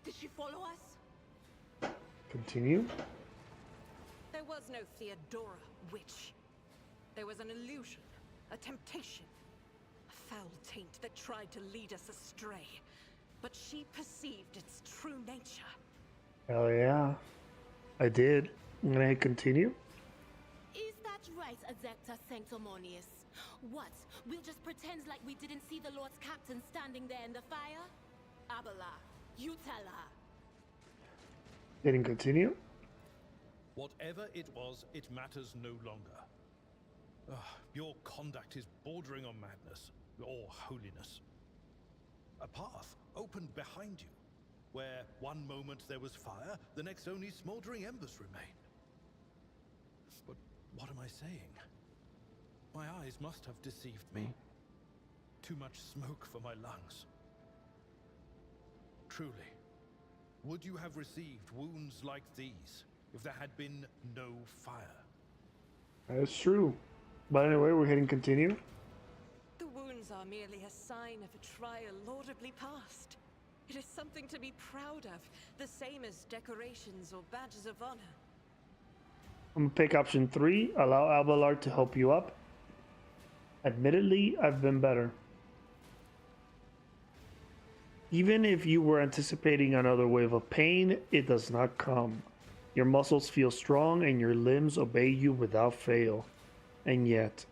Did she follow us? Continue. There was no Theodora, witch. There was an illusion, a temptation, a foul taint that tried to lead us astray. But she perceived its true nature. Hell yeah. I did. I'm gonna hit continue. fight Adepta Sanctimonious. What? We'll just pretend like we didn't see the Lord's Captain standing there in the fire? Abelard, you tell her. Didn't continue? Whatever it was, it matters no longer. Your conduct is bordering on madness, or holiness. A path opened behind you, where one moment there was fire, the next only smoldering embers remain. But what am I saying? My eyes must have deceived me. Too much smoke for my lungs. Truly, would you have received wounds like these if there had been no fire? That's true. But anyway, we're hitting continue. The wounds are merely a sign of a trial laudably passed. It is something to be proud of, the same as decorations or badges of honor. I'm gonna pick option 3, allow Abelard to help you up. Admittedly, I've been better. Even if you were anticipating another wave of pain, it does not come. Your muscles feel strong and your limbs obey you without fail. And yet,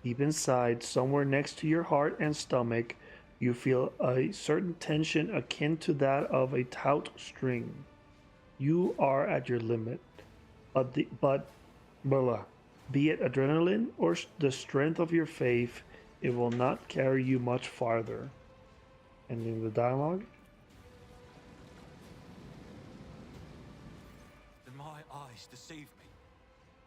deep inside, somewhere next to your heart and stomach, you feel a certain tension akin to that of a taut string. You are at your limit. Be it adrenaline or the strength of your faith, it will not carry you much farther. And in the dialogue, Then my eyes deceive me.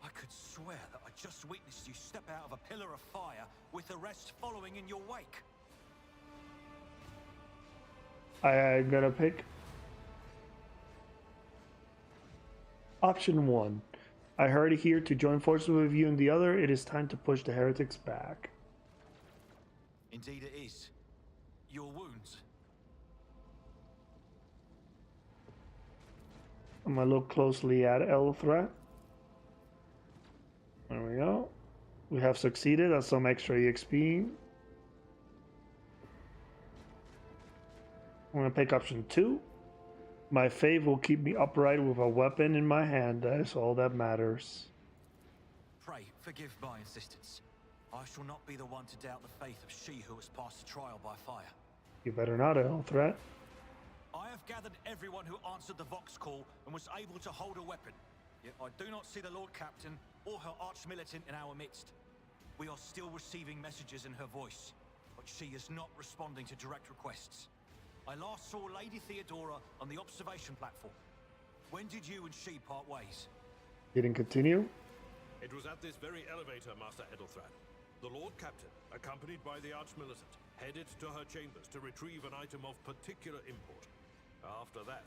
I could swear that I just witnessed you step out of a pillar of fire with the rest following in your wake. I'm gonna pick option 1. I heard here to join forces with you and the other. It is time to push the heretics back. Indeed it is. Your wounds. I'm gonna look closely at Elthrat. There we go. We have succeeded. That's some extra EXP. I'm gonna pick option 2. My faith will keep me upright with a weapon in my hand. That is all that matters. Pray, forgive my insistence. I shall not be the one to doubt the faith of she who has passed the trial by fire. You better not, Elthrat. I have gathered everyone who answered the Vox call and was able to hold a weapon. Yet I do not see the Lord Captain or her arch-militant in our midst. We are still receiving messages in her voice, but she is not responding to direct requests. I last saw Lady Theodora on the observation platform. When did you and she part ways? Didn't continue? It was at this very elevator, Master Edelthran. The Lord Captain, accompanied by the Arch-Militant, headed to her chambers to retrieve an item of particular import. After that,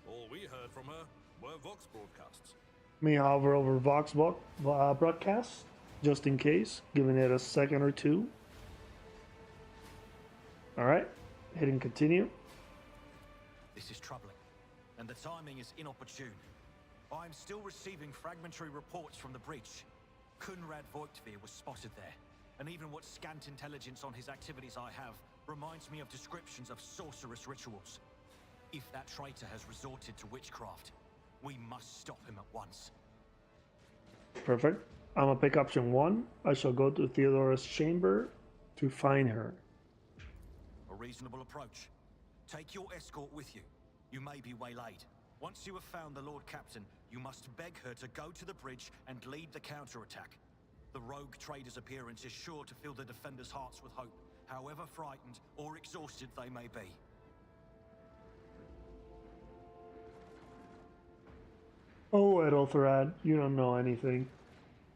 all we heard from her were Vox broadcasts. Me hover over Vox broadcast, just in case, giving it a second or two. Alright, hitting continue. This is troubling, and the timing is inopportune. I am still receiving fragmentary reports from the bridge. Kunrad Voigtveer was spotted there, and even what scant intelligence on his activities I have reminds me of descriptions of sorcerous rituals. If that traitor has resorted to witchcraft, we must stop him at once. Perfect. I'm gonna pick option 1. I shall go to Theodora's chamber to find her. A reasonable approach. Take your escort with you. You may be waylaid. Once you have found the Lord Captain, you must beg her to go to the bridge and lead the counterattack. The rogue trader's appearance is sure to fill the defenders' hearts with hope, however frightened or exhausted they may be. Oh, Edelthrad, you don't know anything.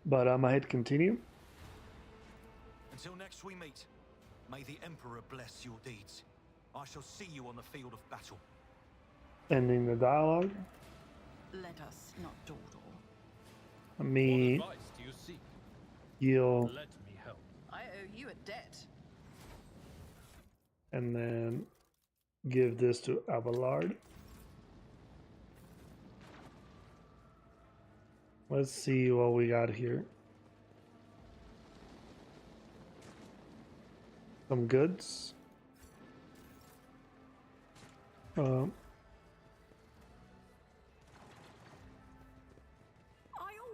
But I'm gonna hit continue. Until next we meet, may the Emperor bless your deeds. I shall see you on the field of battle. Ending the dialogue. Let us not dawdle. Me What advice do you seek? heal Let me help. I owe you a debt. and then give this to Abelard. Let's see what we got here. Some goods. I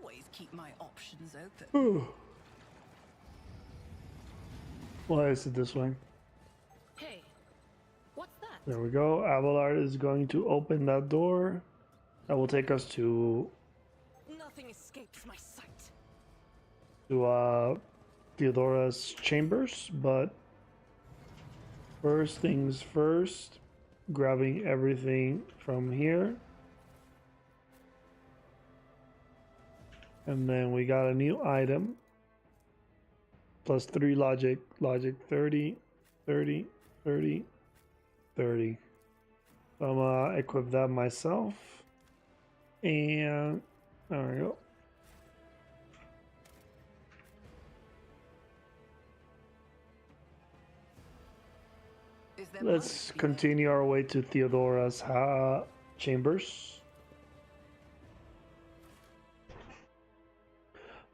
always keep my options options open. Why is it this way? Hey, what's that? There we go. Abelard is going to open that door. That will take us to Nothing escapes my sight. Theodora's chambers, but first things first, grabbing everything from here. And then we got a new item. Plus 3 logic, 30, 30, 30, 30. So I'm gonna equip that myself. And there we go. Let's continue our way to Theodora's chambers.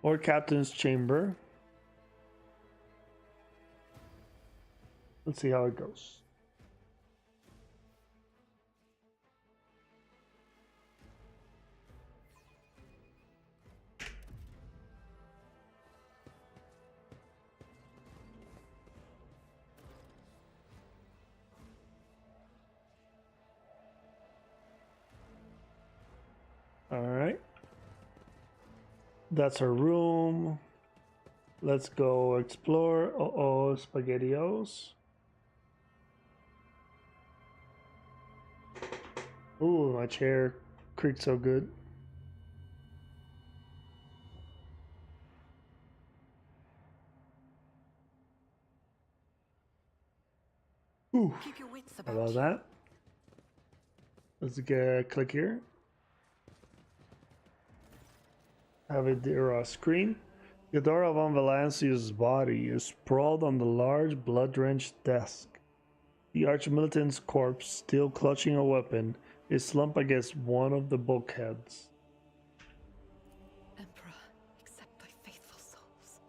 Or Captain's chamber. Let's see how it goes. All right. That's her room. Let's go explore. Uh-oh, SpaghettiOs. Ooh, my chair creaked so good. Ooh, Keep your wits how about that? Let's click here. Have it there on screen. Theodora von Valancius's body is sprawled on the large, blood-drenched desk. The archmilitant's corpse, still clutching a weapon, is slumped against one of the bulkheads. Emperor, accept thy faithful souls.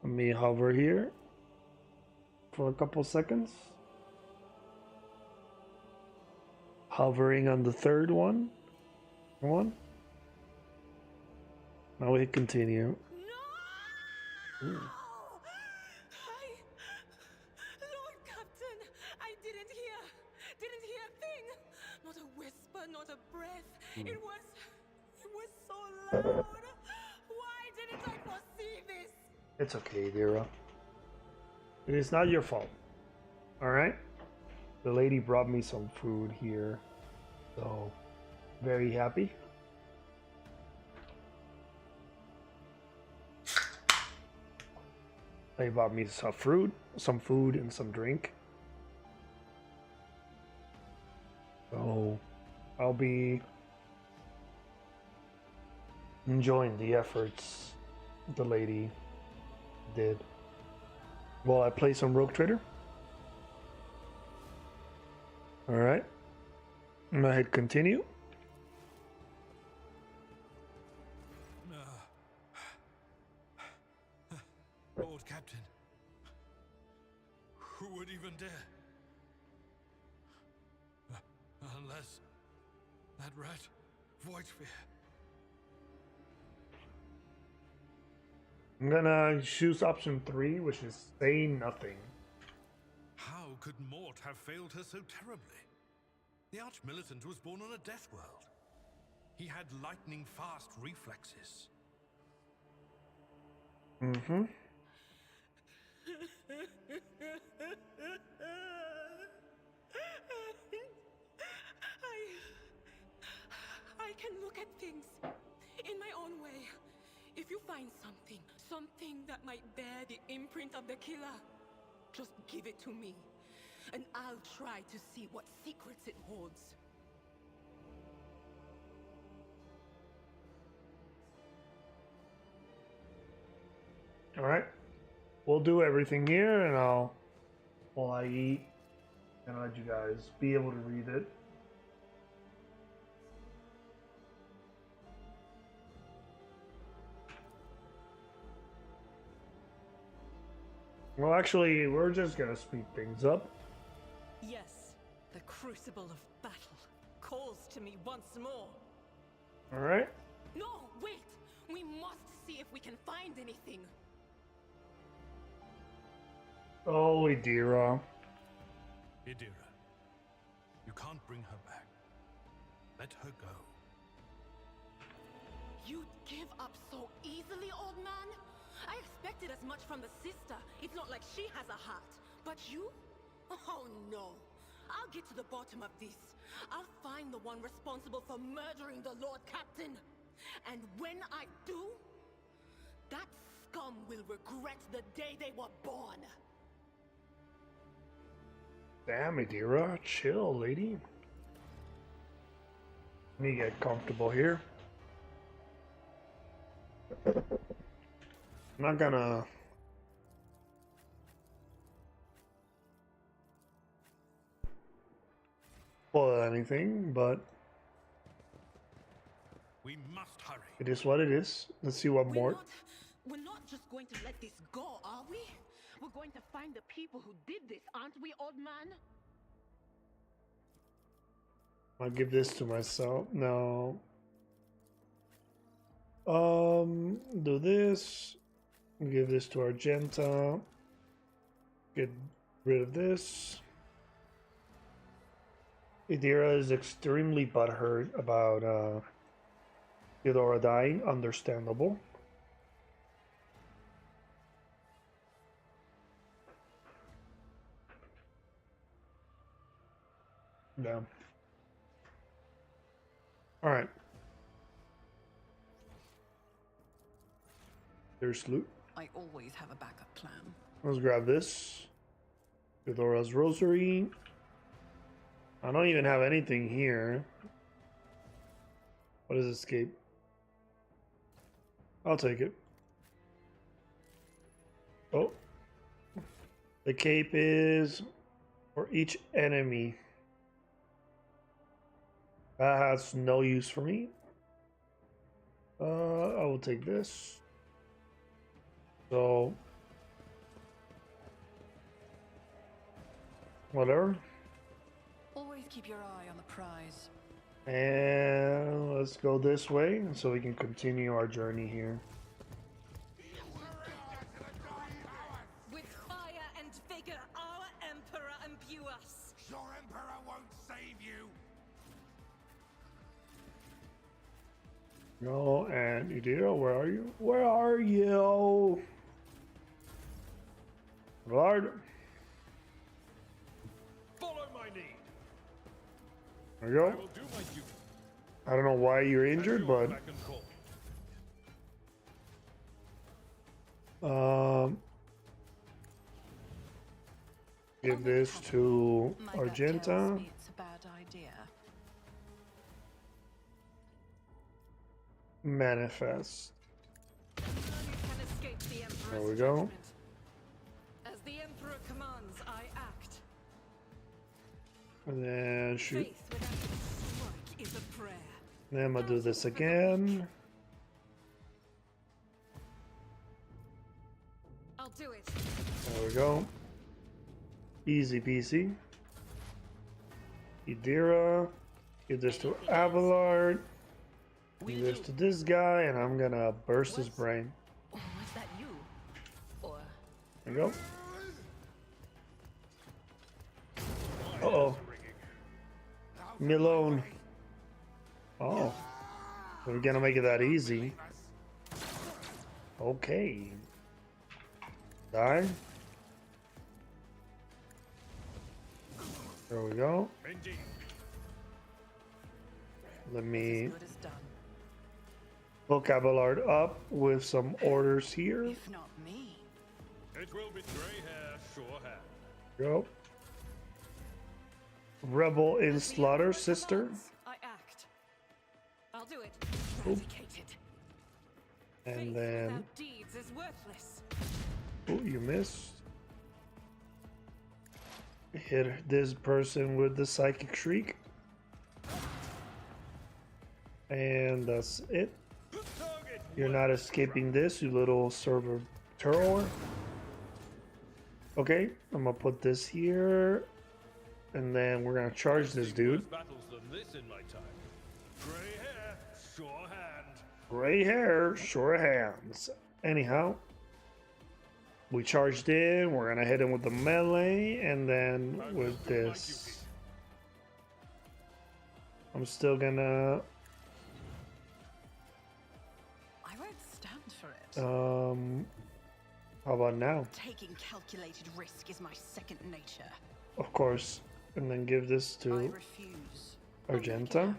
Let me hover here for a couple seconds. Hovering on the third one. Now we hit continue. No! Lord Captain, I didn't hear a thing. Not a whisper, not a breath. It was so loud. Why didn't I foresee this? It's okay, Dira. It is not your fault. Alright? The lady brought me some food here. So, very happy. They bought me some fruit, some food, and some drink. So, I'll be enjoying the efforts the lady did. While I play some Rogue Trader. Alright. I'm gonna hit continue. Lord Captain, who would even dare? Unless that rat, Voidsphere. I'm gonna choose option 3, which is say nothing. How could Mort have failed her so terribly? The Archmilitant was born on a death world. He had lightning-fast reflexes. Mm-hmm. I can look at things in my own way. If you find something that might bear the imprint of the killer, just give it to me, and I'll try to see what secrets it holds. All right. We'll do everything here, and while I eat, and let you guys be able to read it. Well, actually, we're just gonna speed things up. Yes, the crucible of battle calls to me once more. All right. No, wait! We must see if we can find anything. Oh, Idira. Idira, you can't bring her back. Let her go. You'd give up so easily, old man? I expected as much from the sister. It's not like she has a heart. But you? Oh no. I'll get to the bottom of this. I'll find the one responsible for murdering the Lord Captain. And when I do, that scum will regret the day they were born. Damn, Idira. Chill, lady. Let me get comfortable here. I'm not gonna spoil anything, but we must hurry. It is what it is. Let's see what more. We're not just going to let this go, are we? We're going to find the people who did this, aren't we, old man? I'll give this to myself. No. Do this. Give this to Argenta. Get rid of this. Idira is extremely butthurt about Theodora dying. Understandable. Yeah. All right. There's loot. I always have a backup plan. Let's grab this. Theodora's rosary. I don't even have anything here. What is escape? I'll take it. Oh. The cape is for each enemy. That has no use for me. I will take this. So, whatever. Always keep your eye on the prize. And let's go this way so we can continue our journey here. With fire and vigor, our Emperor imbue us. Your Emperor won't save you. No, and Idira, where are you? Where are you? Lord. Follow my lead. There you I go. will do my duty. I don't know why you're injured, but give this to Argenta. It's a bad idea. Manifest. None can escape the Emperor's There we go. judgment. As the Emperor commands, I act. And then shoot. Faith without a strike is a prayer. Then I'm gonna do this again. I'll do it. There we go. Easy peasy. Idira. Give this to Abelard. Give this to this guy, and I'm gonna burst his brain. Was that you? Or There you go. Uh-oh. Leave me alone. Oh. We're gonna make it that easy. Okay. Die. There we go. Indeed. Let me As good as done. hook Abelard up with some orders here. If not me. It will be grey hair, sure hand. Go. Rebel in As the slaughter, Emperor sister. commands, I act. I'll do it. Oop. Eradicated. And Faith then, without deeds is worthless. oh, you missed. Hit this person with the psychic shriek. And that's it. You're not escaping this, you little server terror. Okay, I'm gonna put this here. And then we're gonna charge this dude. Battles than this in my time. Grey hair, sure hand. Gray hair, short hands. Anyhow, we charged in. We're gonna hit him with the melee, and then with this, I'm still gonna. I won't stand for it. How about now? Taking calculated risk is my second nature. Of course, and then give this to I refuse. Argenta.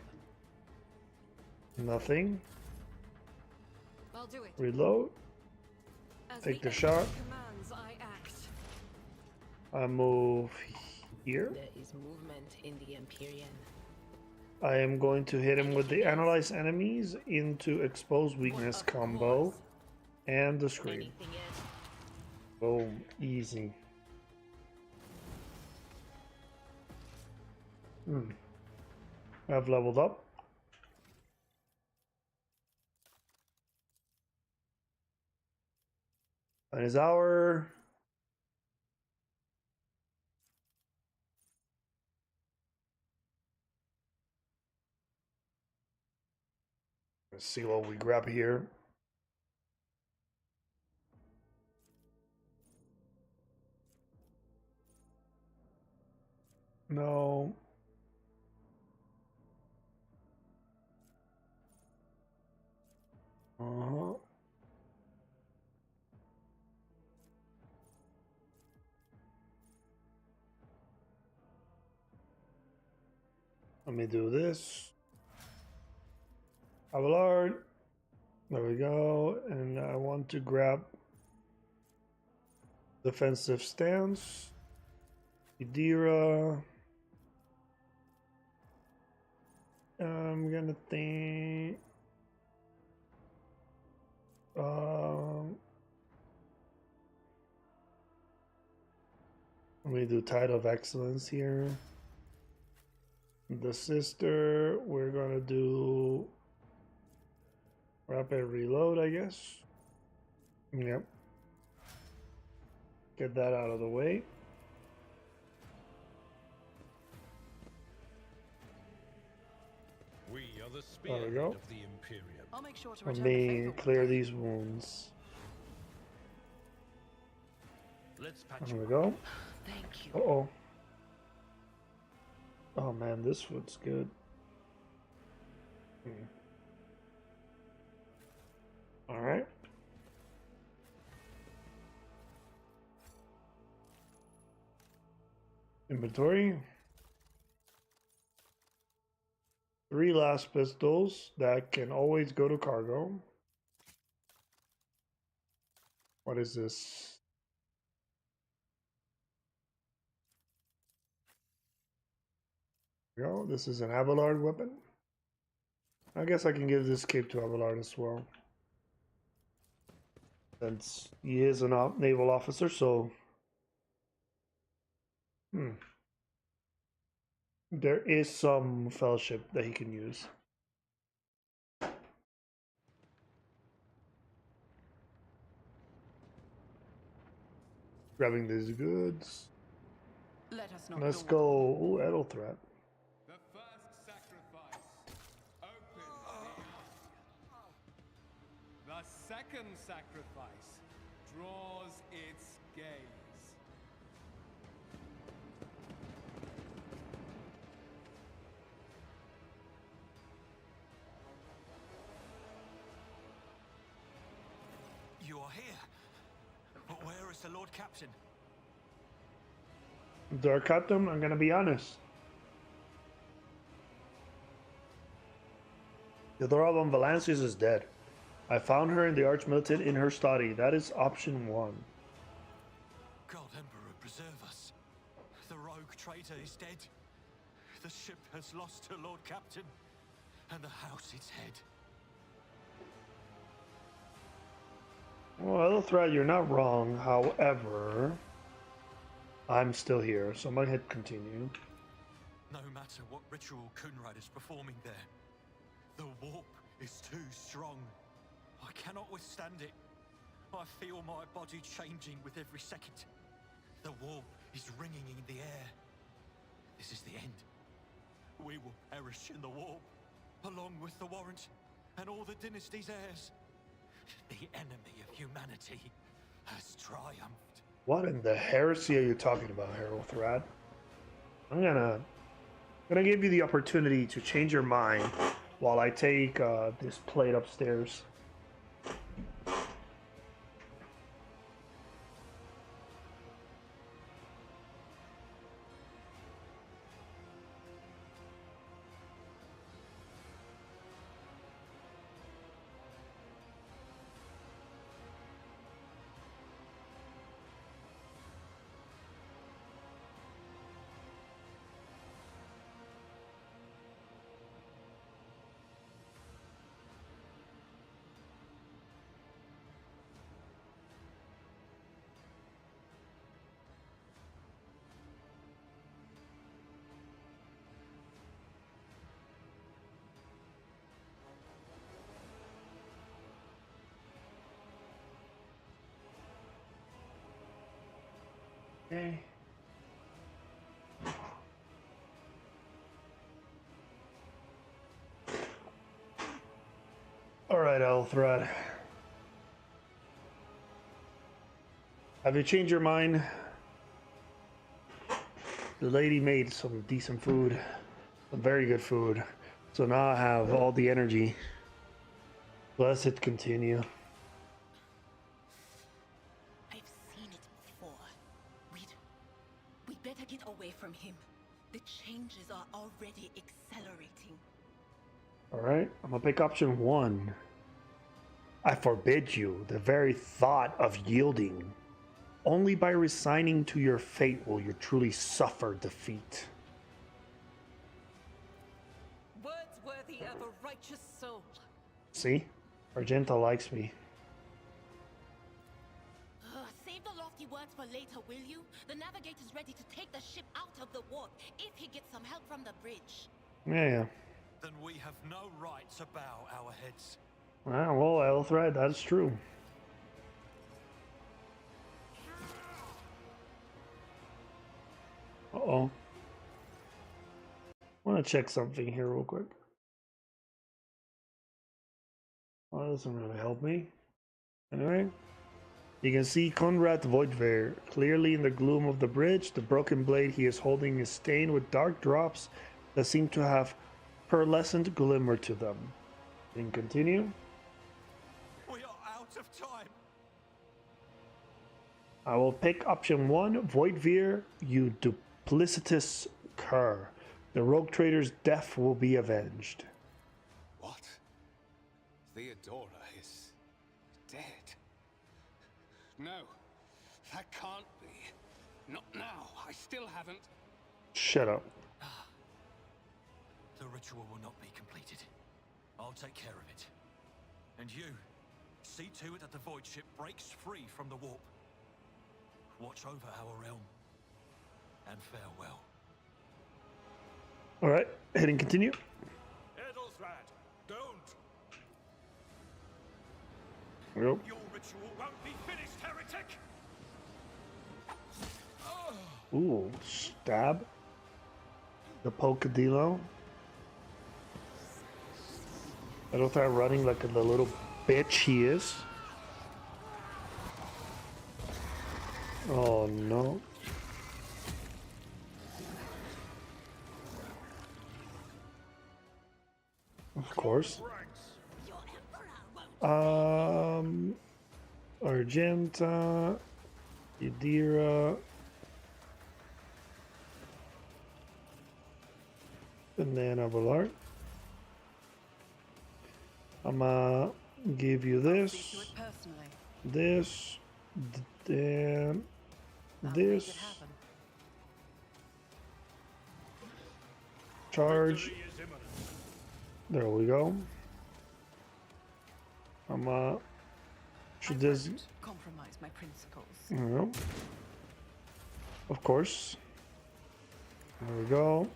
Nothing. I'll do it. Reload. Take the shot. Commands, I act. I move here. There is movement in the Empyrean. I am going to hit him with the analyze enemies into expose weakness combo and the screen. Boom, easy. I've leveled up. And is our let's see what we grab here. No. Let me do this. Abelard. There we go. And I want to grab defensive stance. Idira. I'm gonna think. Let me do Tide of Excellence here. The sister, we're gonna do rapid reload, I guess. Yep. Get that out of the way. We are the There we go. of the Imperium. I'll make sure to Let return the me favor. clear these wounds. Let's patch There we go. Thank you. Uh-oh. Oh man, this food's good. Alright. Inventory. 3 last pistols that can always go to cargo. What is this? Go. This is an Abelard weapon. I guess I can give this cape to Abelard as well. Since he is a naval officer, so... There is some fellowship that he can use. Grabbing these goods. Let us not Let's go. Ooh, Edel threat. The first sacrifice opens the second sacrifice draws its gaze. You are here. But where is the Lord Captain? Dark Captain, I'm gonna be honest. The Thorab on Valancius is dead. I found her in the Archmilitant in her study. That is option 1. God Emperor, preserve us. The rogue traitor is dead. The ship has lost her Lord Captain, and the house its head. Well, Threat, you're not wrong. However, I'm still here, so I'm gonna hit continue. No matter what ritual Kunrad is performing there, the warp is too strong. I cannot withstand it. I feel my body changing with every second. The warp is ringing in the air. This is the end. We will perish in the warp, along with the warrant, and all the dynasty's heirs. The enemy of humanity has triumphed. What in the heresy are you talking about, Harold Thrad? I'm gonna give you the opportunity to change your mind while I take this plate upstairs. Okay. All right, Elthred. Have you changed your mind? The lady made some decent food, some very good food. So now I have all the energy. Blessed continue. I've seen it before. We'd better get away from him. The changes are already accelerating. All right, I'm gonna pick option 1. I forbid you the very thought of yielding. Only by resigning to your fate will you truly suffer defeat. Words worthy of a righteous soul. See? Argenta likes me. Save the lofty words for later, will you? The navigator's ready to take the ship out of the warp if he gets some help from the bridge. Yeah. Then we have no right to bow our heads. Well, Elthred, that's true. Uh-oh. I want to check something here real quick. Well, that doesn't really help me. Anyway, you can see Conrad Voidver clearly in the gloom of the bridge. The broken blade he is holding is stained with dark drops that seem to have pearlescent glimmer to them. And continue. We are out of time. I will pick option 1, Voidveer, you duplicitous cur. The rogue trader's death will be avenged. What? Theodora is dead? No, that can't be. Not now. I still haven't. Shut up. The ritual will not be completed. I'll take care of it. And you, see to it that the void ship breaks free from the warp. Watch over our realm. And farewell. Alright, head and continue. Edelthrad, don't! Yep. Your ritual won't be finished, heretic! Ooh, stab. The Pocadillo. Edelthrad running like the little bitch he is. Oh no. Of course. Argenta, Yadira, and then Abelard. I'm gonna give you this, this, then this. Charge. There we go. Should this compromise my principles? Yeah. Of course. There we go.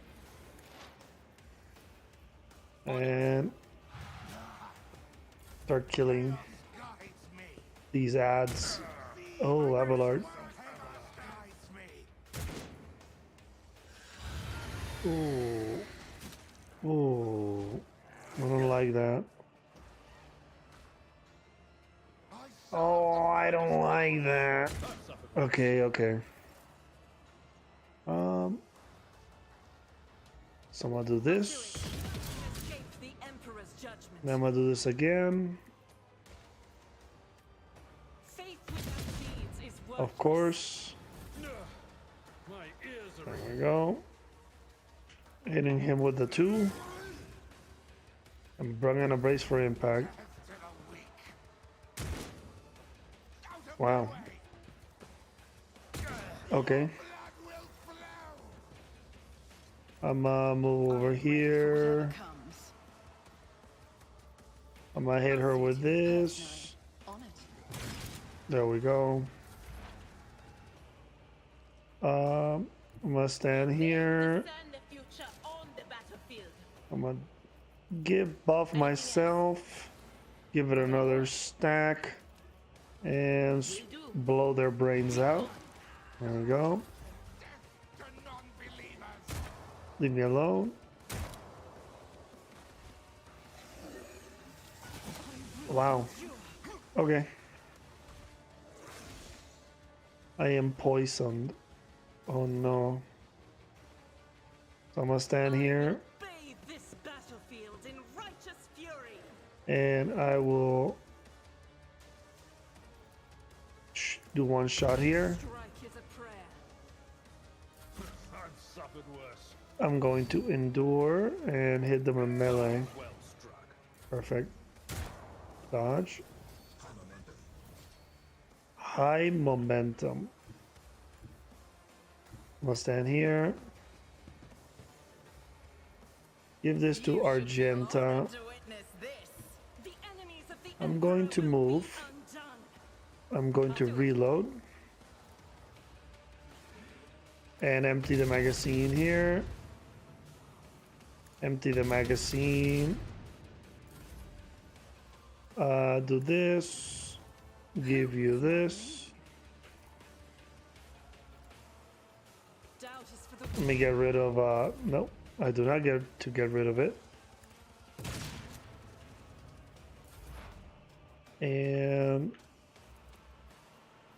And start killing these ads. Oh, Abelard. Ooh. Ooh. I don't like that. Oh, I don't like that. Okay, okay. So I'm gonna do this. Then I'm gonna do this again. Of course. There we go. Hitting him with the 2. And bringing a brace for impact. Wow. Okay. I'm gonna move over here. I'm gonna hit her with this. There we go. I'm gonna stand here. I'm gonna buff myself. Give it another stack. And blow their brains out. There we go. Leave me alone. Wow. Okay. I am poisoned. Oh no. So I'm gonna stand here. And I will do one shot here. I'm going to endure and hit them in melee. Perfect. Dodge. High momentum. I'm gonna stand here. Give this to Argenta. I'm going to move. I'm going to reload. And empty the magazine here. Empty the magazine. Do this. Give you this. Let me get rid of, no, I do not get to get rid of it. And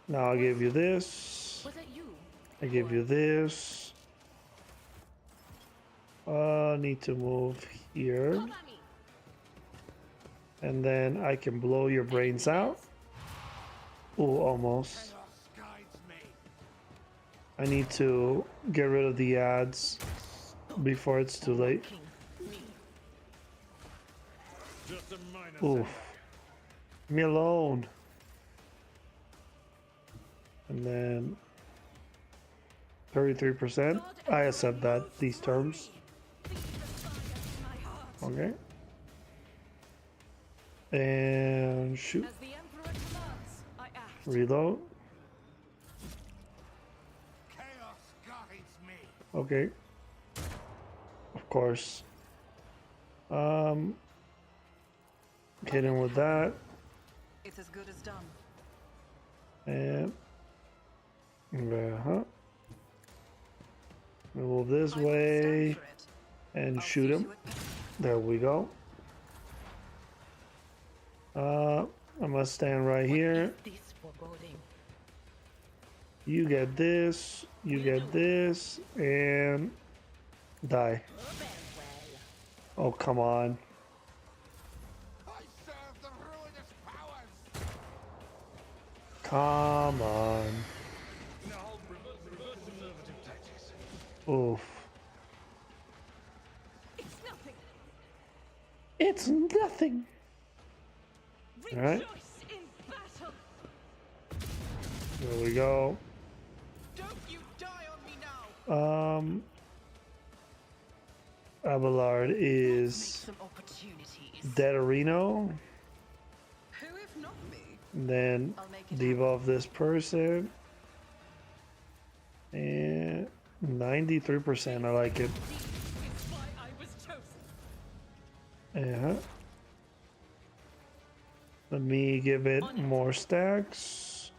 now I'll give you this. I give you this. Need to move here. And then I can blow your brains out. Oh, almost. I need to get rid of the ads before it's too late. Oof. Leave me alone. And then 33%. I accept that, these terms. Okay. And shoot. Reload. Okay. Of course. Hit him with that. It's as good as done. And move this way and shoot him. There we go. I'm gonna stand right here. You get this, you get this, and die. Oh, come on. Come on. Oof. It's nothing. All right. There we go. Abelard is Deterino. Then debuff this person. And 93%, I like it. Yeah. Let me give it more stacks.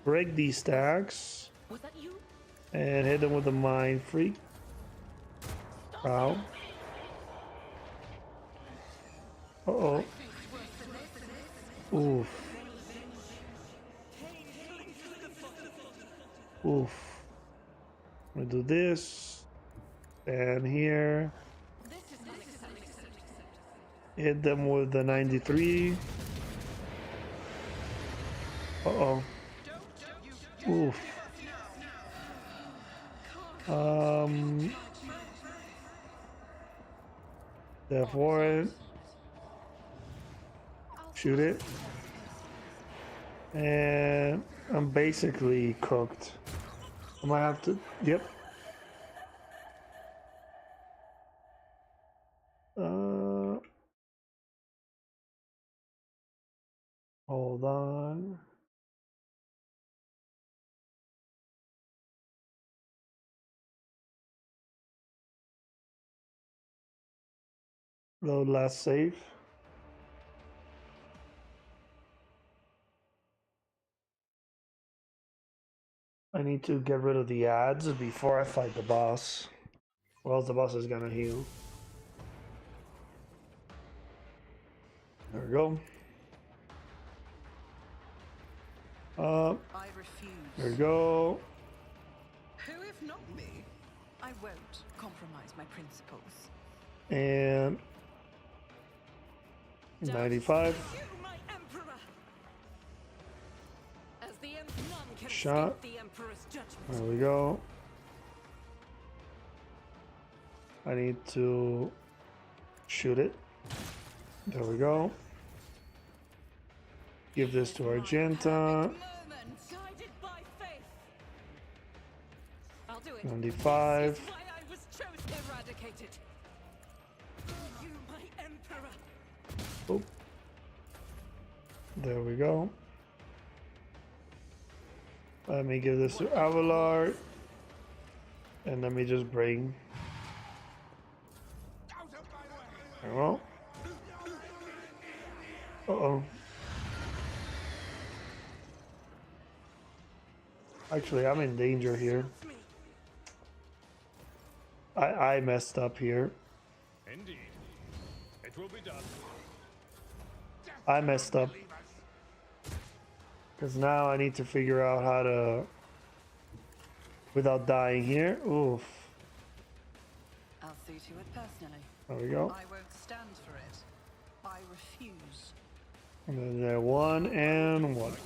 Break these stacks. And hit them with the Mind Freak. Wow. Uh-oh. Oof. Oof. We do this. And here. Hit them with the 93. Uh-oh. Oof. Therefore, shoot it. And I'm basically cooked. I might have to, yep. Hold on. Load last save. I need to get rid of the ads before I fight the boss. Or else the boss is gonna heal. There we go. I refuse. There we go. Who if not me? I won't compromise my principles. And 95. Shot. There we go. I need to shoot it. There we go. Give this to Argenta. 95. Oh. There we go. Let me give this to Avalard. And let me just bring. There we go. Uh-oh. Actually, I'm in danger here. I messed up here. Indeed. It will be done. I messed up. Because now I need to figure out how to... Without dying here. Oof. I'll see to it personally. There we go. I won't stand for it. I refuse. And then there 1 and 1.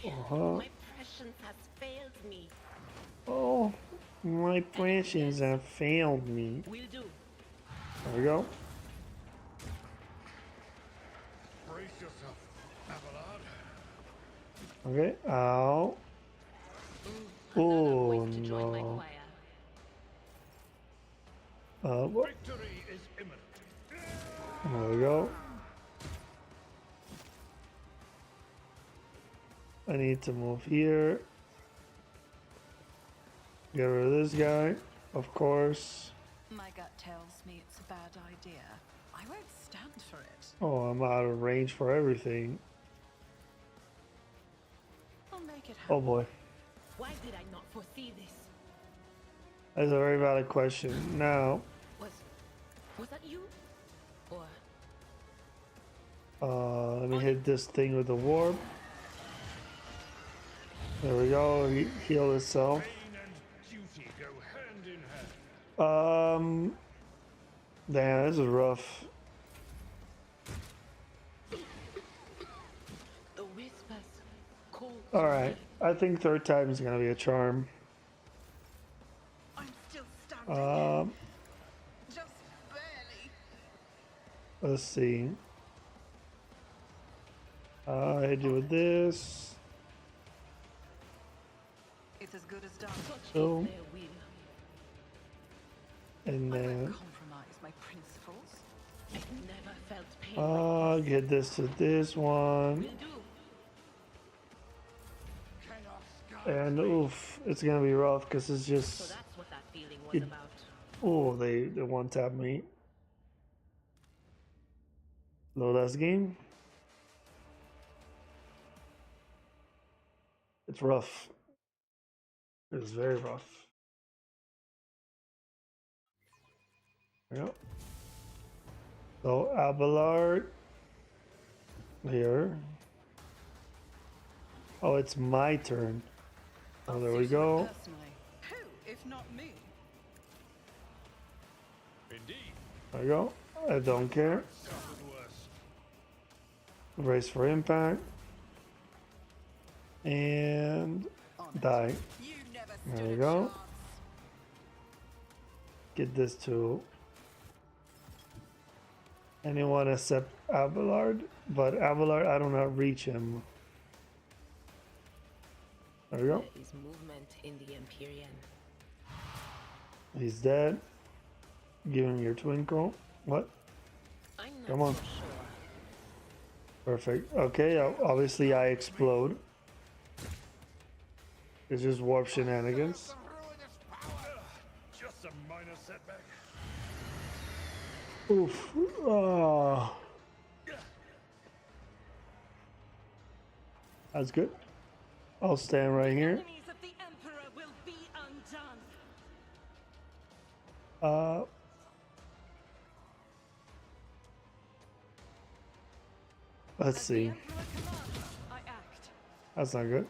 My prescience has failed me. Oh, my prescience have failed me. Will do. There we go. Brace yourself, Avalard. Okay, ow. Oh no. What? Victory is imminent. There we go. I need to move here. Get rid of this guy, of course. My gut tells me it's a bad idea. I won't stand for it. Oh, I'm out of range for everything. I'll make it happen. Oh boy. Why did I not foresee this? That's a very valid question. Now, Was that you? Or let me hit this thing with the warp. There we go. He healed itself. Pain and duty go hand in hand. Damn, this is rough. the whispers call. All right, I think third time is gonna be a charm. I'm still standing. Just barely. Let's see. I do this. It's as good as done. So, and I won't then compromise my principles. I never felt pain. get this to this one. Will do. And oof, it's gonna be rough because it's So just. that's what that feeling was about. Oh, they one tap me. Low last game. It's rough. It's very rough. Yep. So Abelard here. Oh, it's my turn. Oh, there we go. Who, if not me? Indeed. There we go. I don't care. Brace for impact. And die. There we go. Get this to anyone except Abelard, but Abelard, I do not reach him. There we go. There is movement in the Empyrean. He's dead. Give him your twinkle. What? Come on. Perfect. Okay, obviously I explode. It's just warp shenanigans. Just a minor setback. Oof. Oh. That's good. I'll stand right here. Enemies of the Emperor will be undone. Let's see. I act. That's not good.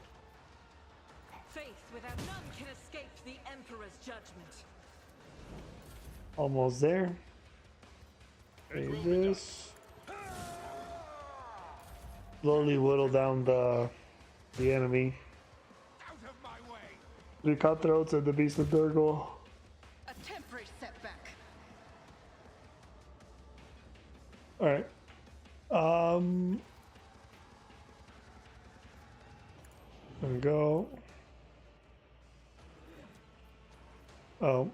Faith without none can escape the Emperor's judgment. Almost there. Save this. Slowly whittle down the enemy. The cutthroats and the beast of Durgal. A temporary setback. Alright. There we go. Oh.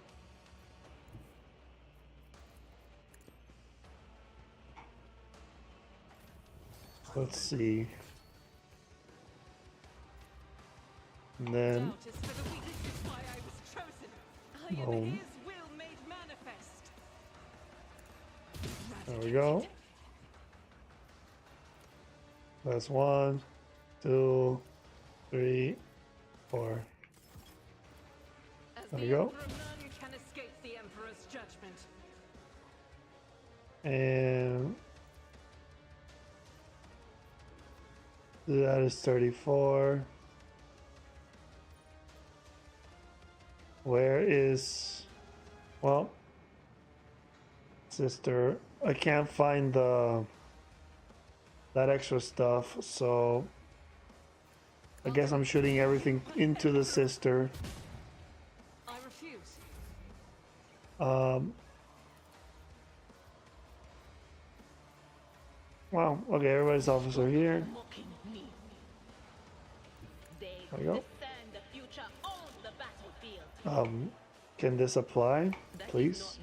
Let's see. And then boom. There we go. That's 1, 2, 3, 4. There we go. And that is 34. Where is, well, sister, I can't find that extra stuff, so I guess I'm shooting everything into the sister. I refuse. Wow, okay, everybody's officer here. There we go. Can this apply, please?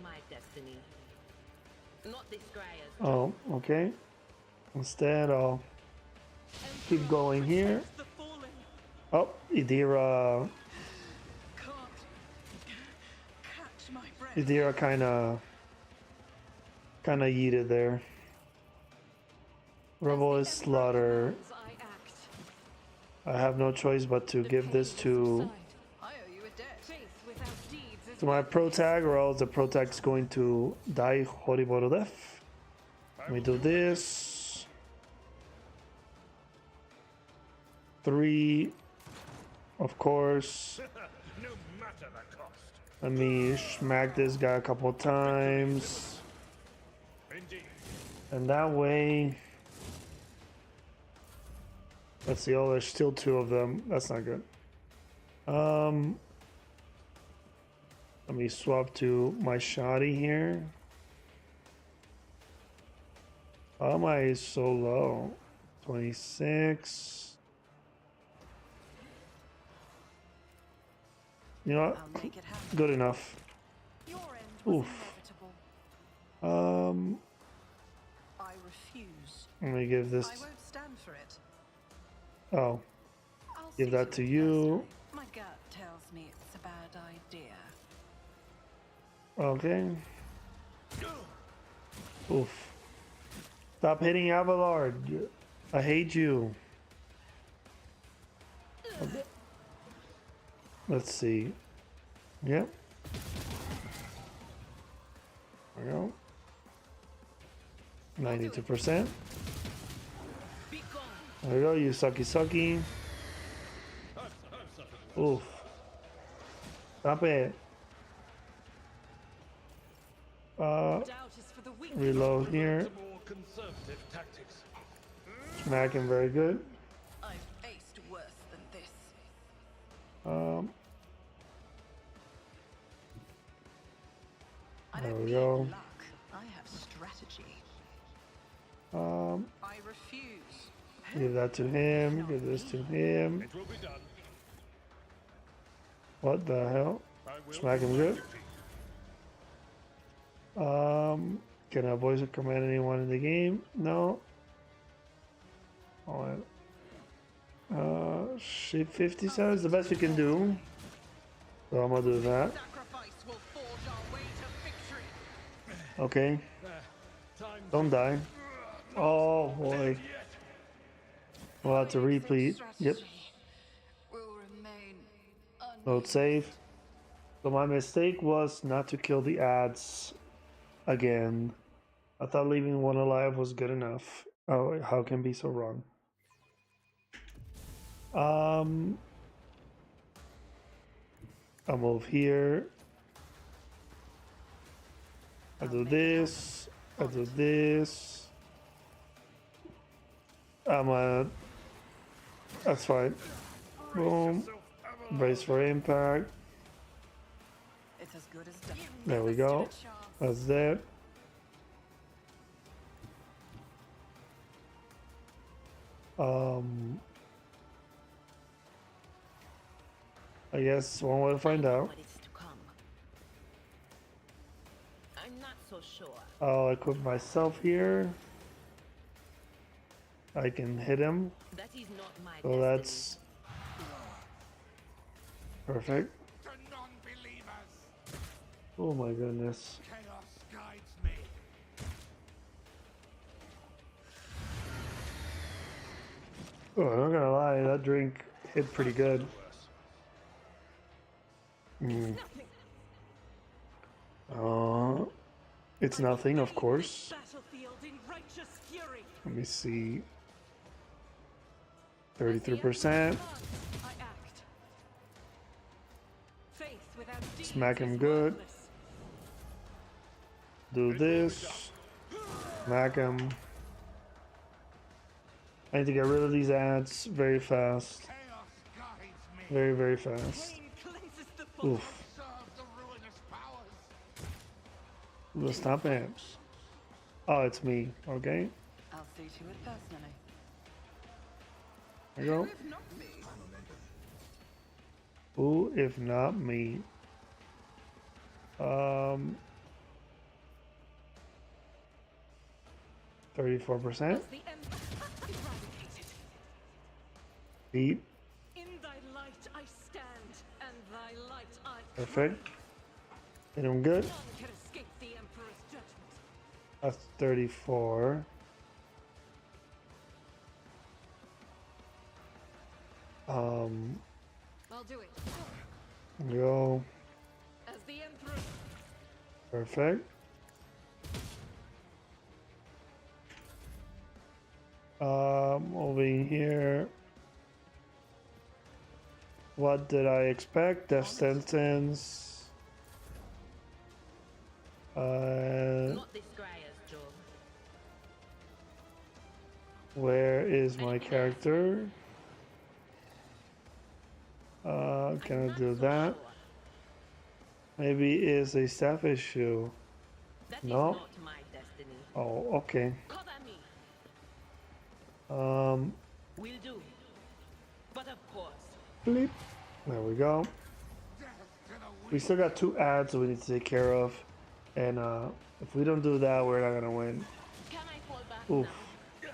Oh, okay. Instead, I'll keep going here. Oh, Idira kind of yeeted there. Rebel is slaughter. I have no choice but to give this to my protag, or else the protag is going to die horrible death. Let me do this. 3, of course. No matter the cost. Let me smack this guy a couple times. Indeed. And that way. Let's see, oh, there's still 2 of them. That's not good. Let me swap to my shoddy here. Why am I so low? 26. You know what? Good enough. Oof. I refuse. Let me give this. I won't stand for it. Oh. Give that to you. My gut tells me it's a bad idea. Okay. Oof. Stop hitting Abelard. I hate you. Okay. Let's see. Yep. There we go. 92%. There we go, you sucky sucky. Oof. Stop it. Reload here. Smack him very good. I've faced worse than this. There we go. Luck. I have strategy. I refuse. Give that to him. Give this to him. It will be done. What the hell? Smack him good. Can I voice or command anyone in the game? No. Alright. Shape 50 sounds the best we can do. So I'm gonna do that. Okay. Don't die. Oh boy. We'll have to replete. Yep. Load save. So my mistake was not to kill the ads again. I thought leaving one alive was good enough. Oh, how can it be so wrong? I'll move here. I do this. I do this. That's fine. Boom. Brace for impact. It's as good as done. There we go. That's that. I guess one way to find out. I'm not so sure. I'll equip myself here. I can hit him. That is not my So that's perfect. Oh my goodness. Chaos guides me. Oh, I'm not gonna lie, that drink hit pretty good. It's nothing, of course. Let me see. 33%. Smack him good. Do this. Smack him. I need to get rid of these ads very fast. Very, very fast. Oof. Let's stop it. Oh, it's me. Okay. I'll see to it personally. There you go. Who if not me? 34%. Beat. In thy light I stand, and thy light I Perfect. Hit him good. None can escape the Emperor's judgment. That's 34. I'll do it. Go. As the Emperor. Perfect. Moving here. What did I expect? Death sentence. Not this Scryer's job. Where is my character? Can I do that? Maybe it's a staff issue. That No. is not my destiny. Oh, okay. Cover me. Will do. But of course. Bleep. There we go. We still got 2 ads we need to take care of. And if we don't do that, we're not gonna win. Can I fall back Oof. now?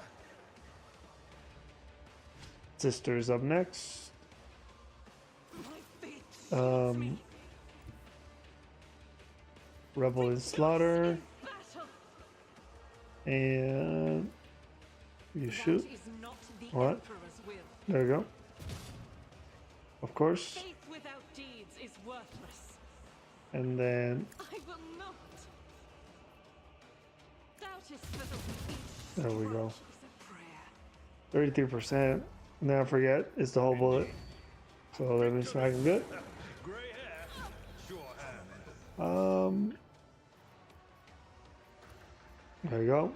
Sister's up next. Rebel in Slaughter. And you shoot. What? There you go. Of course. Faith without deeds is worthless. And then I will not. Doubt is for the weak. there we go. Is a prayer. 33%. Never forget, it's the whole bullet. So let me smack him good. There you go.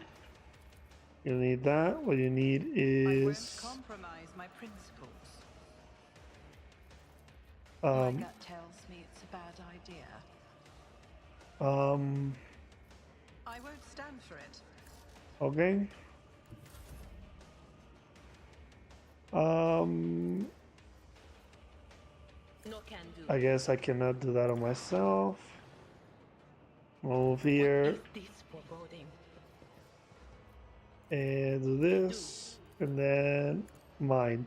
You need that. What you need is. I won't compromise my principles. My gut tells me it's a bad idea. I won't stand for it. Okay. No can do. I guess I cannot do that on myself. Move here. What is this foreboding? And do this. And then mine.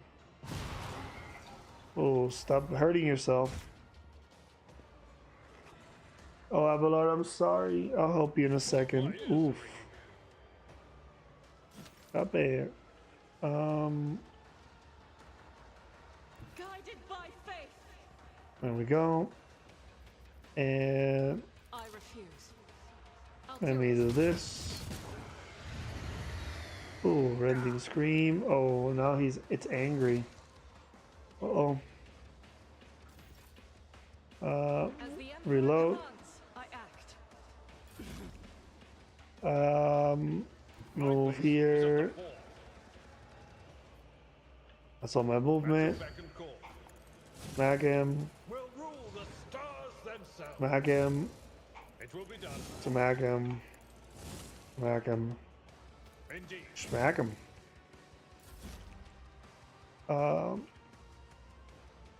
Oh, stop hurting yourself. Oh, Abelard, I'm sorry. I'll help you in a second. Oof. Not bad. Guided by faith. There we go. And I refuse. let me do this. Ooh, rending scream. Oh, now it's angry. Uh-oh. Reload. Move here. That's all my movement. Smack him. Smack him. Smack him. Smack him. Smack him.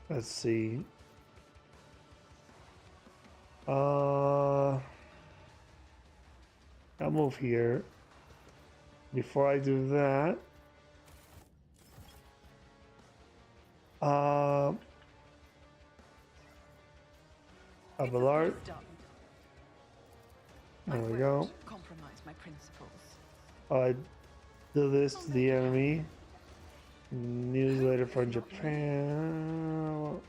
Let's see. I'll move here. Before I do that, Abelard. There we go. Compromise my principles. I do this to the enemy. Newsletter from Japan.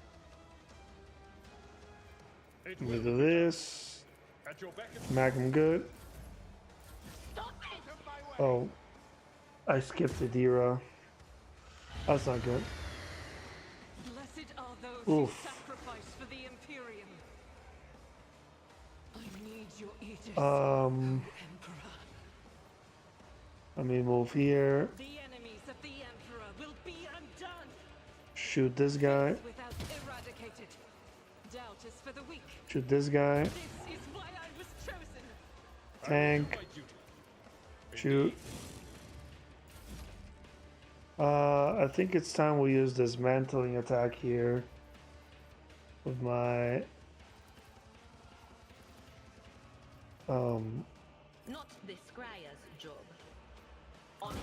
Let me do this. Smack him good. Oh, I skipped the Dira. That's not good. Blessed are those Oof. who sacrifice for the Imperium. I need your edict, Emperor. Let me move here. The enemies of the Emperor will be undone. Shoot this guy. Without eradicated. Doubt is for the weak. Shoot this guy. This is why I was chosen. Tank. Shoot. I think it's time we use this mantling attack here with my Not the Scryer's job. On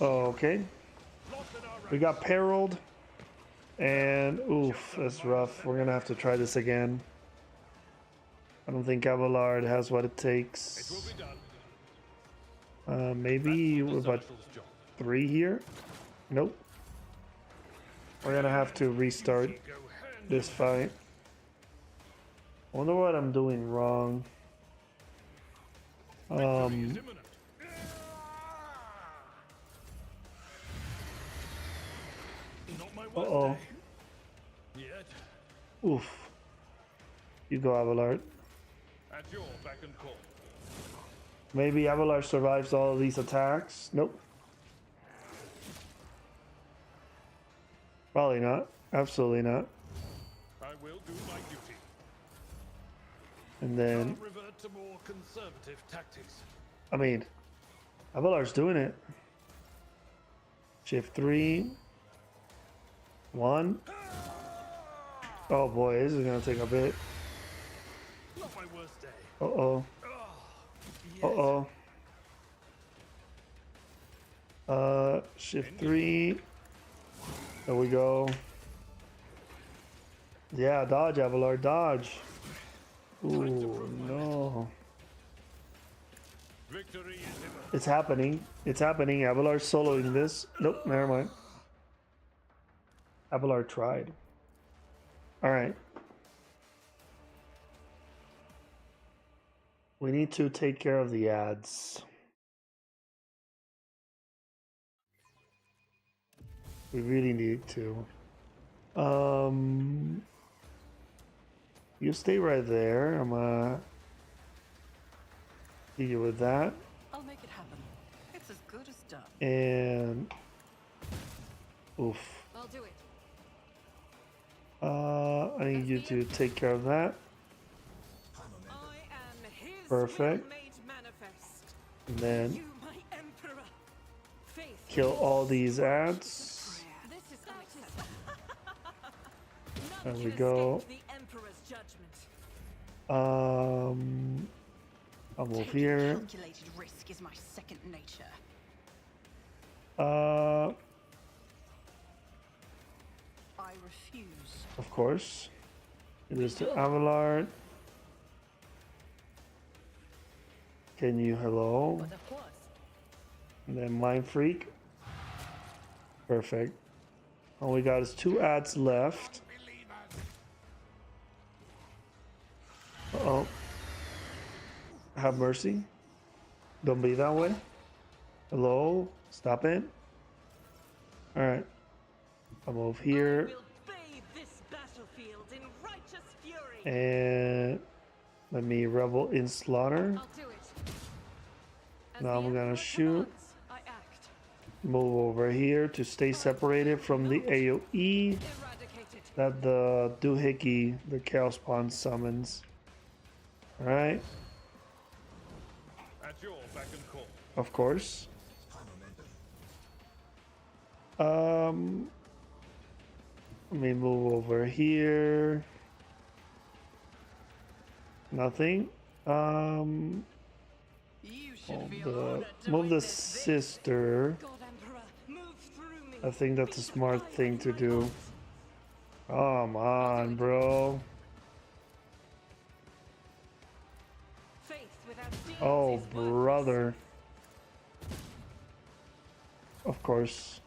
okay. We got perilled. And oof, that's rough. We're gonna have to try this again. I don't think Abelard has what it takes. Maybe about 3 here? Nope. We're gonna have to restart this fight. I wonder what I'm doing wrong. Uh-oh. Oof. You go, Abelard. At your beck and call. Maybe Abelard survives all of these attacks. Nope. Probably not. Absolutely not. I will do my duty. And then, I'll revert to more conservative tactics. I mean, Abelard's doing it. Shift 3. 1. Oh boy, this is gonna take a bit. Not my worst day. Uh-oh. Uh-oh. Shift 3. There we go. Yeah, dodge, Abelard, dodge. Ooh, no. Victory is imminent. It's happening. It's happening. Abelard's soloing this. Nope, never mind. Abelard tried. Alright. We need to take care of the ads. We really need to. You stay right there. I'm gonna hit you with that. I'll make it happen. It's as good as done. And oof. I'll do it. I need you to take care of that. Perfect. And then kill all these ads. There we go. I'll move here. Calculated risk is my second nature. I refuse. Of course. It is to Abelard. Can you hello? And then Mind Freak. Perfect. All we got is 2 ads left. Uh-oh. Have mercy. Don't be that way. Hello? Stop it. Alright. I'll move here. And let me revel in slaughter. Now I'm gonna shoot. Move over here to stay separated from the AoE that the doohickey, the Chaos Spawn, summons. Alright. Of course. Let me move over here. Move the sister. I think that's a smart thing to do. Come on, bro. Oh, brother. Of course.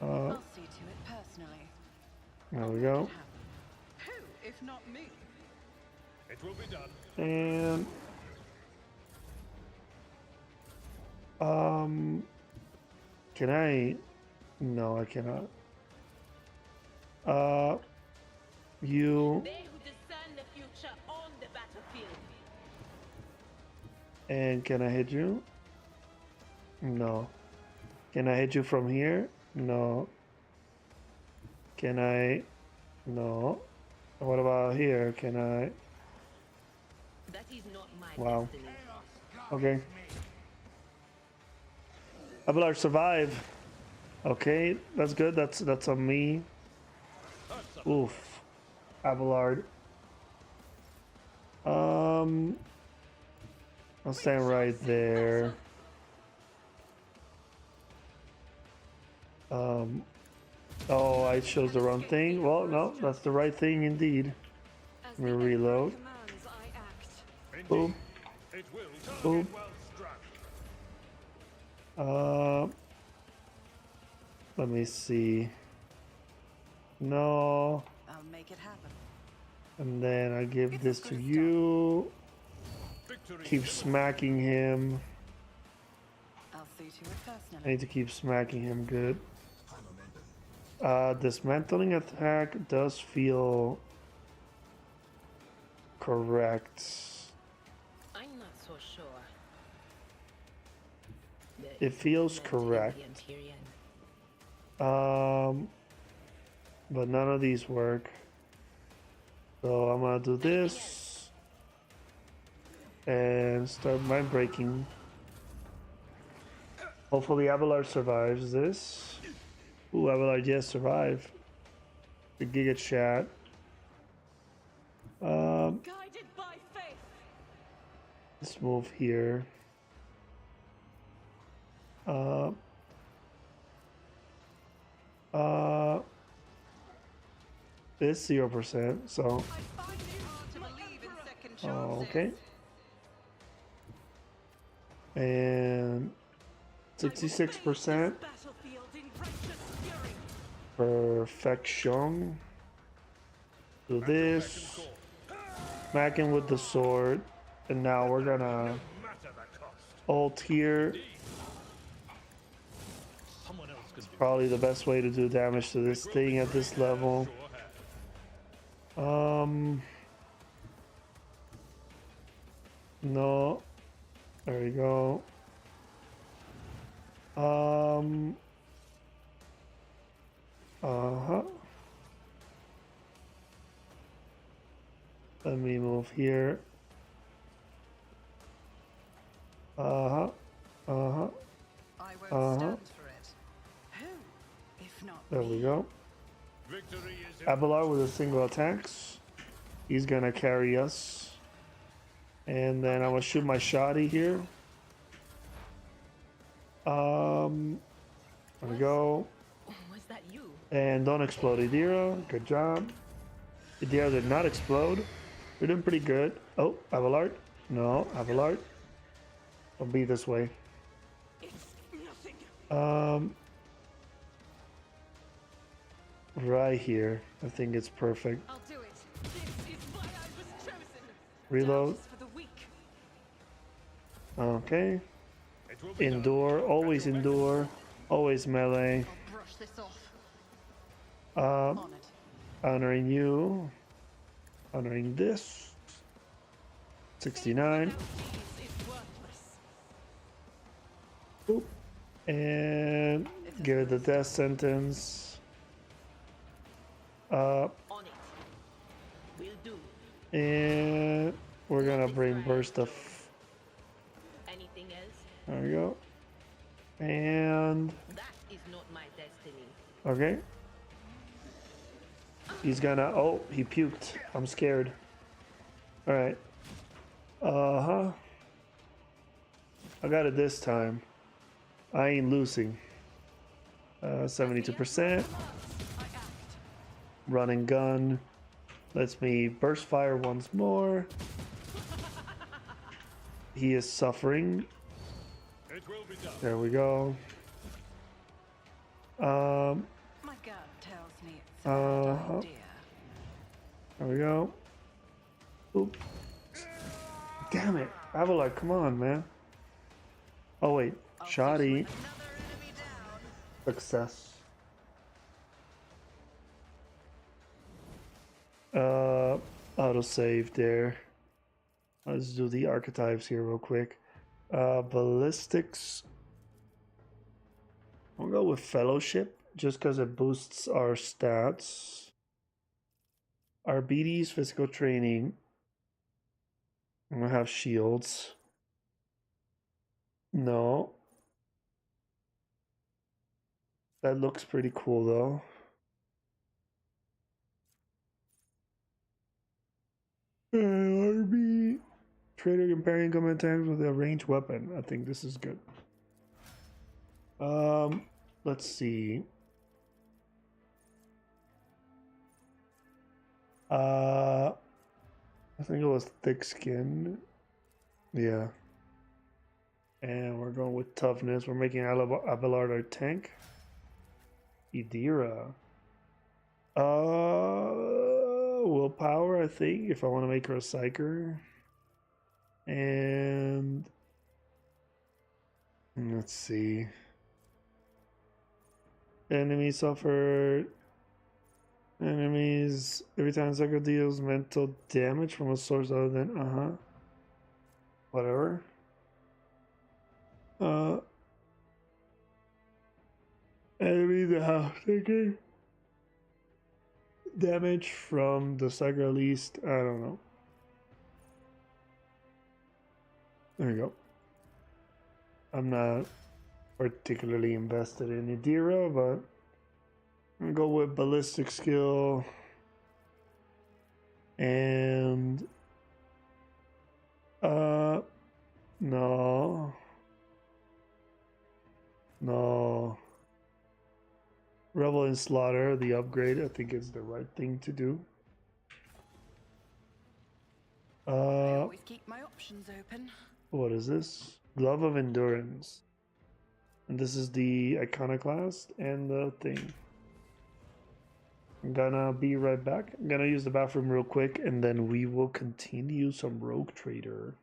I'll see to it personally. There we go. Who, if not me? It will be done. And can I? No, I cannot. You. They who discern the future on the battlefield. And can I hit you? No. Can I hit you from here? No. Can I? No. What about here? Can I? That is not my Wow. destiny. Okay. Abelard survive. Okay, that's good. That's on me. Oof. Abelard. I'll stand right there. Oh, I chose the wrong thing. Well, no, that's the right thing indeed. Let me reload. Boom. Boom. Let me see. No. I'll make it happen. And then I give this to you. Keep smacking him. I'll see to it personally. I need to keep smacking him good. Dismantling attack does feel correct. I'm not so sure. It feels correct. But none of these work. So I'm gonna do this and start mind breaking. Hopefully Abelard survives this. Ooh, Abelard, yes, survive. The Giga Chat. Guided by faith. Let's move here. It's 0%, so. Okay. And 66%. Perfection. Do this. Smack him with the sword. And now we're gonna ult here. Probably the best way to do damage to this thing at this level. No. There we go. Let me move here. I won't stand for it. Who, if not There we me? go. Abelard with a single attacks. He's gonna carry us. And then I'm gonna shoot my shotty here. There we go. Was that you? And don't explode, Idira. Good job. Idira did not explode. We're doing pretty good. Oh, Abelard. No, Abelard. I'll be this way. Right here. I think it's perfect. I'll do it. This is why I was chosen. Reload. For the weak. Okay. Endure. Always endure. Always melee. I'll brush this off. Honoring you. Honoring this. 69. Oop. And give it the death sentence. On it. Will do. And we're gonna bring burst of. Anything else? There we go. And That is not my destiny. okay. He's gonna. Oh, he puked. I'm scared. All right. I got it this time. I ain't losing. 72%. Run and gun. Lets me burst fire once more. He is suffering. There we go. My gut tells me it's a bad idea. There we go. Oop. Damn it. Abelard, come on, man. Oh, wait. Shoddy. Success. Autosave there. Let's do the archetypes here real quick. Ballistics. I'll go with Fellowship just because it boosts our stats. Our BD's physical training. I'm gonna have shields. No. That looks pretty cool though. RB. Trader comparing combat times with a ranged weapon. I think this is good. Let's see. I think it was thick skin. Yeah. And we're going with toughness. We're making Abelard our tank. Idira. Willpower, I think, if I want to make her a psyker. And let's see. Enemies suffer. Enemies every time psyker deals mental damage from a source other than whatever. Enemies that have taken damage from the psyker at least. I don't know. There you go. I'm not particularly invested in Idira, but I'm gonna go with ballistic skill and no. Revel in Slaughter, the upgrade, I think is the right thing to do. I always keep my options open. What is this? Glove of Endurance. And this is the Iconoclast and the thing. I'm gonna be right back. I'm gonna use the bathroom real quick and then we will continue some Rogue Trader.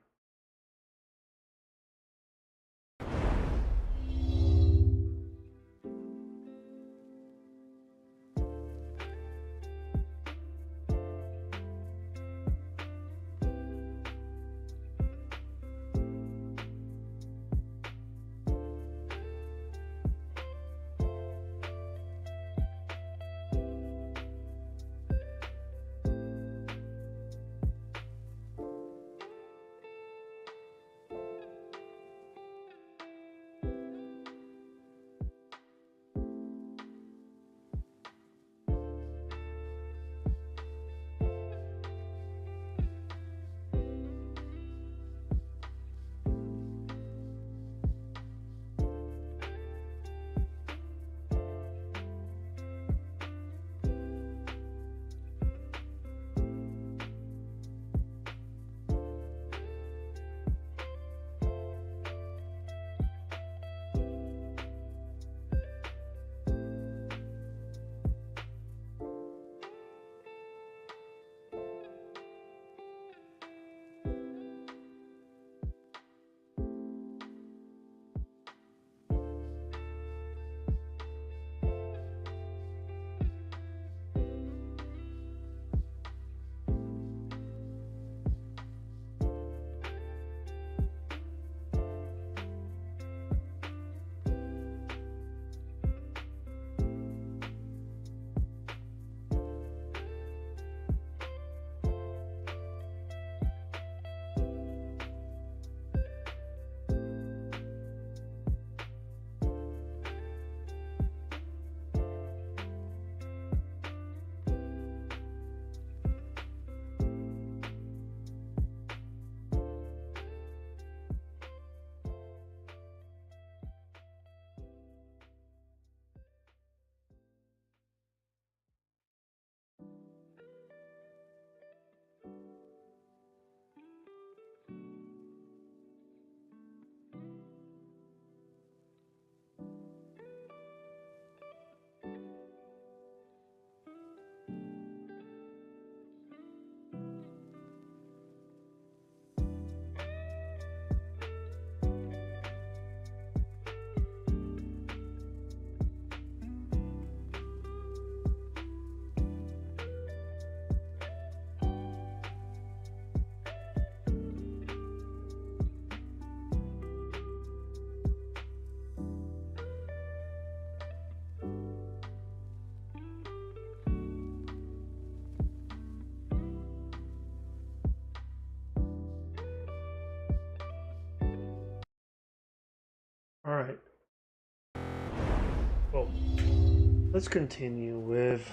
Let's continue with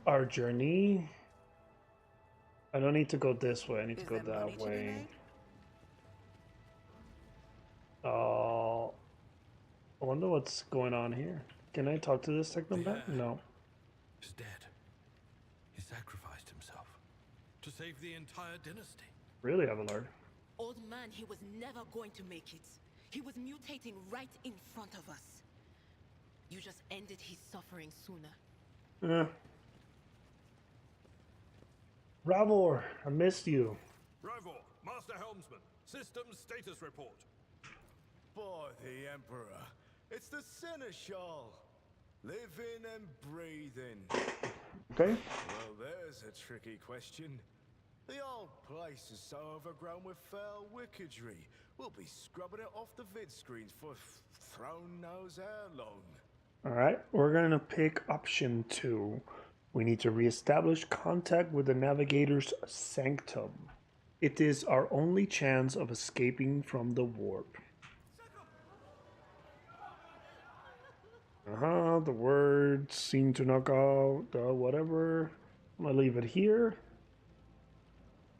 our journey. I don't need to go this way. I need to go that way. I wonder what's going on here. Can I talk to this technobat? No. He's dead. He sacrificed himself to save the entire dynasty. Really, Abelard? Old man, he was never going to make it. He was mutating right in front of us. You just ended his suffering sooner. Yeah. Ravor, I missed you. Ravor, Master Helmsman, systems status report. By the Emperor, it's the Seneschal. Living and breathing. Okay. Well, there's a tricky question. The old place is so overgrown with foul wickedry. We'll be scrubbing it off the vid screens for throne knows how long. Alright, we're gonna pick option 2. We need to reestablish contact with the navigator's sanctum. It is our only chance of escaping from the warp. The words seem to knock out whatever. I'm gonna leave it here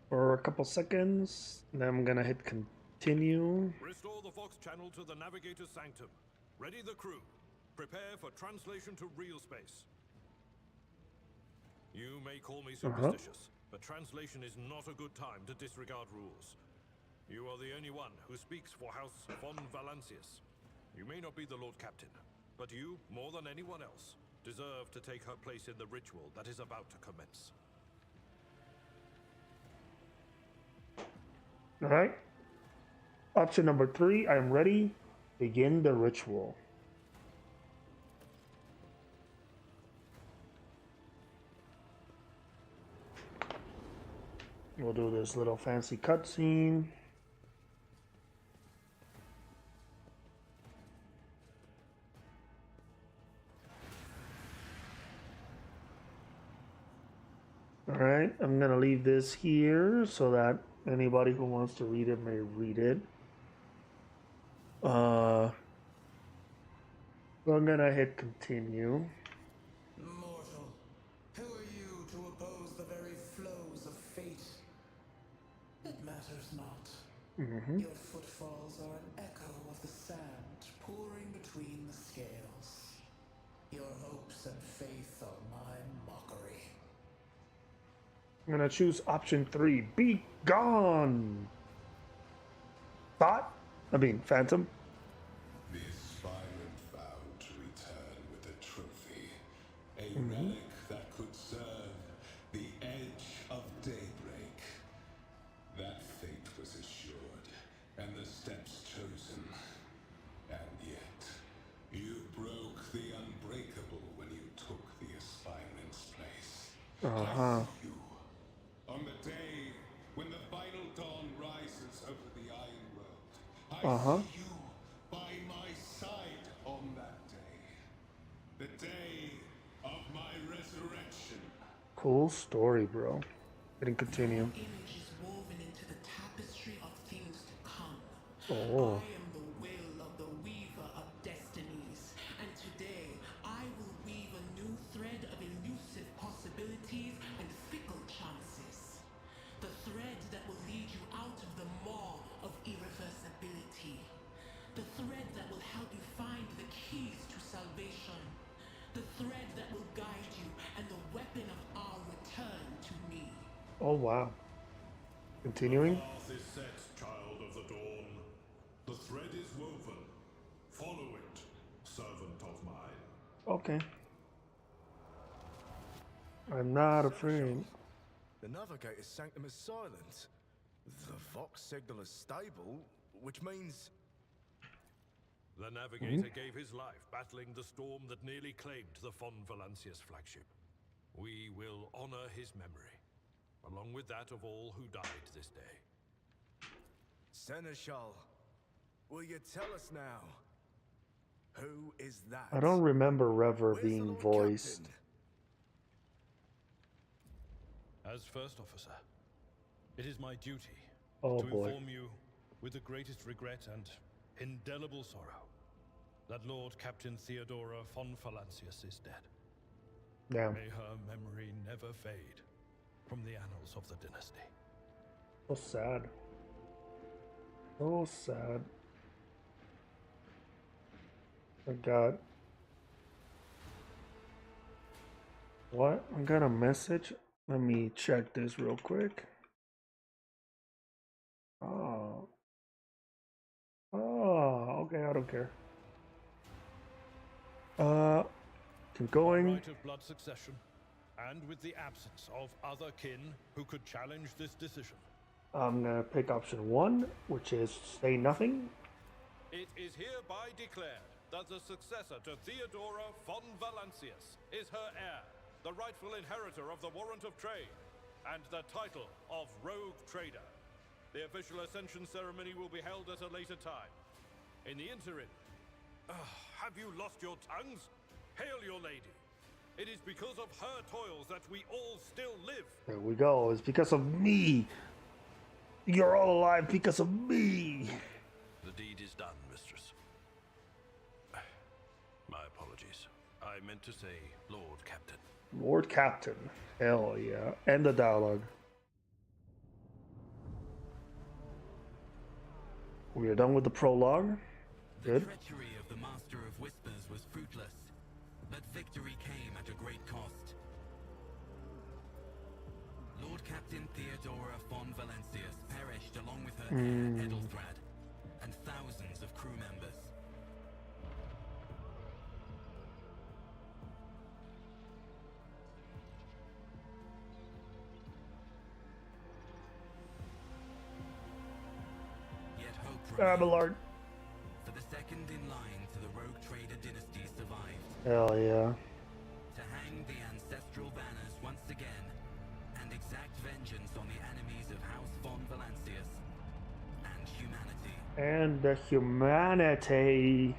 for a couple seconds. Then I'm gonna hit continue. Restore the Vox channel to the navigator's sanctum. Ready the crew. Prepare for translation to real space. You may call me superstitious, but translation is not a good time to disregard rules. You are the only one who speaks for House von Valancius. You may not be the Lord Captain, but you, more than anyone else, deserve to take her place in the ritual that is about to commence. Alright. Option number 3, I am ready. Begin the ritual. We'll do this little fancy cutscene. Alright, I'm gonna leave this here so that anybody who wants to read it may read it. So I'm gonna hit continue. Mortal, who are you to oppose the very flows of fate? It matters not. Your footfalls are an echo of the sand pouring between the scales. Your hopes and faith are my mockery. I'm gonna choose option 3. Be gone! Phantom. The aspirant vowed to return with a trophy. A relic that could serve the edge of daybreak. That fate was assured, and the steps chosen. And yet, you broke the unbreakable when you took the aspirant's place. I see you. On the day when the final dawn rises over the Iron World, I see you by my side on that day. The day of my resurrection. Cool story, bro. Getting continue. Image is woven into the tapestry of things to come. Oh. I am the will of the weaver of destinies, and today I will weave a new thread of elusive possibilities and fickle chances. The thread that will lead you out of the maw of irreversibility. The thread that will help you find the keys to salvation. The thread that will guide you and the weapon of our return to me. Oh, wow. Continuing. The path is set, child of the dawn. The thread is woven. Follow it, servant of mine. Okay. I'm not afraid. The navigator's sanctum is silent. The Vox signal is stable, which means... The navigator gave his life battling the storm that nearly claimed the von Valancius flagship. We will honor his memory, along with that of all who died this day. Seneschal, will you tell us now? Who is that? I don't remember Rever being voiced. Captain? As first officer, it is my duty Oh, to boy. inform you with the greatest regret and indelible sorrow that Lord Captain Theodora von Valancius is dead. Damn. May her memory never fade from the annals of the dynasty. So sad. So sad. I got... What? I got a message? Let me check this real quick. Oh. Oh, okay, I don't care. Keep going. Right of blood succession, and with the absence of other kin who could challenge this decision. I'm gonna pick option 1, which is say nothing. It is hereby declared that the successor to Theodora von Valancius is her heir, the rightful inheritor of the Warrant of Trade, and the title of Rogue Trader. The official ascension ceremony will be held at a later time. In the interim, have you lost your tongues? Hail your lady. It is because of her toils that we all still live. There we go. It's because of me. You're all alive because of me. The deed is done, mistress. My apologies. I meant to say Lord Captain. Lord Captain. Hell yeah. End the dialogue. We are done with the prologue. Good. The treachery of the Master of Whispers was fruitless, but victory came at a great cost. Lord Captain Theodora von Valancius perished along with her heir, Edelthrad, and thousands of crew members. Yet hope remained. Abelard. For the second in line to the Rogue Trader dynasty survived. Hell yeah. To hang the ancestral banners once again and exact vengeance on the enemies of House von Valancius and humanity. And the humanity.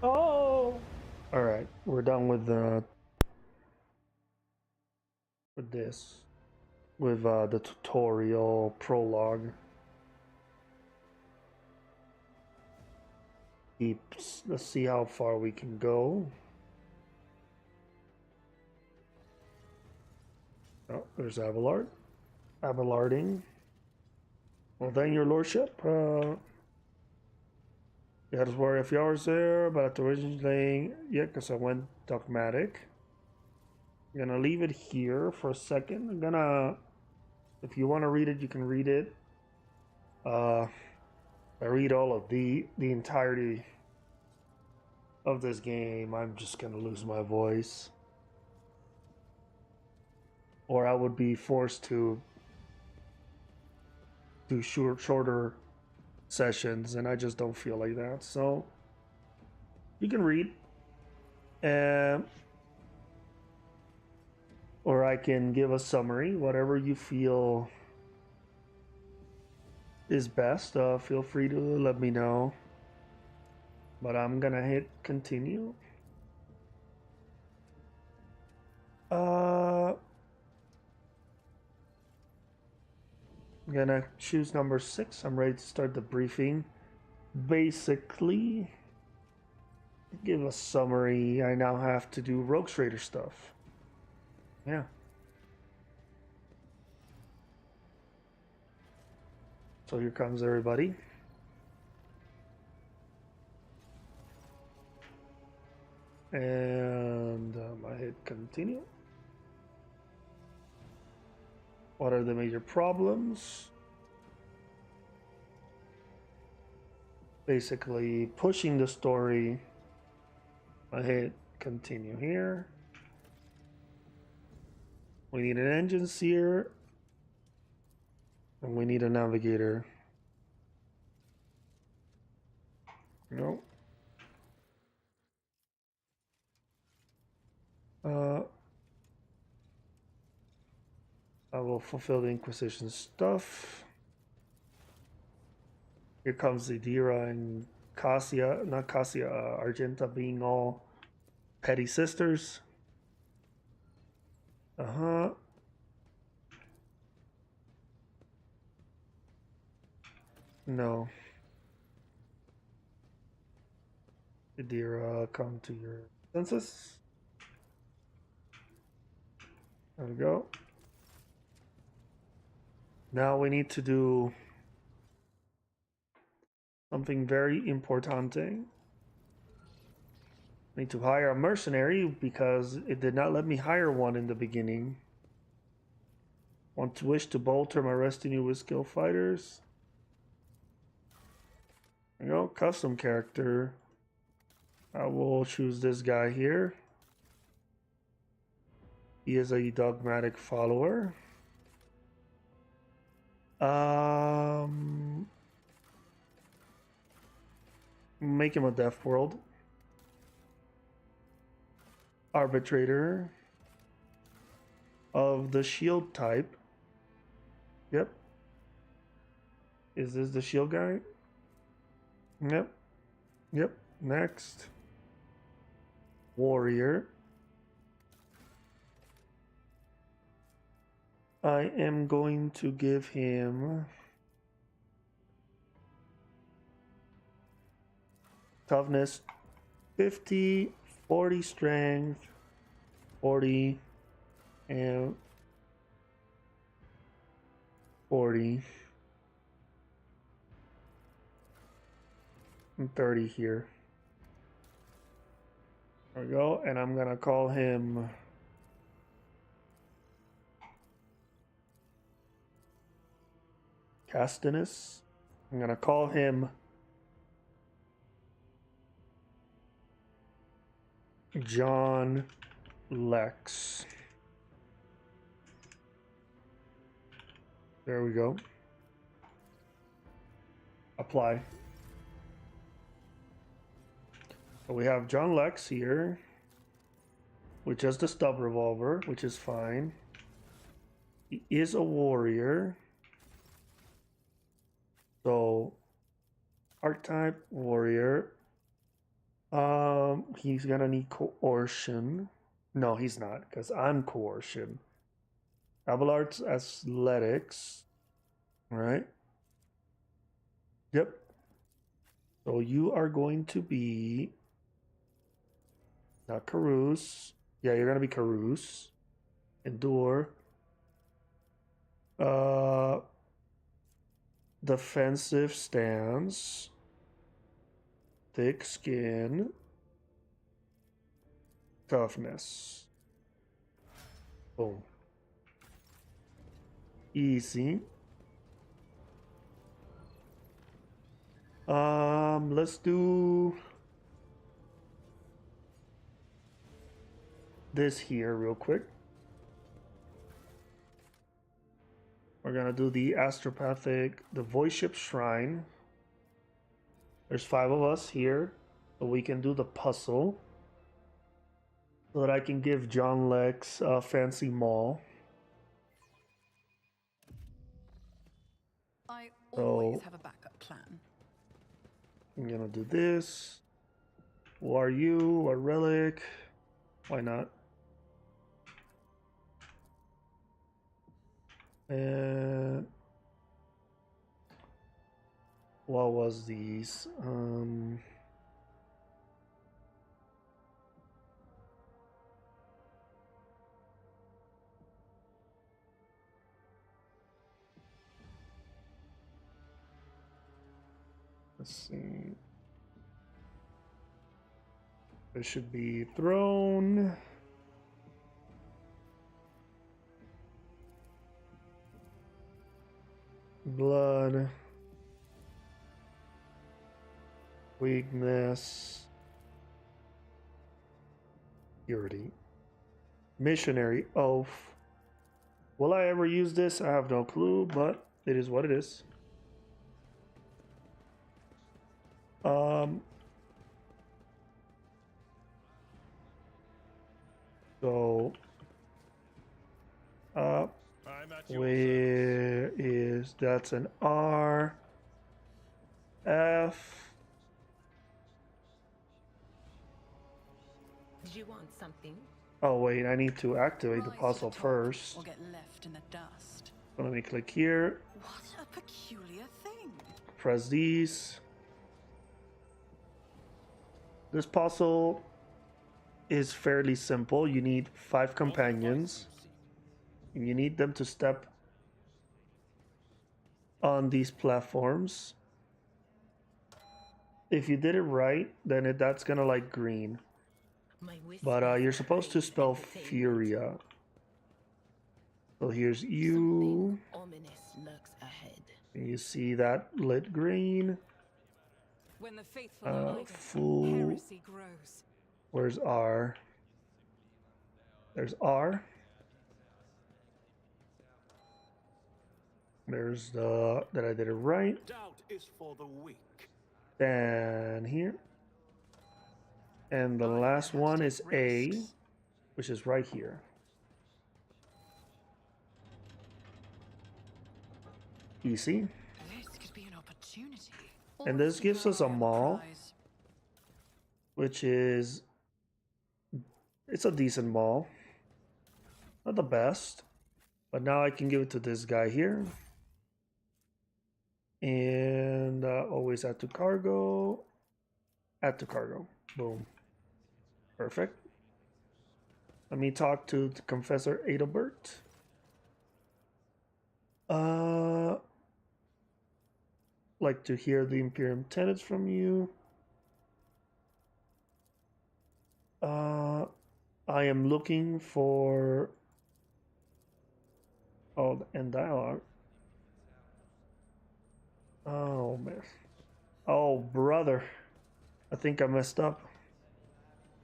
Oh. All right, we're done with the the tutorial prologue. Let's see how far we can go. Oh, there's Abelard. Abelarding. Well then, your lordship. You had to worry if y'all was there, but at the originally, yeah, because I went dogmatic. I'm gonna leave it here for a second. I'm gonna, if you want to read it, you can read it. I read all of the entirety of this game, I'm just gonna lose my voice. Or I would be forced to do shorter sessions, and I just don't feel like that. So you can read, or I can give a summary, whatever you feel is best. Feel free to let me know. But I'm gonna hit continue. I'm gonna choose number 6. I'm ready to start the briefing. Basically, give a summary. I now have to do Rogue Trader stuff. Yeah. So here comes everybody. And I hit continue. What are the major problems? Basically, pushing the story. I hit continue here. We need an engine seer. And we need a navigator. No. I will fulfill the Inquisition stuff. Here comes Idira and Cassia, not Cassia, Argenta being all petty sisters. No. Idira, come to your senses. There we go. Now we need to do something very importante. I need to hire a mercenary because it did not let me hire one in the beginning. Wish to bolster my retinue with skilled fighters. There you go, custom character. I will choose this guy here. He is a dogmatic follower. Make him a Death World. Arbitrator of the shield type. Yep. Is this the shield guy? Yep. Yep. Next. Warrior. I am going to give him toughness 50, 40 strength, 40, and 40, and 30 here. There we go, and I'm gonna call him Castinus. I'm gonna call him John Lex. There we go. Apply. So we have John Lex here, with just the stub revolver, which is fine. He is a warrior. So, archetype warrior. He's gonna need coercion. No, he's not, because I'm coercion. Abelard's athletics. Right? Yep. So you are going to be not Carouse. Yeah, you're gonna be Carouse. Endure. Defensive stance. Thick skin. Toughness. Boom. Easy. Let's do this here real quick. We're gonna do the astropathic, the voice ship shrine. There's 5 of us here, so we can do the puzzle. So that I can give John Lex a fancy maul. I always have a backup plan. I'm gonna do this. Who are you? A relic? Why not? And what was these? Let's see. There should be throne. Blood. Weakness. Purity. Missionary oath. Will I ever use this? I have no clue, but it is what it is. So where is that's an R F. Did you want something? Oh wait, I need to activate the puzzle first. Or get left in the dust. So let me click here. What a peculiar thing. Press these. this puzzle is fairly simple. You need 5 companions. You need them to step on these platforms. If you did it right, then that's gonna like green. But you're supposed to spell Furia. So here's you. You see that lit green. When the faithful Fool. heresy grows. Where's R? There's R. There's that I did it right. Doubt is for the weak. Then here. And the last one is A, which is right here. Easy. This could be an opportunity. And this gives us a mall, which is, it's a decent mall. Not the best, but now I can give it to this guy here. And always add to cargo. Add to cargo. Boom. Perfect. Let me talk to Confessor Adalbert. Like to hear the Imperium tenets from you. I am looking for end dialogue. Oh man. Oh brother. I think I messed up.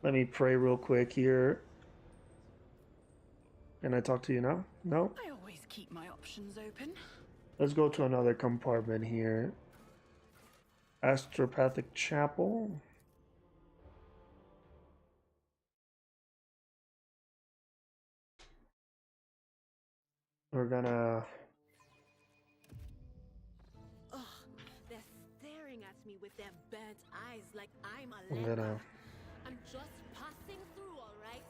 Let me pray real quick here. Can I talk to you now? No? I always keep my options open. Let's go to another compartment here. Astropathic Chapel. We're gonna... Ugh, they're staring at me with their burnt eyes like I'm a I'm leper. gonna I'm just passing through, alright?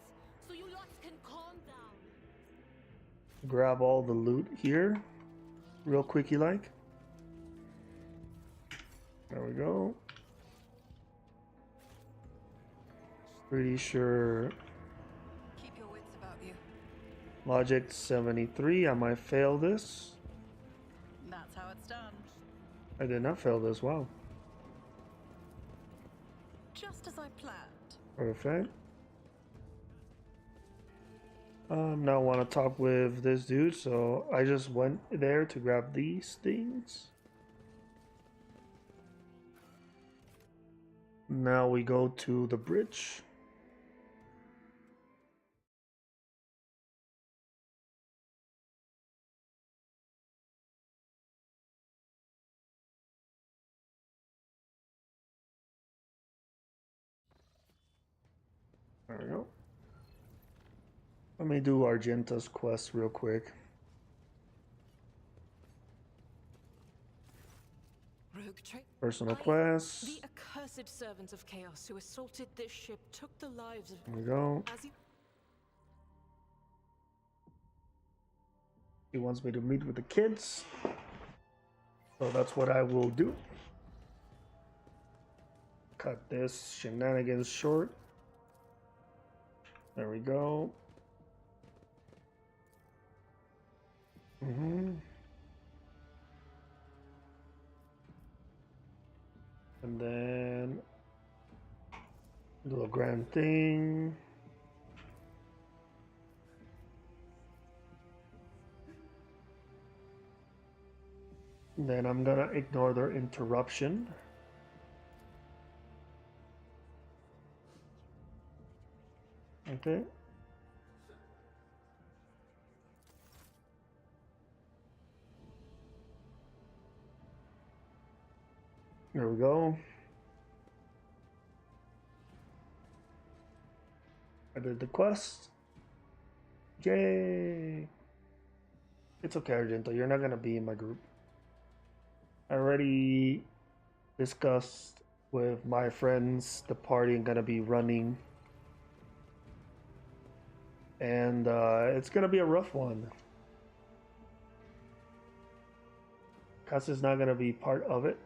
So you lots can calm down. grab all the loot here. Real quick, you like? There we go. Pretty sure... Keep your wits about you. Logic 73, I might fail this. That's how it's done. I did not fail this, wow. Just as I planned. Perfect. Now I want to talk with this dude, so I just went there to grab these things. Now we go to the bridge. There we go. Let me do Argenta's quest real quick. Personal quest. The accursed servant of chaos who assaulted this ship took the lives of... There we go. He wants me to meet with the kids. So that's what I will do. Cut this shenanigans short. There we go. And then do a grand thing. Then I'm gonna ignore their interruption. Okay. There we go. I did the quest. Yay! It's okay, Argento. You're not gonna be in my group. I already discussed with my friends the party I'm gonna be running. And it's gonna be a rough one. Cass is not gonna be part of it.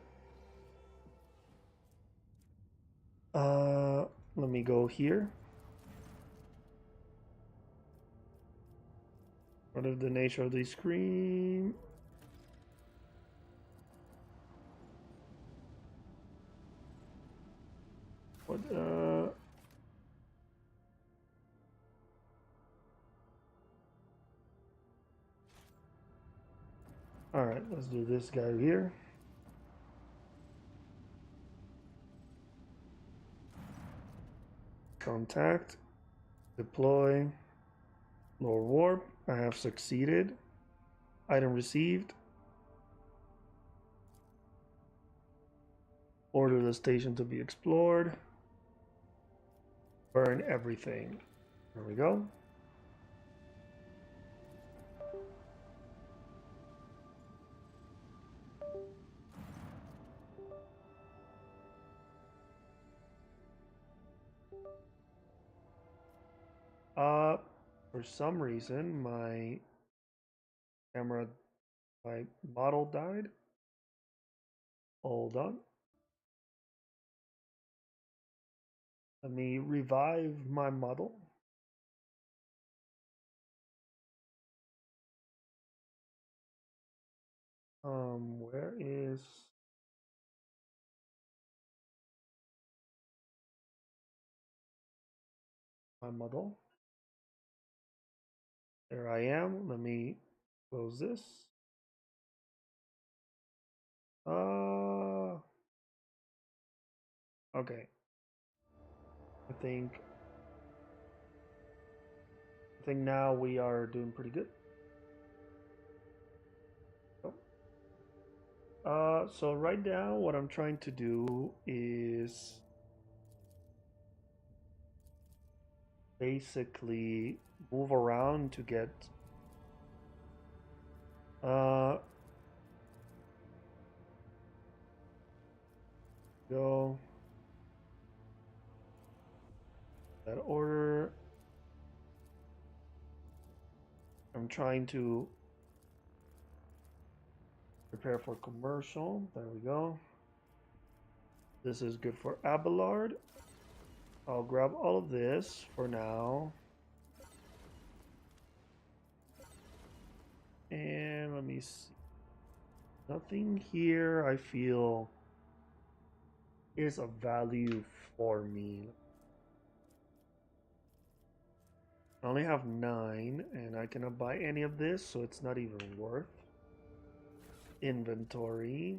let me go here. What is the nature of the screen? What, Alright, let's do this guy here. Contact, deploy, lower warp. I have succeeded. Item received. Order the station to be explored. Burn everything. There we go. For some reason, my model died. Hold on. Let me revive my model. Where is my model? There I am. Let me close this. Okay. I think now we are doing pretty good. So right now what I'm trying to do is basically move around to get go that order. I'm trying to prepare for commercial. There we go. This is good for Abelard. I'll grab all of this for now. And let me see. Nothing here I feel is of value for me. I only have 9 and I cannot buy any of this, so it's not even worth. Inventory.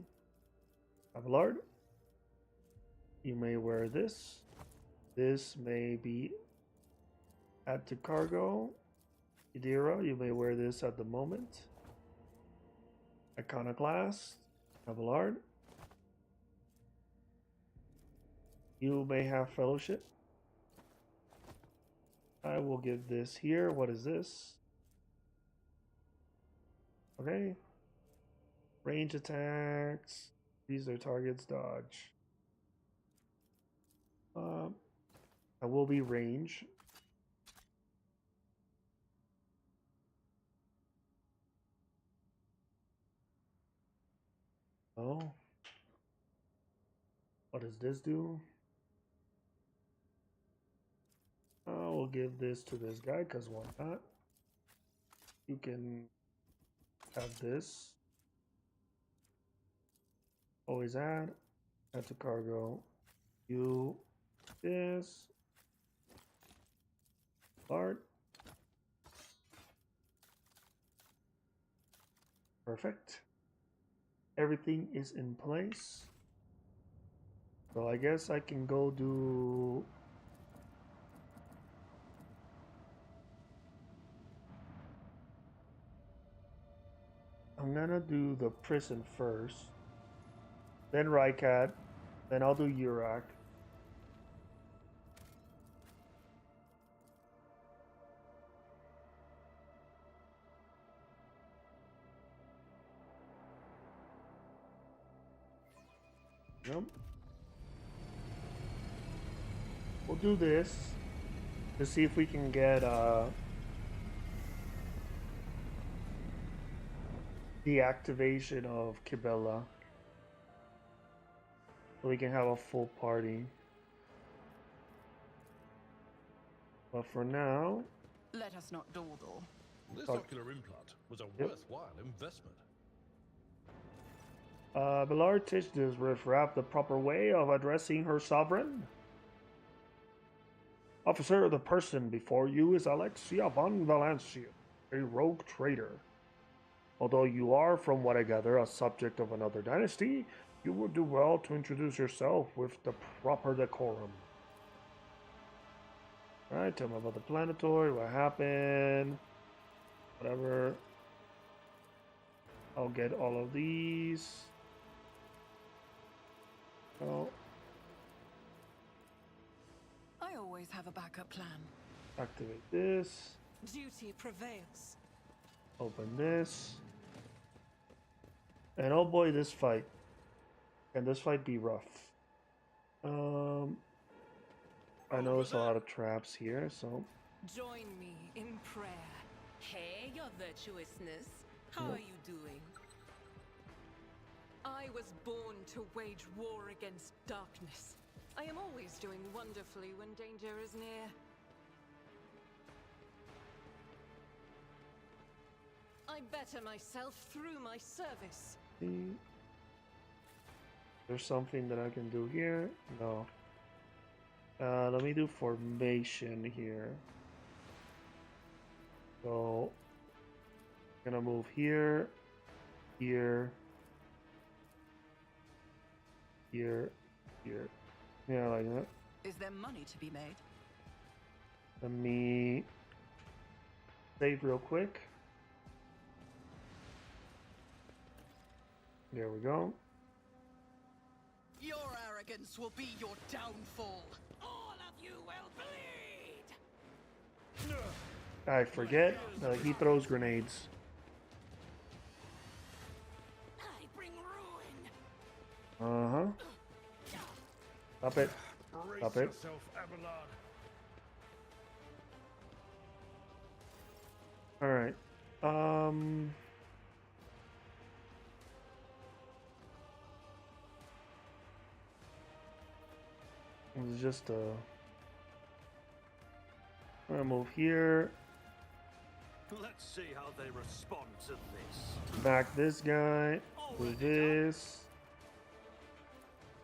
Abelard. You may wear this. This may be add to cargo. Idira, you may wear this at the moment. Iconoclast. Abelard. You may have fellowship. I will give this here. What is this? Okay. Range attacks. These are targets. Dodge. I will be range. Oh. What does this do? I will give this to this guy because why not? You can have this. Always add to cargo. You this. Bart. Perfect. Everything is in place. So I guess I can go do I'm gonna do the prison first, then Rycat, then I'll do Urak. Yep. We'll do this to see if we can get the activation of Kibella, so we can have a full party. But for now... Let us not dawdle. This ocular implant was a worthwhile investment. Ballard teach this riffraff the proper way of addressing her sovereign. Officer, the person before you is Alexia von Valencia, a rogue traitor. Although you are, from what I gather, a subject of another dynasty, you would do well to introduce yourself with the proper decorum. Alright, tell me about the planetoid, what happened, whatever. I'll get all of these. Oh. I always have a backup plan. Activate this. Duty prevails. Open this. And oh boy, this fight. Can this fight be rough? I notice a lot of traps here, so... Join me in prayer. Hey, your virtuousness. How are you doing? I was born to wage war against darkness. I am always doing wonderfully when danger is near. I better myself through my service. There's something that I can do here? No. Let me do formation here. So, I'm gonna move here, here, here, here. Yeah, like that. Is there money to be made? Let me save real quick. There we go. Your arrogance will be your downfall. All of you will bleed. I forget that he throws grenades. I bring ruin. Uh-huh. Stop it. Stop it. Alright. It's just I'm gonna move here. Let's see how they respond to this. Back this guy. Do this.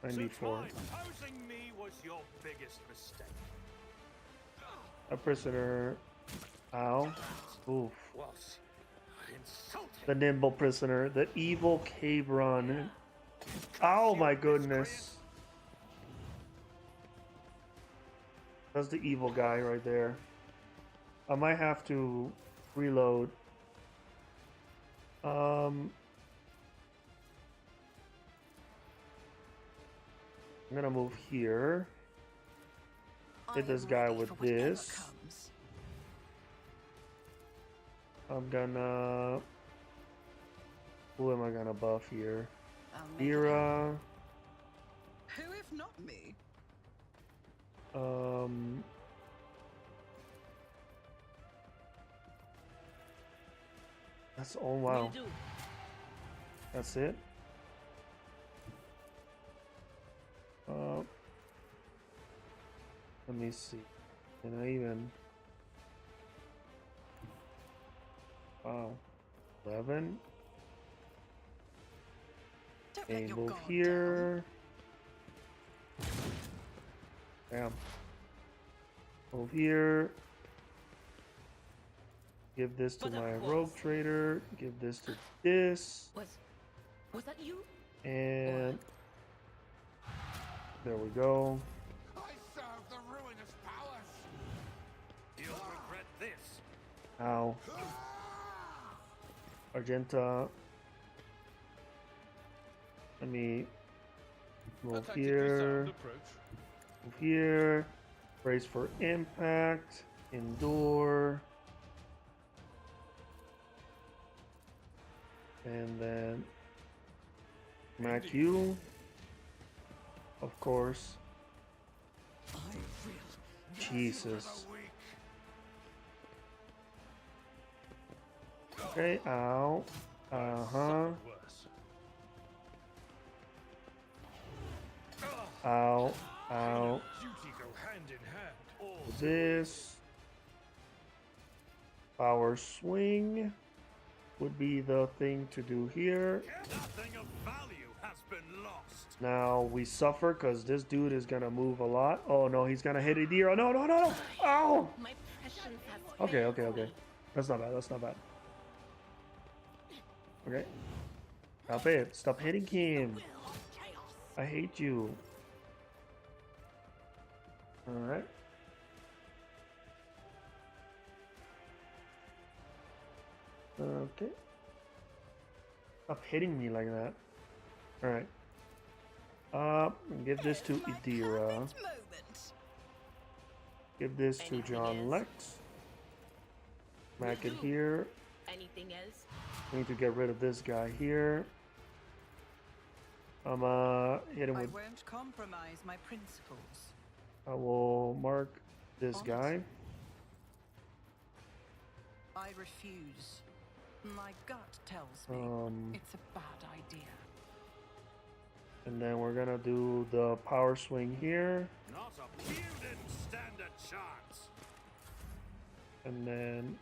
94. Opposing me was your biggest mistake. A prisoner. Ow. Oof. Was insulting. The nimble prisoner. The evil cave run. Oh my goodness. That's the evil guy right there. I might have to reload. I'm gonna move here. Hit this guy with this. I'm gonna... Who am I gonna buff here? Mira. Who if not me? That's... Oh wow. That's it? Let me see. Can I even... Wow. 11. Okay, move here. Damn. Move here. Give this to my rogue trader. Give this to this. Was that you? And there we go. I serve the ruinous powers. You'll regret this. Ow. Argenta. Let me move here. Move here. Brace for impact. Endure. And then smack you. Of course. Jesus. Okay, ow. Uh-huh. Ow. Ow. Duty go hand in hand. This. Power swing would be the thing to do here. Nothing of value has been lost. Now we suffer because this dude is gonna move a lot. Oh no, he's gonna hit Idira. No, no, no, no! Ow! Okay, okay, okay. That's not bad. That's not bad. Okay. Stop it. Stop hitting him. I hate you. Alright. Okay. Stop hitting me like that. Alright. Give this to Idira. Give this to John Lex. Smack it here. Anything else? I need to get rid of this guy here. I'm hit him with. I won't compromise my principles. I will mark this guy. I refuse. My gut tells me it's a bad idea. And then we're gonna do the power swing here. Not a few didn't stand a chance. And then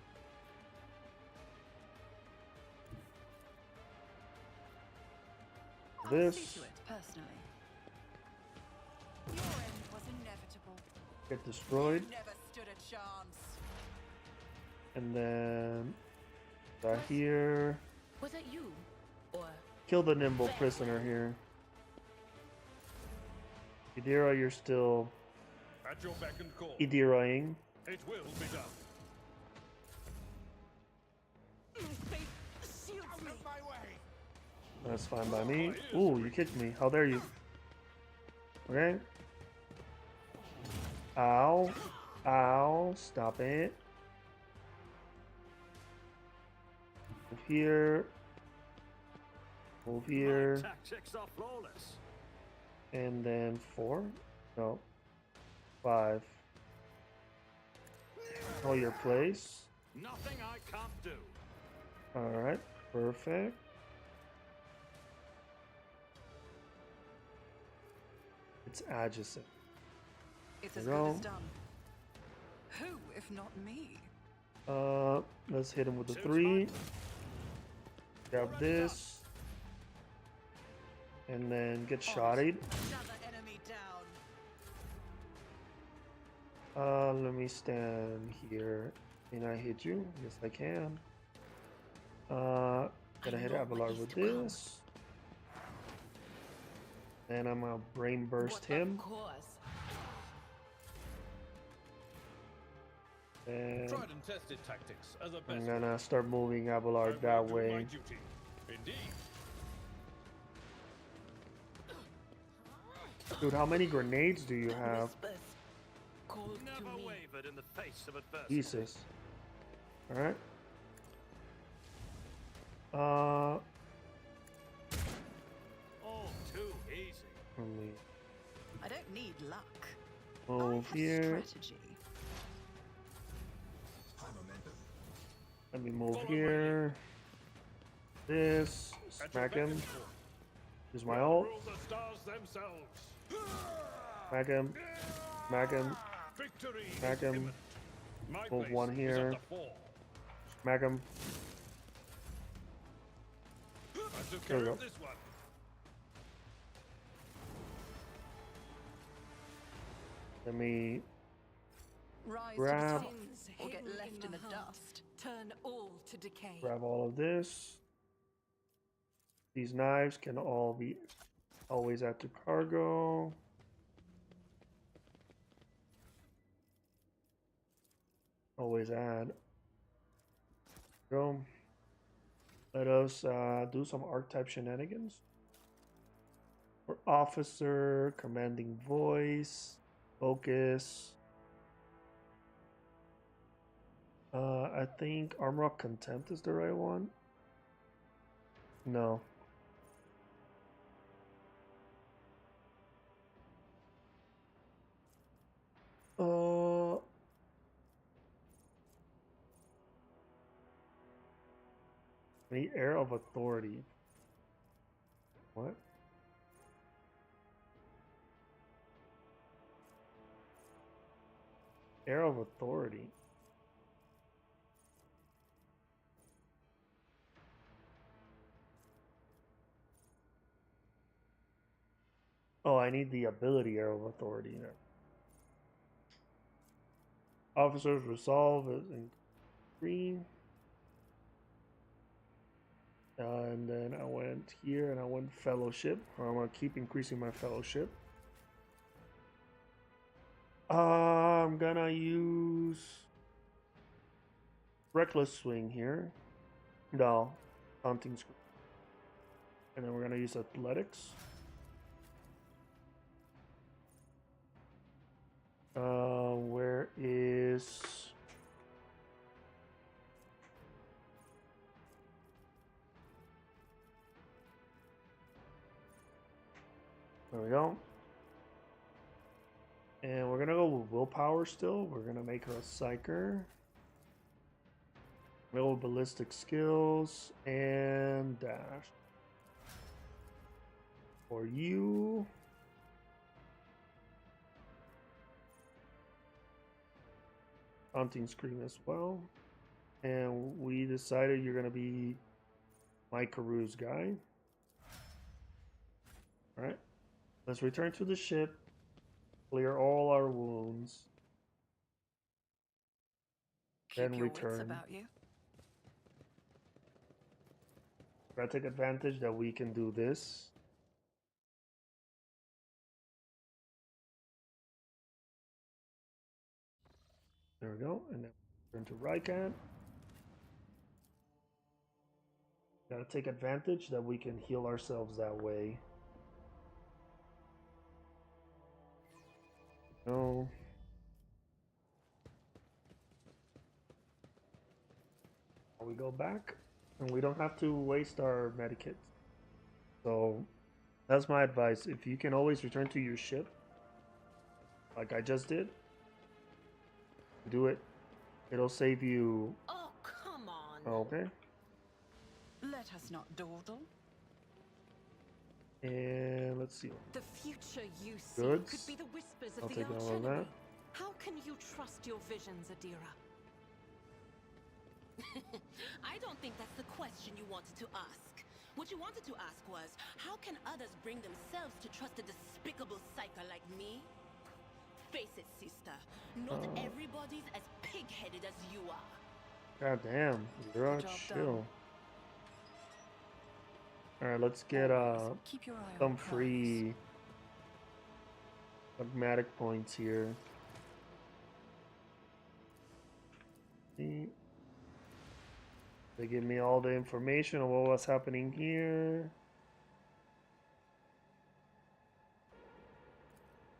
this. I'll see to it personally. Your end was inevitable. Get destroyed. You never stood a chance. And then that here. Was it you? Or Kill the nimble prisoner here. Idira, you're still At your beck and call. Idiraing. It will be done. That's fine by me. Ooh, you kicked me. How dare you? Okay. Ow. Ow. Stop it. Move here. Move here. My tactics are flawless. And then 4. No. 5. Know your place. Nothing I can't do. Alright. Perfect. It's adjacent. It's as There good we as go. done. Who, if not me? Let's hit him with the 3. Grab this. And then get shotted. Another enemy down. Let me stand here. Can I hit you? Yes, I can. Gonna hit Abelard with this. And I'm gonna brain burst him. And Tried and tested tactics as a best. I'm gonna start moving Abelard that way. Indeed. Dude, how many grenades do you have? Never wavered in the face of adversity. Jesus. Alright. All too easy. Let me I don't need luck. move here. Strategy. Let me move here. This. Smack him. Use my ult. Rule the stars themselves. Smack him. Smack him. Victory. Smack him. My Move place one is here. at the fore. Smack him. I took There we care go. of this one. Let me Rise grab, to the sins or get hidden left in the heart. dust. Turn all to decay. grab all of this. These knives can all be always add to cargo. Always add. Go. Let us do some archetype shenanigans. For officer, commanding voice, focus. I think Armor of Contempt is the right one. No. The Air of Authority. What? Air of Authority. Oh, I need the ability arrow of authority there. Officers resolve is in green. And then I went here and I went fellowship. I'm gonna keep increasing my fellowship. I'm gonna use reckless swing here. No, hunting screw. And then we're gonna use athletics. Where is there we go. And we're gonna go with willpower still. We're gonna make her a psyker. Roll ballistic skills and dash. For you. Hunting screen as well. And we decided you're gonna be my Caru's guy. Alright. Let's return to the ship. Clear all our wounds. Then return. About you. Gotta take advantage that we can do this. There we go. And then turn to Raikan. Gotta take advantage that we can heal ourselves that way. No. We go back and we don't have to waste our medikits. So that's my advice. If you can always return to your ship, like I just did, do it. It'll save you. Oh, come on. Okay. Let us not dawdle. And let's see. The future you see Goods. could be the whispers of I'll the take all of archenemy. that. How can you trust your visions, Adira? I don't think that's the question you wanted to ask. What you wanted to ask was, how can others bring themselves to trust a despicable psyker like me? Face it, sister. Not everybody's as pig-headed as you are. God damn, you're on chill. Alright, let's get Keep your eye some on free pragmatic points here. See? They give me all the information on what was happening here.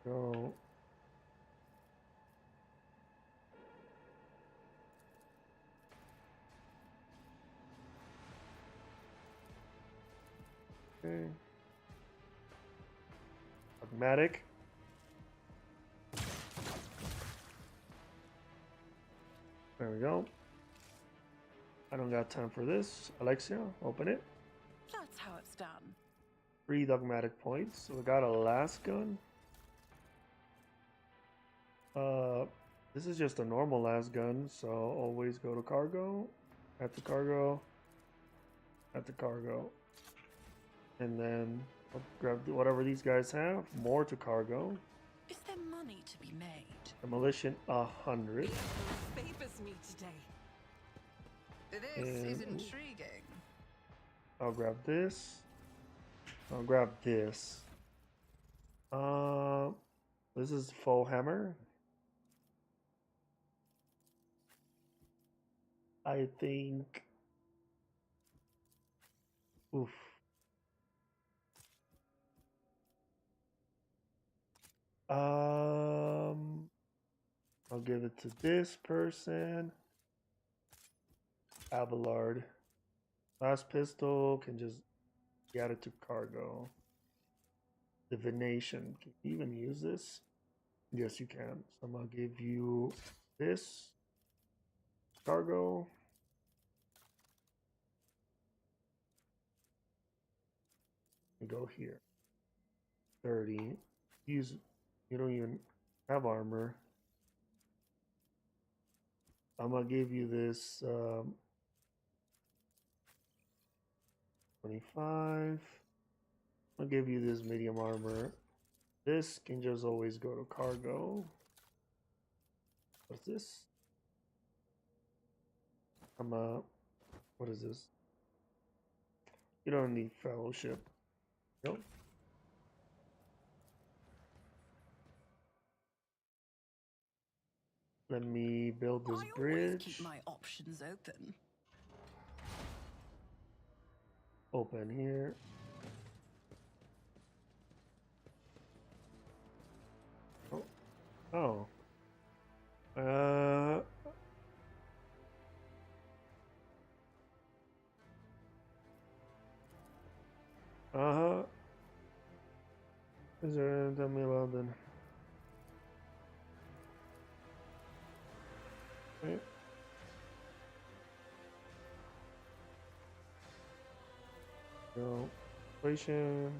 So okay. Pragmatic. There we go. I don't got time for this. Alexia, open it. That's how it's done. 3 dogmatic points. So we got a last gun. This is just a normal last gun, so always go to cargo, at the cargo, at the cargo, and then I'll grab whatever these guys have. More to cargo. Is there money to be made? Demolition 100. Favors me today. This is intriguing. I'll grab this. I'll grab this. This is full hammer. I think. Oof. I'll give it to this person. Abelard. Last pistol can just be added to cargo. Divination. Can you even use this? Yes, you can. So I'm gonna give you this. Cargo. And go here. 30. Use. You don't even have armor. I'm gonna give you this 25. I'll give you this medium armor This can just always go to cargo. What's this? What is this? You don't need fellowship. Nope. Let me build this bridge. Keep my options open. Open here. Oh. Uh-huh. Is there tell me about then? Okay. No. Inflation.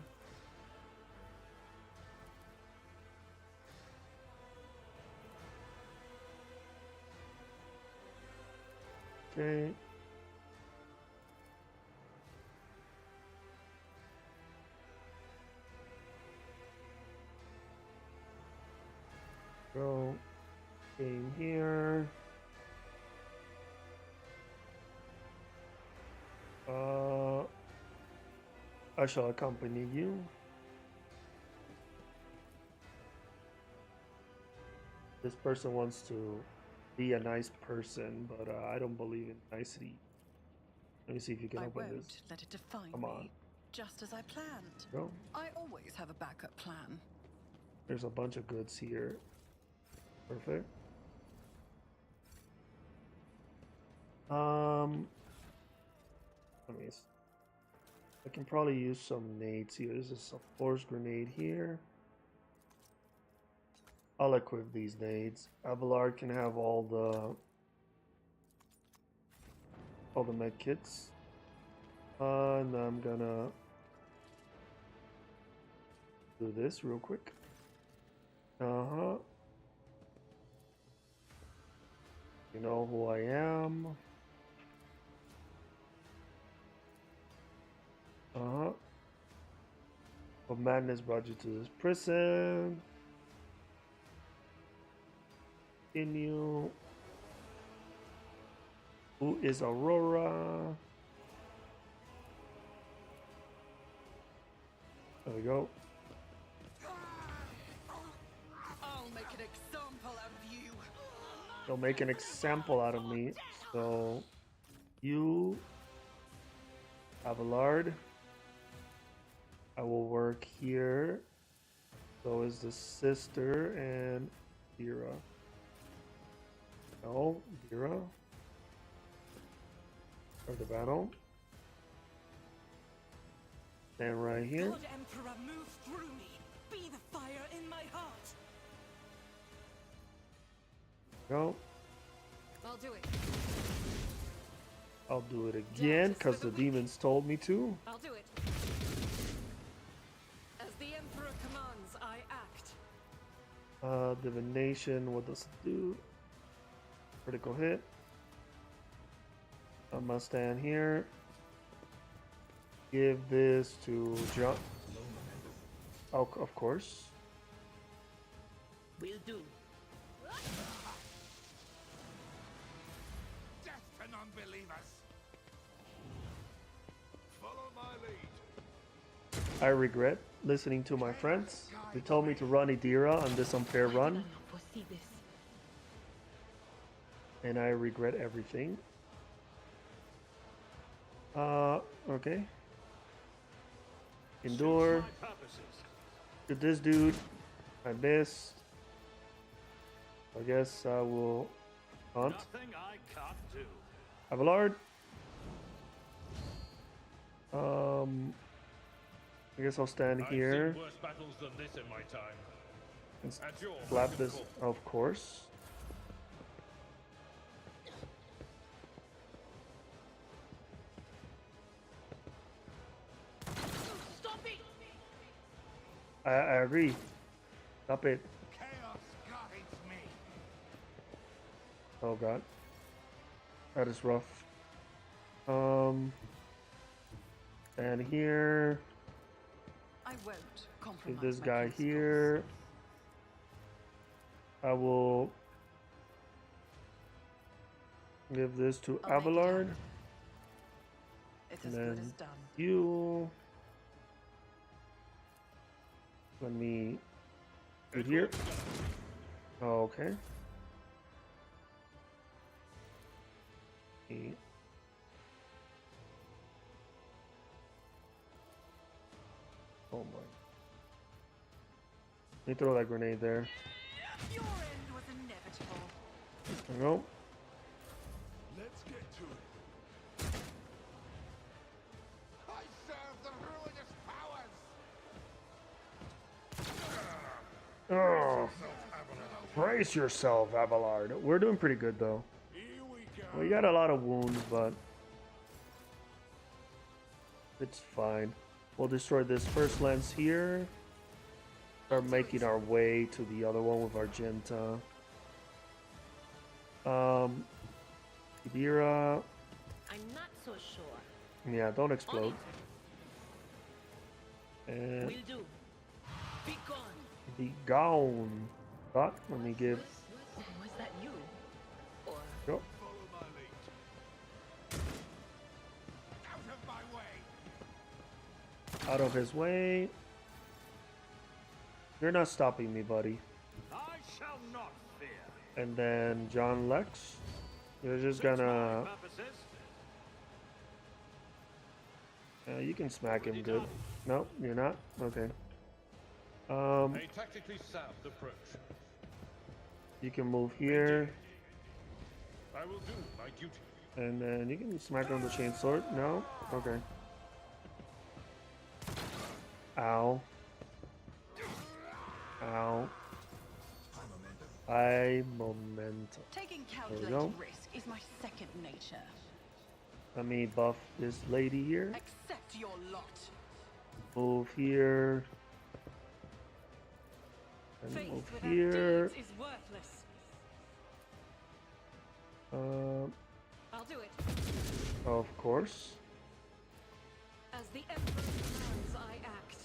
Okay. Go game here. I shall accompany you. This person wants to be a nice person, but I don't believe in nicety. Let me see if you can open this. Let it define Come on. me, just as I planned. Go. I always have a backup plan. There's a bunch of goods here. Perfect. Let me see. I can probably use some nades here. There's a force grenade here. I'll equip these nades. Abelard can have all the med kits. And I'm gonna do this real quick. You know who I am. But madness brought you to this prison. Continue. Who is Aurora? There we go. I'll make an example out of you. They'll make an example out of me. So you, Abelard. I will work here. So is the sister and Dira. No, Dira. Start the battle. Stand right here. God Emperor, move through me. Be the fire in my heart. Go. I'll do it. I'll do it again because the demons told me to. I'll do it. As the Emperor commands, I act. Divination, what does it do? Critical hit. I'm gonna stand here. Give this to John. Oh, of course. Will do. Death to non-believers. Follow my lead. I regret listening to my friends. They told me to run Idira on this unfair run. And I regret everything. Okay. Endure. To this dude. I missed. I guess I will hunt. Nothing I can't do. Abelard. I guess I'll stand here. I've seen worse battles than this in my time. And At your slap beck and this, call. of course. Stop it! I agree. Stop it. Chaos guides me. Oh god. That is rough. And here. I won't compromise Give this my guy principles. here. I will give this to I'll make it Abelard. happen. It's And as good then as done. you. Let me put here. Okay. Oh my. Let me throw that grenade there. Your end was inevitable. Nope. Let's get to it. I serve the ruinous powers. Oh. Brace yourself, Abelard. We're doing pretty good though. We got a lot of wounds, but it's fine. We'll destroy this first lens here. Start making our way to the other one with Argenta. Ibira. I'm not so sure. Yeah, don't explode. And Will do. Be gone. be gone. But let me give. Was that you? Or Go. Follow my lead. Out of my way. Out of his way. You're not stopping me, buddy. I shall not fear. And then John Lex. You're just gonna. You can smack him good. No, you're not? Okay. A tactically sound approach. You can move here. I will do my duty. And then you can smack him with the chain sword. No? Okay. Ow. Ow. I momentum. Taking There we calculated go. risk is my second nature. Let me buff this lady here. Accept your lot. Move here. And Faith move without here. deeds is worthless. I'll do it. Of course. As the Emperor commands, I act.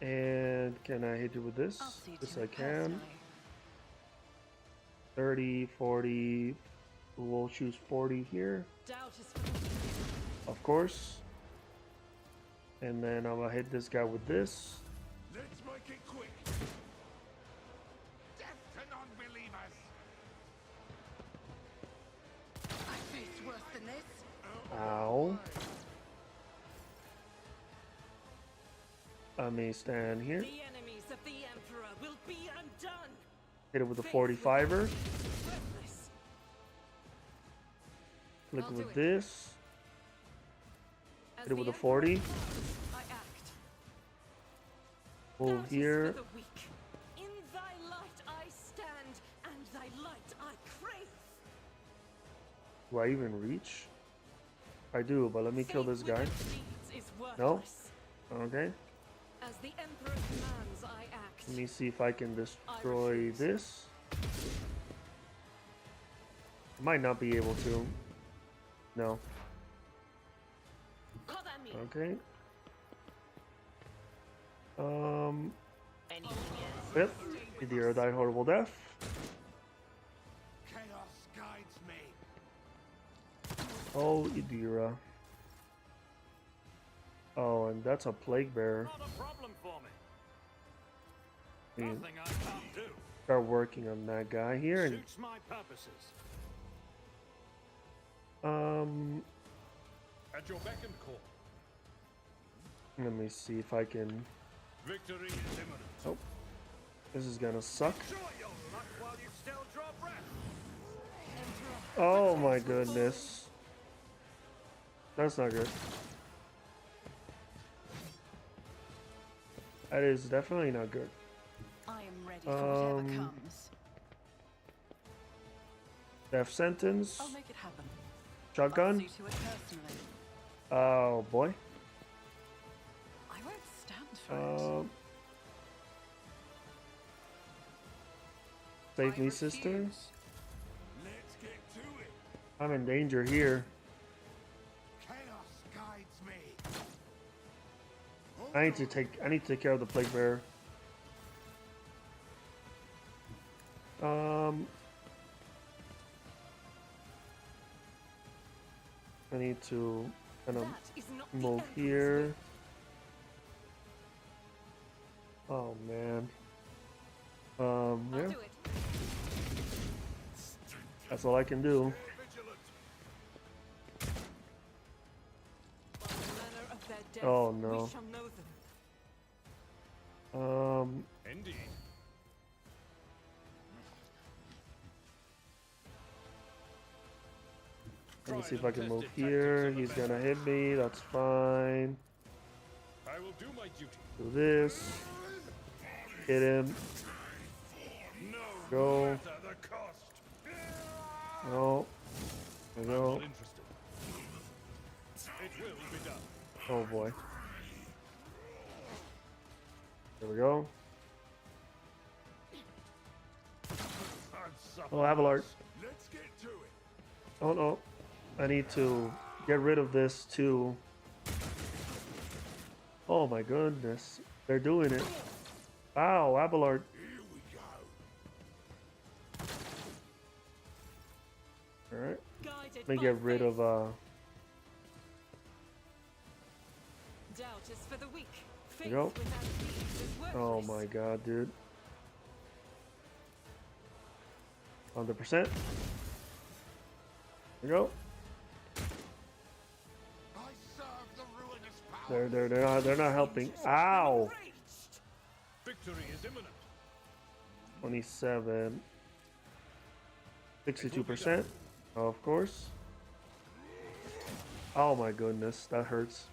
And can I hit you with this? I'll see Yes, to I it can. personally. 30, 40. We'll choose 40 here, Doubt is for the of course. And then I'm gonna hit this guy with this. Let's make it quick. Death to non-believers. I face worse than this. Ow. Let me stand here. The enemies of the Emperor will be undone. Hit it with a 45er. Worthless. Click I'll do with it. this. As Hit it the with a Emperor 40. commands, I act. Move Doubt is here. for the weak. In thy light I stand, and thy light I crave. Do I even reach? I do, but let me kill this guy. Faith without deeds is No? worthless. Okay. As the Emperor commands, I act. Let me see if I can destroy this. Might not be able to. No. cover me. Okay. Anything else? Yep. Idira died horrible death. Chaos guides me. Oh, Idira. Oh, and that's a plague bearer. Not a problem for me. We Nothing I can't do. start working on that guy here, and Suits my purposes. At your beck and call. let me see if I can. Victory is imminent. Oh, this is gonna suck. Enjoy your luck while you still draw breath. Oh my goodness. That's not good. That is definitely not good. I am ready for whatever comes. Death sentence. I'll make it happen. Shotgun. See to it personally. Oh boy. I won't stand for it. Save me, sister. Let's get to it. I'm in danger here. Chaos guides me. Hold I need to take care of the plague bearer. I need to kind of move here. Oh man. Yeah. That's all I can do. Oh no. Indeed. Let me see if I can move here. He's gonna hit me. That's fine. I will do my duty. Do this. Hit him. Go. No. There we go. Oh boy. There we go. Oh, Abelard. Oh no. I need to get rid of this too. Oh my goodness. They're doing it. Wow, Abelard. Alright. Let me get rid of Doubt is for the weak. There we go. Oh my god, dude. 100%. There we go. They're not helping. Ow! Victory is imminent. 27. 62%. Of course. Oh my goodness, that hurts.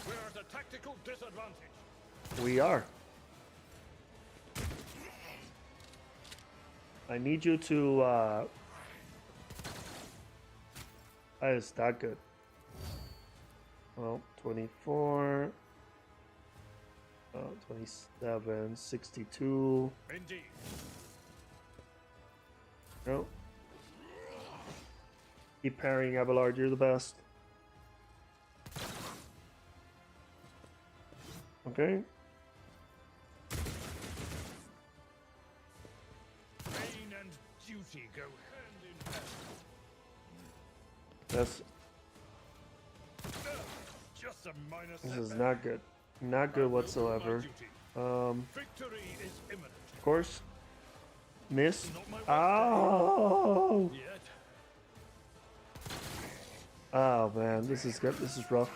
We're at a tactical disadvantage. We are. I need you to that is that good. Well, 24 27 62. Indeed. No. Keep parrying, Abelard, you're the best. Okay. Pain and duty go hand in hand. That's Just a minor this setback. is not good. Not good whatsoever. Victory is imminent. Of course. Miss. Oh. Oh man, this is good. This is rough.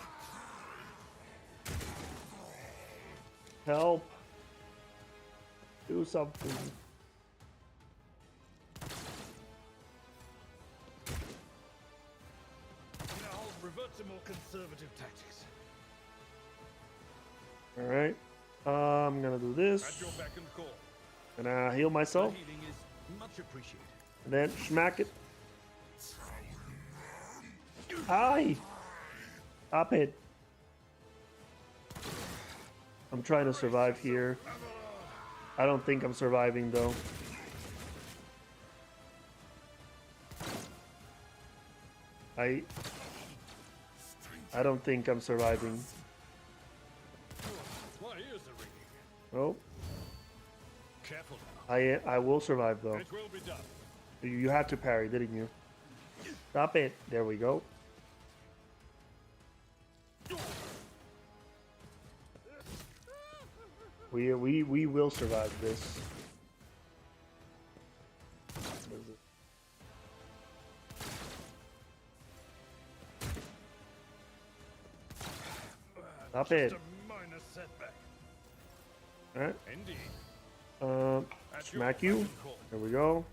Help. Do something. Now revert to more conservative tactics. Alright. I'm gonna do this. At your beck and call. Gonna heal myself. The healing is much appreciated. And then smack it. Hi! Stop it. I'm trying to survive here. I don't think I'm surviving though. I don't think I'm surviving. My ears are ringing. Oh. Careful I will survive though. now. It will be done. You had to parry, didn't you? Stop it. There we go. We will survive this. Stop it. Just a minor setback. Alright. Indeed. Smack you. There we go.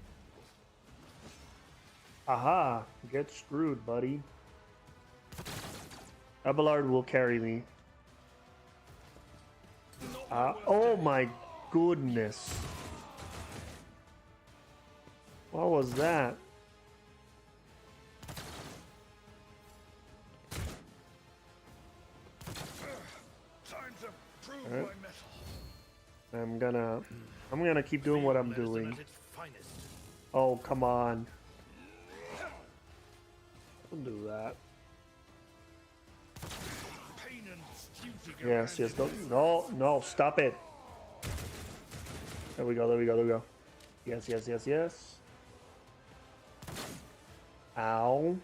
Aha. Get screwed, buddy. Abelard will carry me. Oh my goodness. What was that? Time to prove Alright. my mettle. I'm gonna keep doing what I'm doing. Oh, come on. Don't do that. Yes, yes, don't, no, no, stop it. There we go, there we go, there we go. Yes, yes, yes, yes. Ow.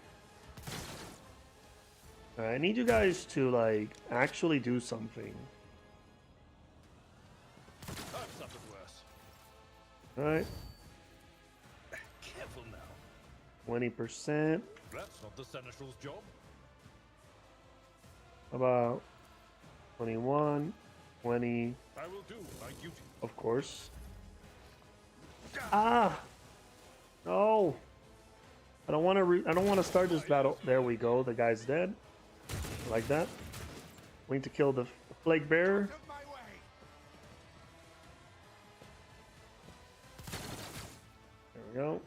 Alright, I need you guys to, like, actually do something. Alright. Careful now. 20%. That's not the Seneschal's job. About 21, 20. I will do my duty. Of course. Ah! No! I don't want to start this battle. There we go. The guy's dead. Like that. We need to kill the Plague Bearer. There we go.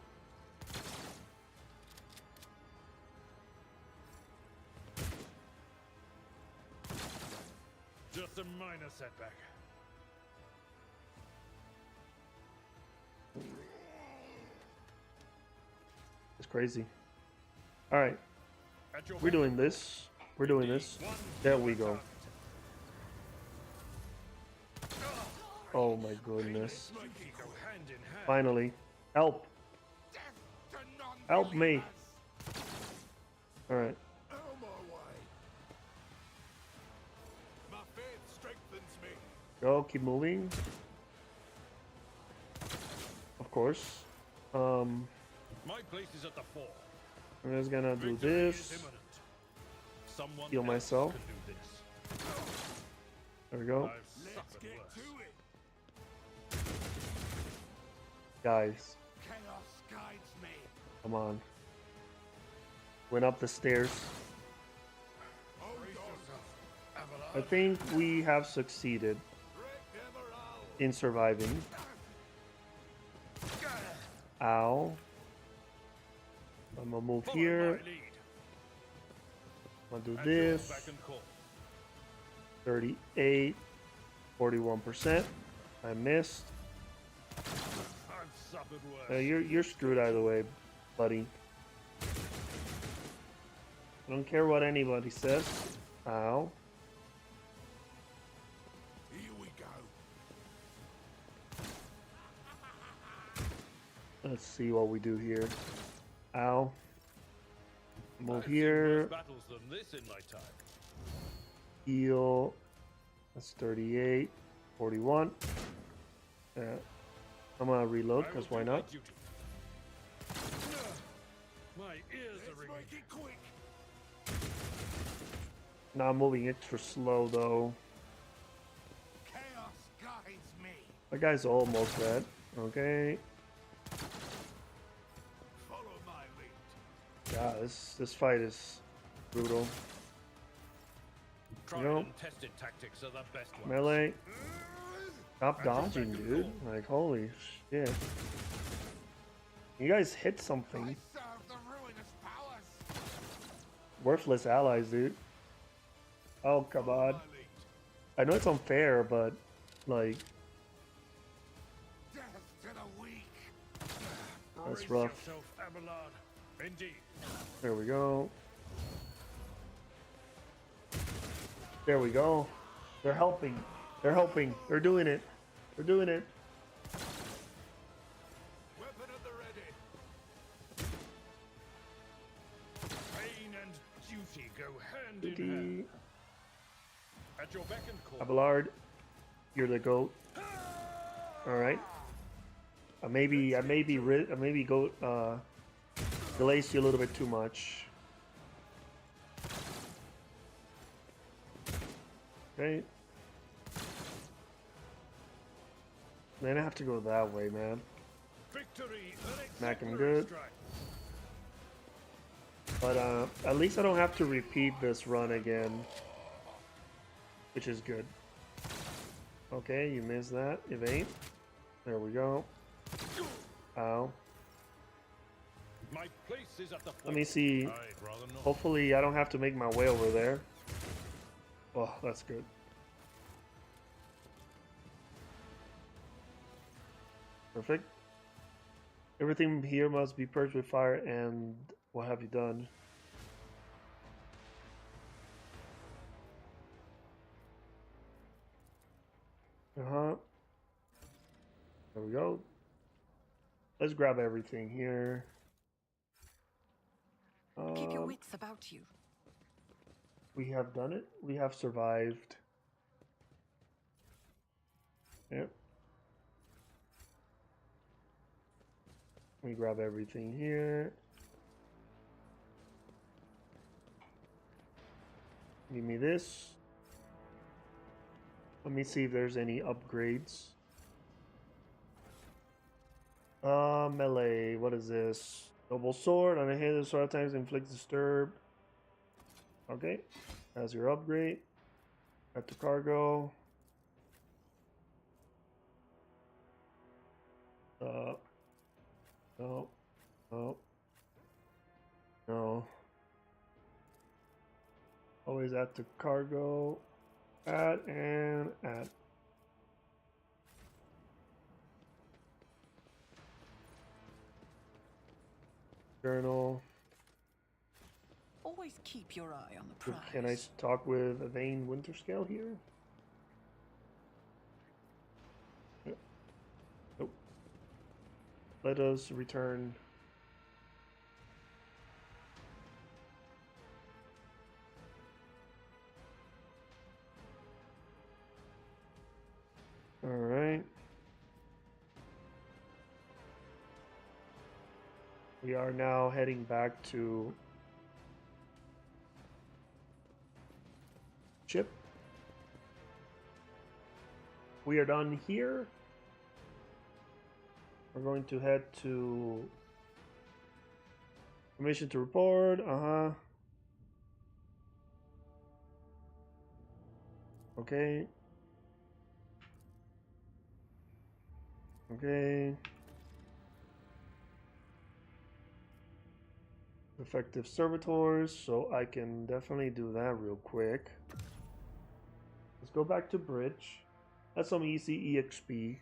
Just a minor setback. It's crazy. Alright. We're doing this. We're doing this. There we go. Oh my goodness. Finally. Help. Help me. Alright. Go, keep moving. Of course. My place is at the fore. I'm just gonna do this. Heal myself. There we go. Let's get to it. Guys, Chaos guides me. come on. Went up the stairs. I think we have succeeded in surviving. Ow. I'm gonna move here. I'm gonna do this. 38, 41%. I missed. You're screwed either way, buddy. I don't care what anybody says. Ow. Here we go. Let's see what we do here. Ow. Move here. Battles than this in my time. Heal. That's 38, 41. I'm gonna reload because why not? My ears are ringing. Now I'm moving extra slow though. Chaos guides me. That guy's almost dead. Okay. Follow my lead. Yeah, this fight is brutal. Tried and tested tactics are the best ones. Melee. Stop dodging, dude. Like, holy shit. You guys hit something. Worthless allies, dude. Oh, come on. I know it's unfair, but, like... That's rough. There we go. There we go. They're helping. They're helping. They're doing it. They're doing it. Weapon at the ready. Pain and duty go hand in hand. At your beck and call. Abelard, you're the goat. All right. I maybe go delays you a little bit too much. Okay. Then I have to go that way, man. Smack him good. But at least I don't have to repeat this run again, which is good. Okay, you missed that. Evade. There we go. Ow. My place is at the Let me see. Hopefully I don't have to make my way over there. Oh, that's good. Perfect. Everything here must be purged with fire, and what have you done? There we go. Let's grab everything here. Keep your wits about you. We have done it. We have survived. Yep. Let me grab everything here. Give me this. Let me see if there's any upgrades. Melee. What is this? Double sword. On a hit, the sword times inflicts disturb. Okay. That's your upgrade. Add to cargo. No. No. No. Always add to cargo. Add and add. Journal. Always keep your eye on the prize. Can I talk with Evane Winterscale here? Nope. Let us return. All right. We are now heading back to ship. We are done here. We're going to head to permission to report. Okay. Okay. Effective servitors, so I can definitely do that real quick. Let's go back to bridge. That's some easy EXP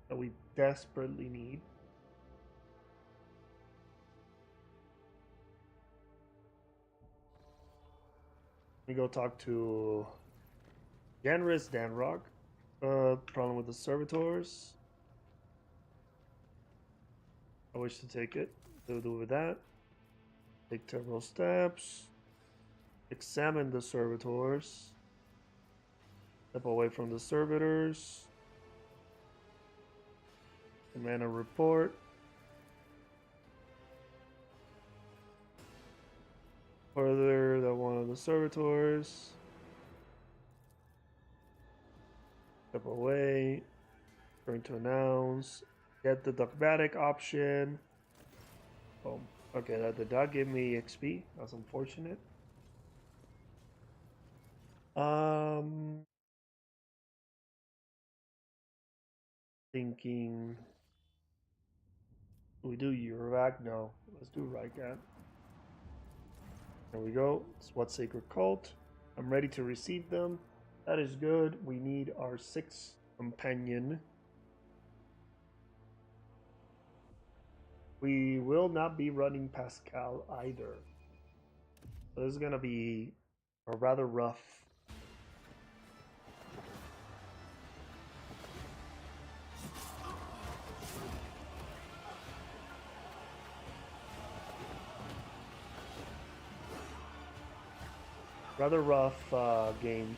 that we desperately need. Let me go talk to Generous Danrock. Problem with the servitors. I wish to take it. To do with that. Take several steps. Examine the servitors. Step away from the servitors. Command a report. Further that one of the servitors. Step away. Turn to announce. Get the dogmatic option. Boom. Okay, that did not give me XP. That's unfortunate. Thinking. Do we do Eurovac? No. Let's do Rycat. There we go. SWAT Sacred Cult. I'm ready to receive them. That is good. We need our 6th companion. We will not be running Pascal either. So this is going to be a rather rough. Game.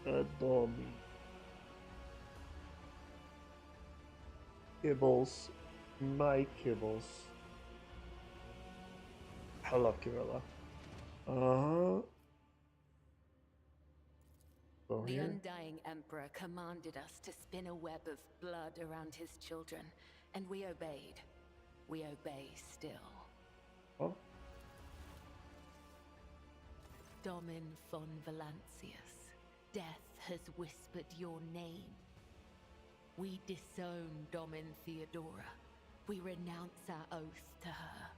Adore me. Kibbles. My kibbles. I love Kirilla. The Undying Emperor commanded us to spin a web of blood around his children, and we obeyed. We obey still. Oh. Domin von Valancius, Death has whispered your name. We disown Domin Theodora. We renounce our oath to her.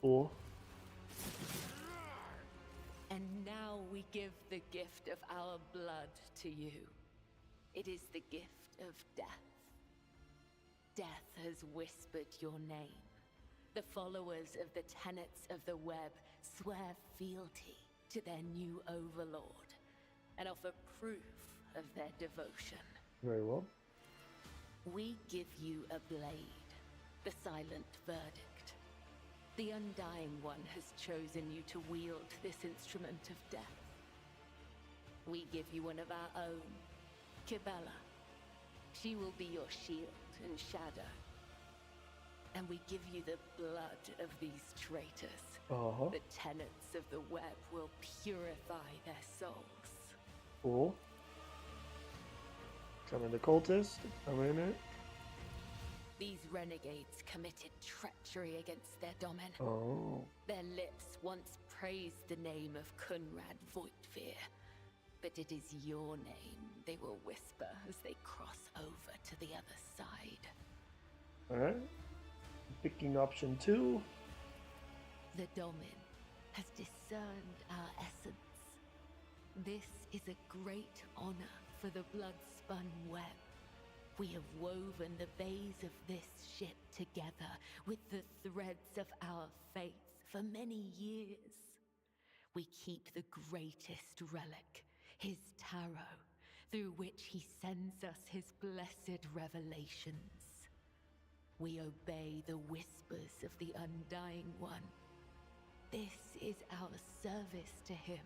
Cool. And now we give the gift of our blood to you. It is the gift of death. Death has whispered your name. The followers of the tenets of the web swear fealty to their new overlord and offer proof of their devotion. Very well. We give you a blade, the silent verdict. The Undying One has chosen you to wield this instrument of death. We give you one of our own, Kibella. She will be your shield and shadow. And we give you the blood of these traitors. The tenets of the web will purify their souls. Cool. Summon the cultist. I'm in it. These renegades committed treachery against their domin. Oh. Their lips once praised the name of Kunrad Voigtveer, but it is your name they will whisper as they cross over to the other side. Alright. Picking option 2. The domin has discerned our essence. This is a great honor for the blood-spun web. We have woven the bays of this ship together with the threads of our faith for many years. We keep the greatest relic, his tarot, through which he sends us his blessed revelations. We obey the whispers of the Undying One. This is our service to him.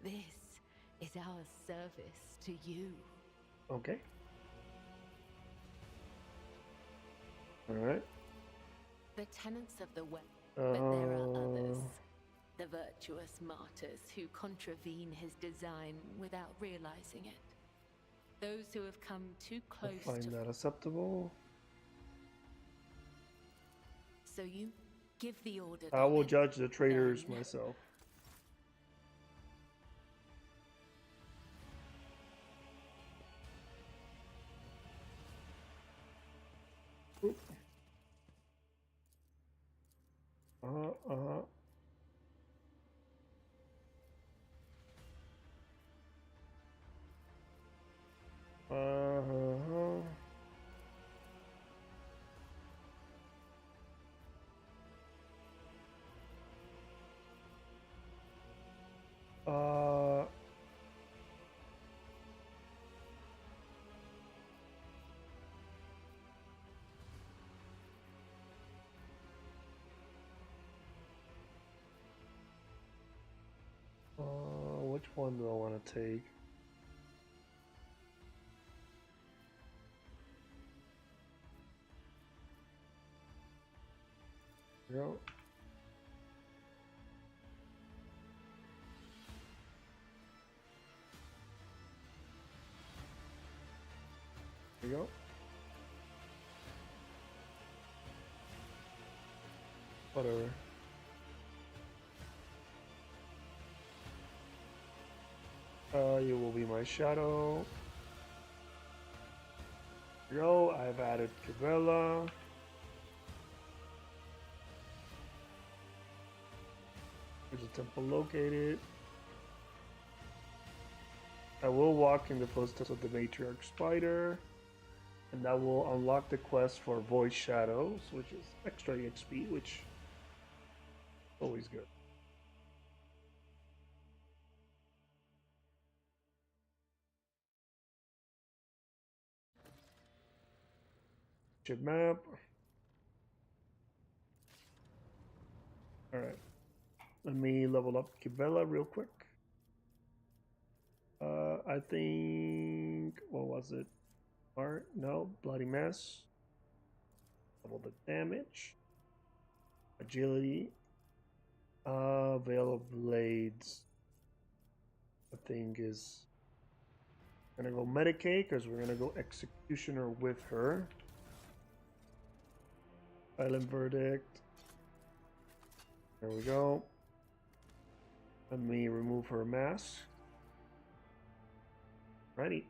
This is our service to you. Okay. Alright. The tenets of the web, but there are others. The virtuous martyrs who contravene his design without realizing it. Those who have come too close I find that acceptable. So you give the order. I will judge the traitors myself. Oop. Which one do I want to take? Go. There you go. Whatever. You will be my shadow. There you go. I've added Kibella. There's a temple located. I will walk in the footsteps of the matriarch spider, and that will unlock the quest for void shadows, which is extra XP, which is always good. Ship map. Alright. Let me level up Kibella real quick. I think, what was it? Art? No, Bloody Mess. Double the damage. Agility. Veil of Blades. I think is gonna go Medicaid because we're gonna go Executioner with her. Silent Verdict. There we go. Let me remove her mask. Righty.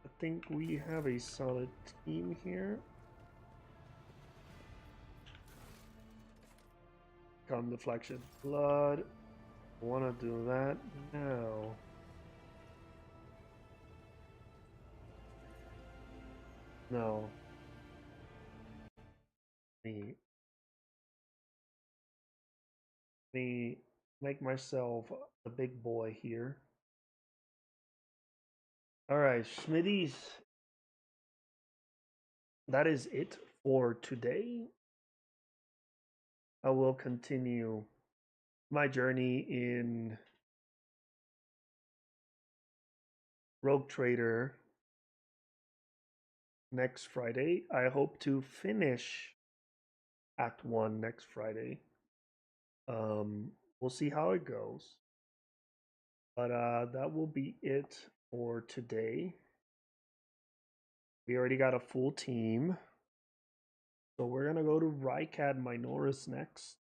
I think we have a solid team here. Come deflection. Blood. I want to do that now. No. Me make myself a big boy here. Alright, Smithies. That is it for today. I will continue my journey in Rogue Trader next Friday. I hope to finish Act 1 next Friday. We'll see how it goes. But that will be it for today. We already got a full team. So we're going to go to Rycad Minoris next.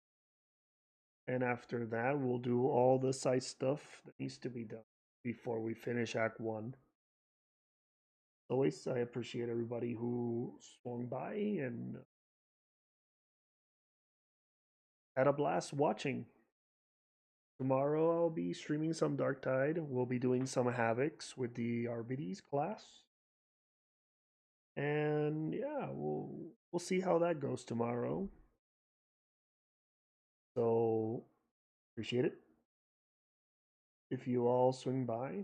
And after that, we'll do all the side stuff that needs to be done before we finish Act 1. As always, I appreciate everybody who swung by and had a blast watching. Tomorrow I'll be streaming some Dark Tide. We'll be doing some Havocs with the RBDs class. And yeah, we'll see how that goes tomorrow. So appreciate it. If you all swing by.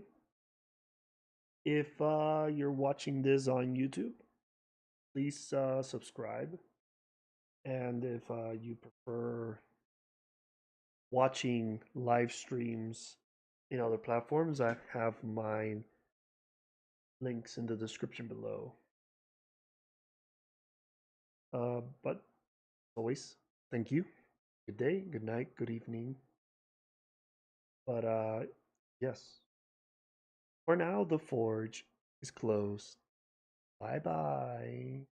If you're watching this on YouTube, please subscribe. And if you prefer watching live streams in other platforms, I have my links in the description below. But always, thank you. Good day, good night, good evening. But yes, for now, the forge is closed. Bye-bye.